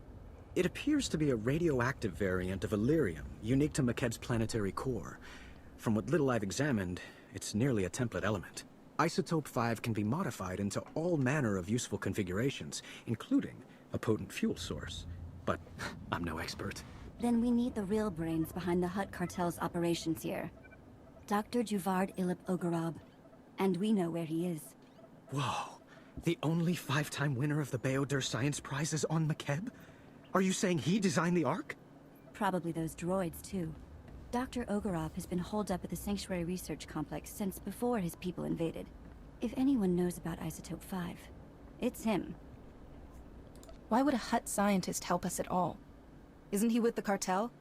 It appears to be a radioactive variant of Illyrium, unique to Makeb's planetary core. From what little I've examined, it's nearly a template element. Isotope 5 can be modified into all manner of useful configurations, including a potent fuel source. But I'm no expert. Then we need the real brains behind the Hutt cartel's operations here. Dr. Juvard Ilip Ogorab. And we know where he is. Whoa. The only 5-time winner of the Bioware Science Prize is on Makeb? Are you saying he designed the Ark? Probably those droids, too. Dr. Ogorab has been holed up at the Sanctuary Research Complex since before his people invaded. If anyone knows about Isotope 5, it's him. Why would a Hutt scientist help us at all? Isn't he with the cartel?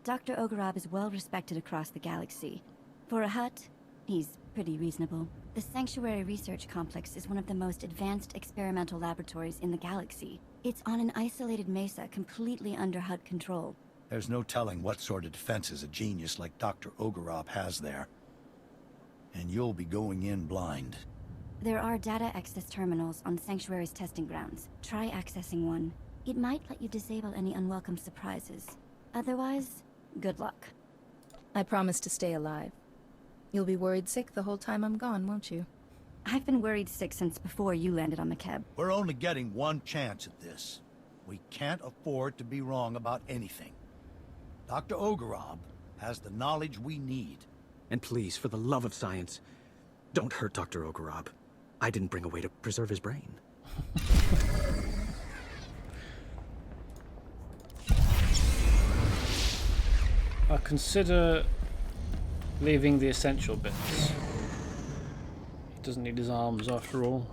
Dr. Ogorab is well respected across the galaxy. For a Hutt, he's pretty reasonable. The Sanctuary Research Complex is one of the most advanced experimental laboratories in the galaxy. It's on an isolated mesa completely under Hutt control. There's no telling what sort of defenses a genius like Dr. Ogorab has there. And you'll be going in blind. There are data access terminals on Sanctuary's testing grounds. Try accessing one. It might let you disable any unwelcome surprises. Otherwise, good luck. I promise to stay alive. You'll be worried sick the whole time I'm gone, won't you? I've been worried sick since before you landed on Makeb. We're only getting one chance at this. We can't afford to be wrong about anything. Dr. Ogorab has the knowledge we need. And please, for the love of science, don't hurt Dr. Ogorab. I didn't bring a way to preserve his brain. I'll consider leaving the essential bits. He doesn't need his arms after all.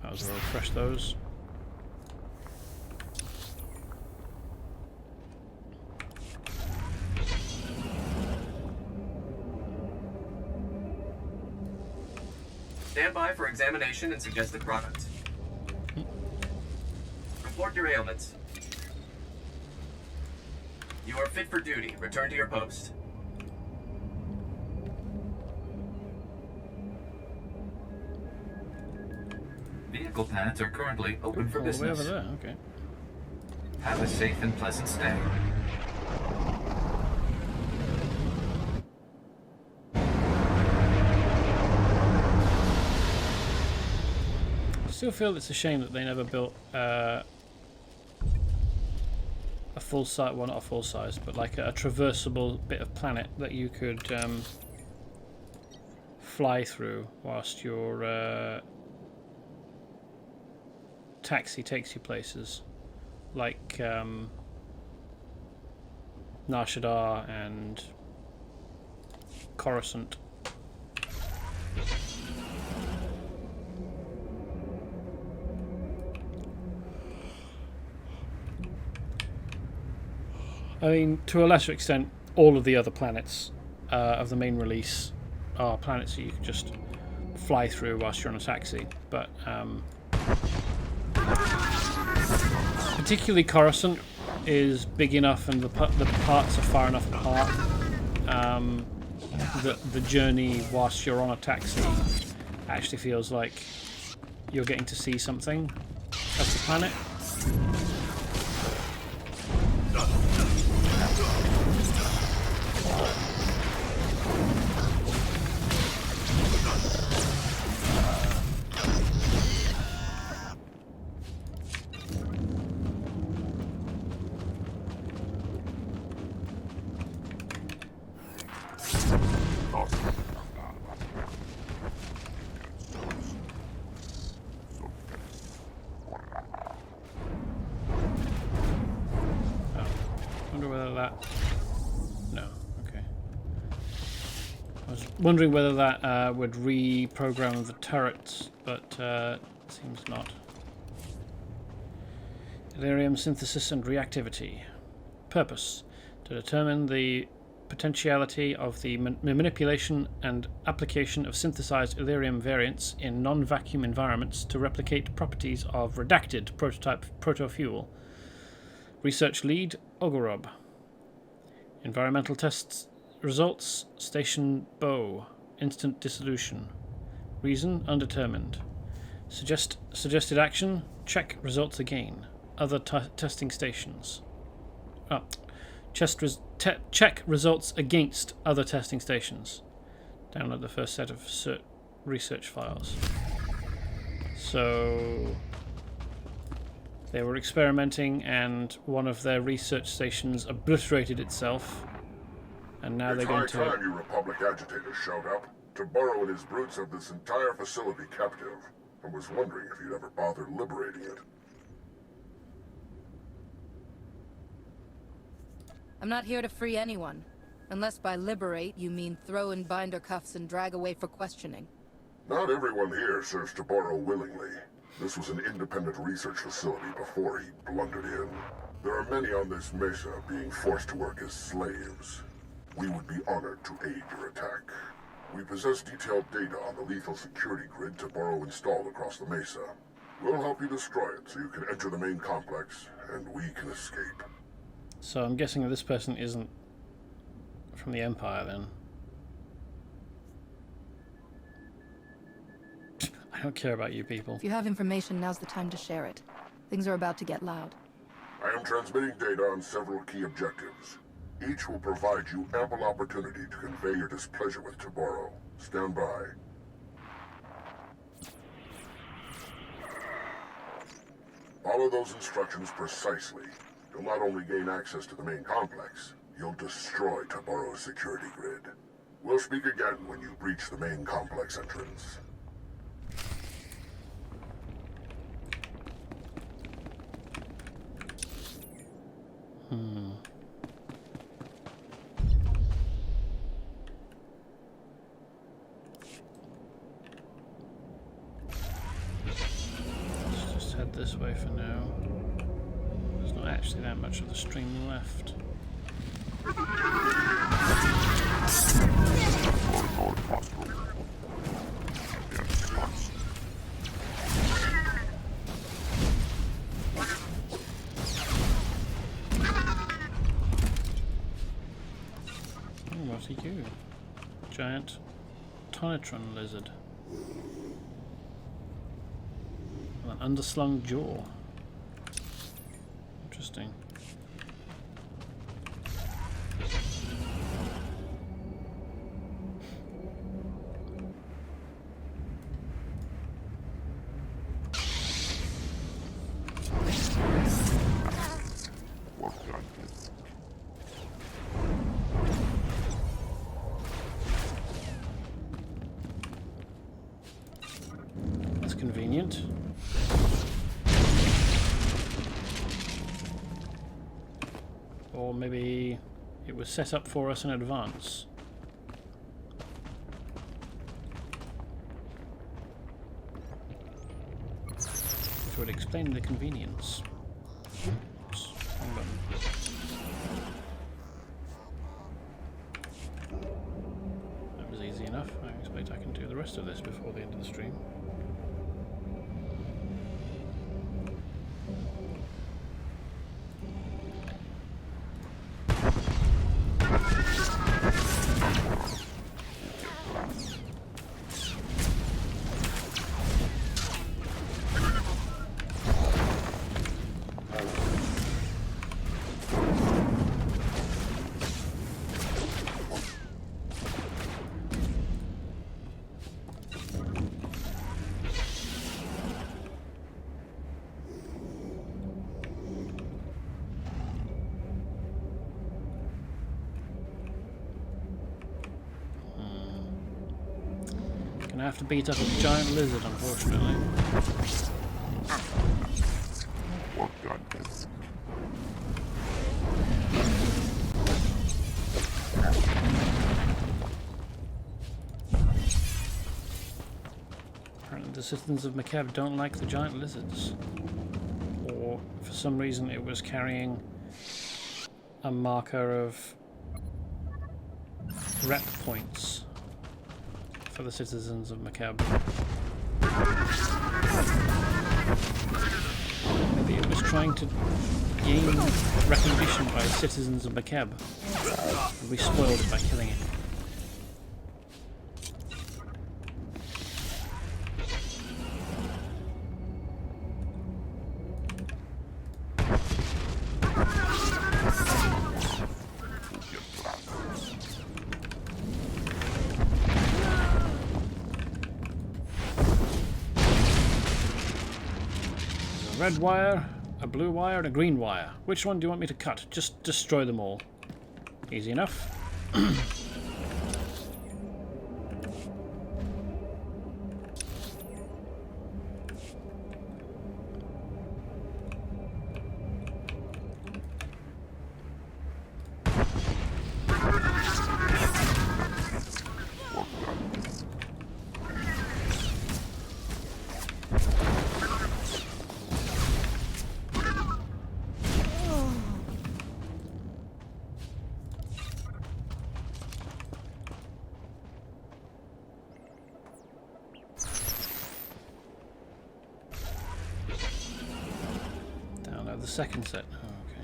Might as well refresh those. Stand by for examination and suggested product. Report your ailments. You are fit for duty. Return to your post. Vehicle pads are currently open for All the way business. over there, okay. Have a safe and pleasant stay. I still feel it's a shame that they never built a full size, well not a full size, but like a traversable bit of planet that you could fly through whilst your taxi takes you places, like Nar Shaddaa and Coruscant. I mean, to a lesser extent, all of the other planets of the main release are planets that you can just fly through whilst you're on a taxi. But particularly Coruscant is big enough, and the parts are far enough apart that the journey whilst you're on a taxi actually feels like you're getting to see something of the planet. Wondering whether that would reprogram the turrets, but seems not. Illyrium synthesis and reactivity. Purpose: to determine the potentiality of the manipulation and application of synthesized Illyrium variants in non-vacuum environments to replicate properties of redacted prototype proto-fuel. Research lead: Ogorob. Environmental tests results: Station Bow, instant dissolution. Reason: undetermined. Suggested action: check results again. Other testing stations. Check results against other testing stations. Download the first set of research files. So they were experimenting, and one of their research stations obliterated itself. And now they're going to... It's high time you Republic agitators showed up. Tabaro and his brutes have this entire facility captive. I was wondering if you'd ever bother liberating it. I'm not here to free anyone. Unless by liberate you mean throw in binder cuffs and drag away for questioning. Not everyone here serves Tabaro willingly. This was an independent research facility before he blundered in. There are many on this mesa being forced to work as slaves. We would be honored to aid your attack. We possess detailed data on the lethal security grid Tabaro installed across the mesa. We'll help you destroy it so you can enter the main complex, and we can escape. So I'm guessing that this person isn't from the Empire, then. I don't care about you people. If you have information, now's the time to share it. Things are about to get loud. I am transmitting data on several key objectives. Each will provide you ample opportunity to convey your displeasure with Tabaro. Stand by. Follow those instructions precisely. You'll not only gain access to the main complex, you'll destroy Tabaro's security grid. We'll speak again when you breach the main complex entrance. Let's just head this way for now. There's not actually that much of the stream left. What are you? Giant Tonitron lizard. With an underslung jaw. Interesting. convenient. Or maybe it was set up for us in advance. Which would explain the convenience. Oops, wrong button. That was easy enough. I expect I can do the rest of this before the end of the stream. Gonna have to beat up a giant lizard, unfortunately. Apparently the citizens of Makeb don't like the giant lizards. Or, for some reason, it was carrying a marker of rep points for the citizens of Makeb. Maybe it was trying to gain recognition by citizens of Makeb, and we spoiled it by killing it. A red wire, a blue wire, and a green wire. Which one do you want me to cut? Just destroy them all. Easy enough. The second set. Oh, okay.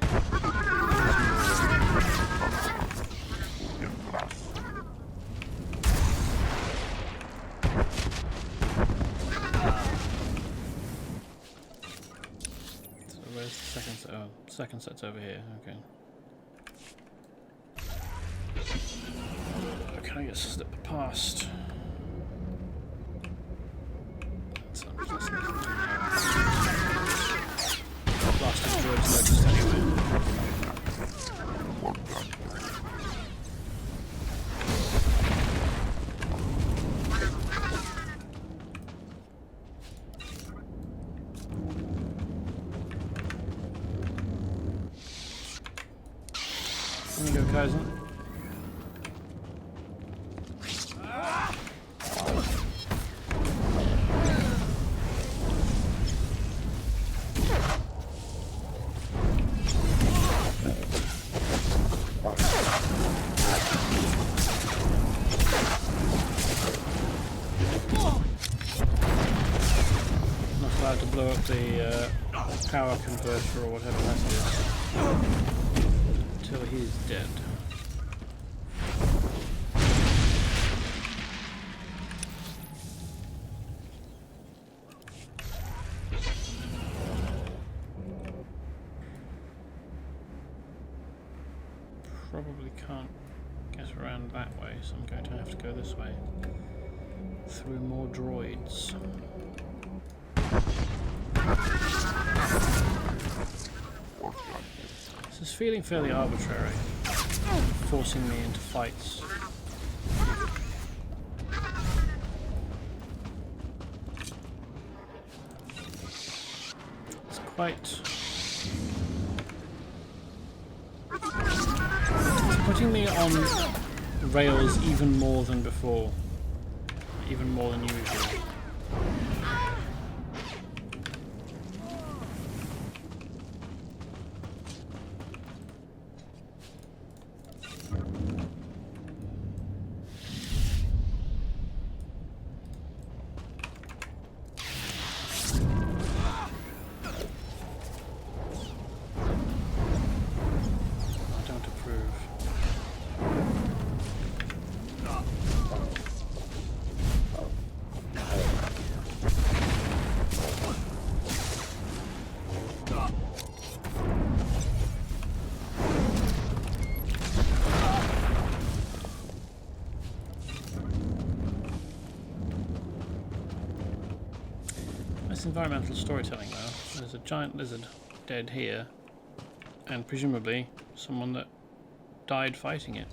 So where's the second set? Oh, second set's over here. Okay. Oh, can I get slipped past? Blasted droids noticed anyway. There you go, Kaizen. The power converter or whatever that is until he's dead. Probably can't get around that way, so I'm going to have to go this way through more droids. This is feeling fairly arbitrary, forcing me into fights. Fight. It's putting me on rails even more than before. Even more than usual. Environmental storytelling now. There's a giant lizard dead here, and presumably someone that died fighting it.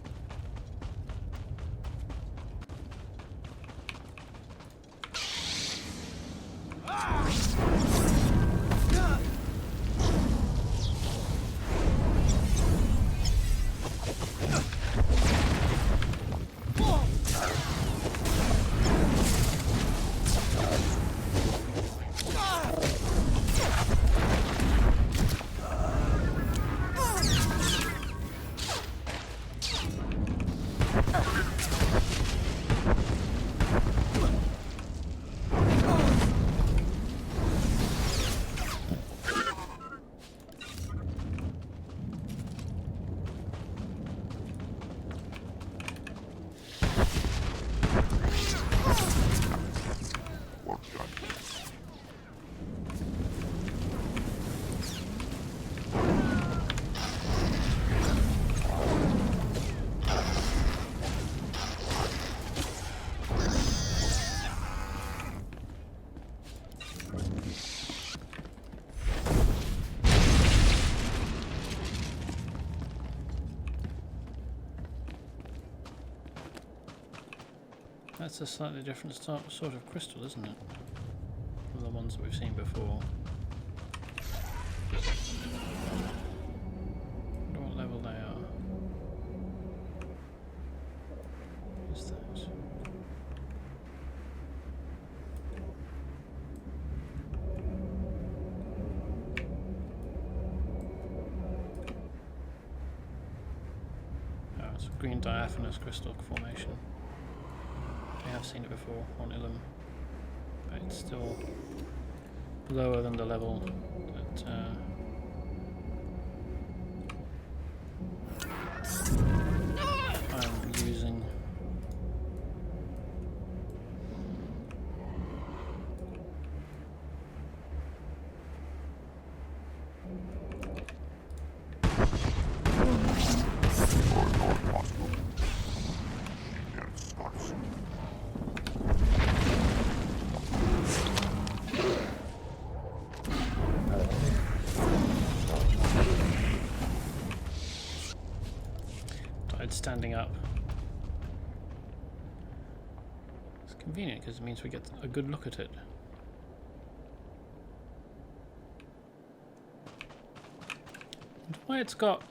That's a slightly different sort of crystal, isn't it? From the ones that we've seen before. I wonder what level they are. What is that? Oh, it's a green diaphragmus crystal formation. I have seen it before on Ilum, but it's still lower than the level that I'm using. Standing up. It's convenient because it means we get a good look at it. And why it's got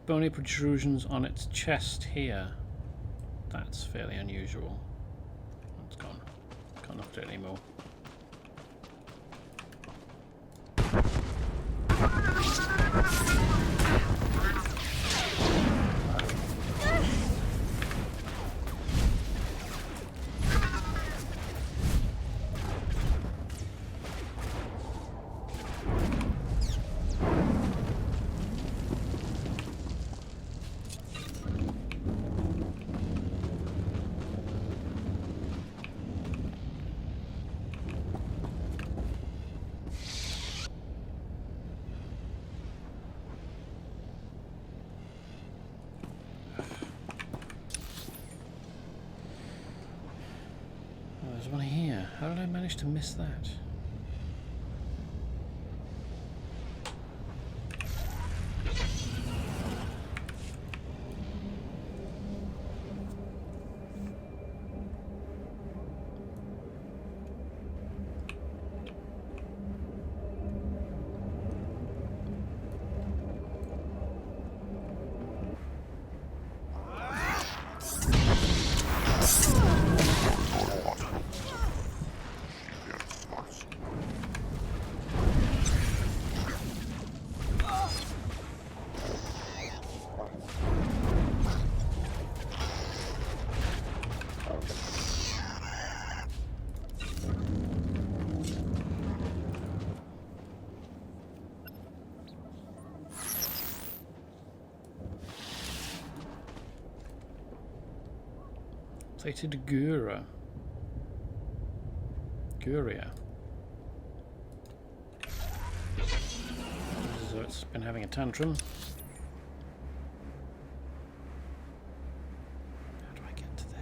bony protrusions on its chest here? That's fairly unusual. It's gone. Can't look at it anymore. There's one here. How did I manage to miss that? Mutated Gura. Guria. So it's been having a tantrum. How do I get to there?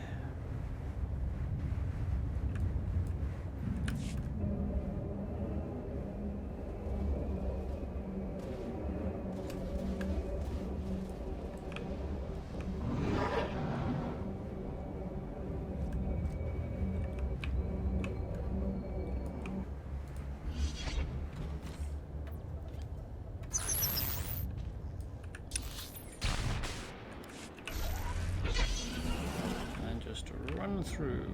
Run through.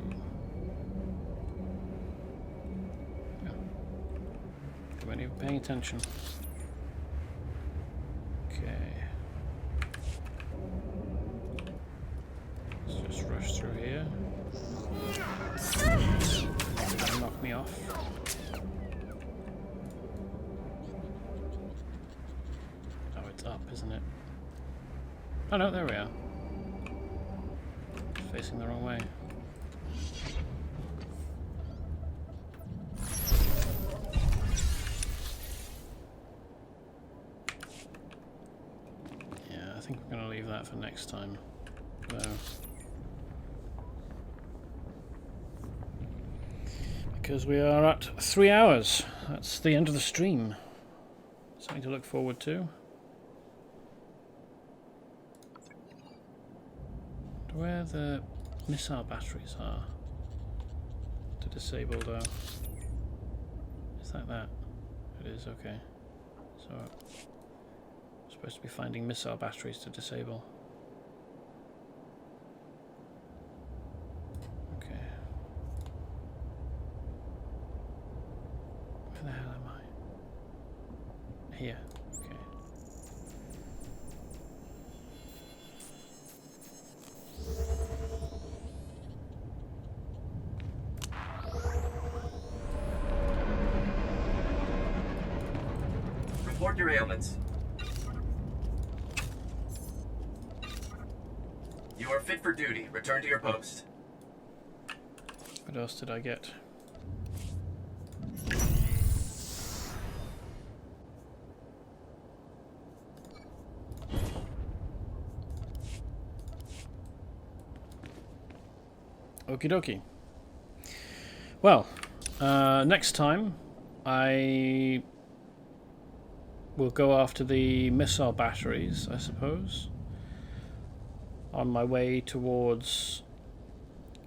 Yeah. Weren't even paying attention. Okay. Let's just rush through here. That'll knock me off. Oh, it's up, isn't it? Oh no, there we are. Facing the wrong way. Yeah, I think we're going to leave that for next time. Though. Because we are at 3 hours. That's the end of the stream. Something to look forward to. Where the missile batteries are to disable though. Is that that? It is, okay. So I'm supposed to be finding missile batteries to disable. Okay. Where the hell am I? Here. Report your ailments. You are fit for duty. Return to your post. What else did I get? Okie dokie. Well, next time I will go after the missile batteries, I suppose, on my way towards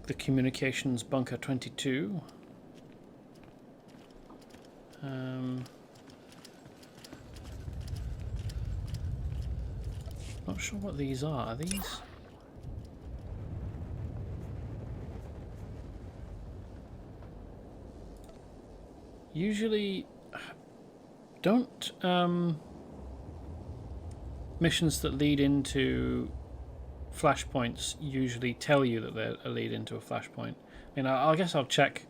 the communications bunker 22. Not sure what these are. Are these? Usually, don't missions that lead into flashpoints usually tell you that they're a lead into a flashpoint. I mean, I guess I'll check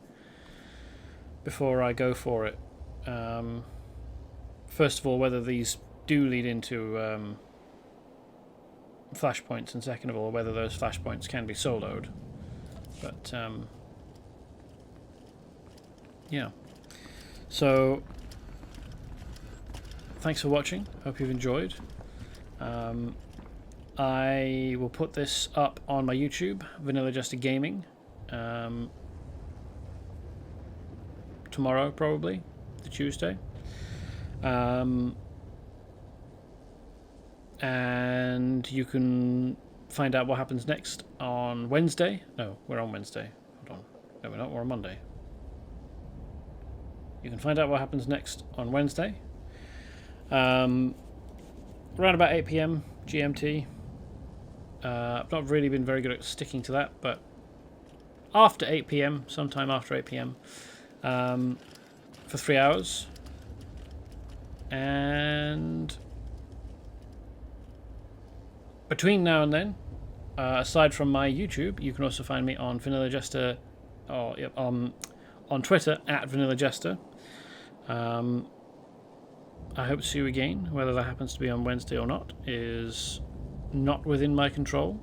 before I go for it. First of all, whether these do lead into flashpoints, and second of all, whether those flashpoints can be soloed. But yeah. So, thanks for watching. Hope you've enjoyed. I will put this up on my YouTube, Vanilla Jester Gaming, tomorrow, probably, the Tuesday. And you can find out what happens next on Wednesday. No, we're on Wednesday. Hold on. No, we're not. We're on Monday. You can find out what happens next on Wednesday. Around about 8 PM GMT. I've not really been very good at sticking to that, but after 8 PM, sometime after 8 PM, for 3 hours. And between now and then, aside from my YouTube, you can also find me on Vanilla Jester, on Twitter at Vanilla Jester. I hope to see you again. Whether that happens to be on Wednesday or not is not within my control.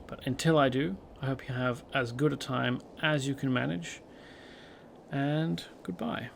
But until I do, I hope you have as good a time as you can manage, and goodbye.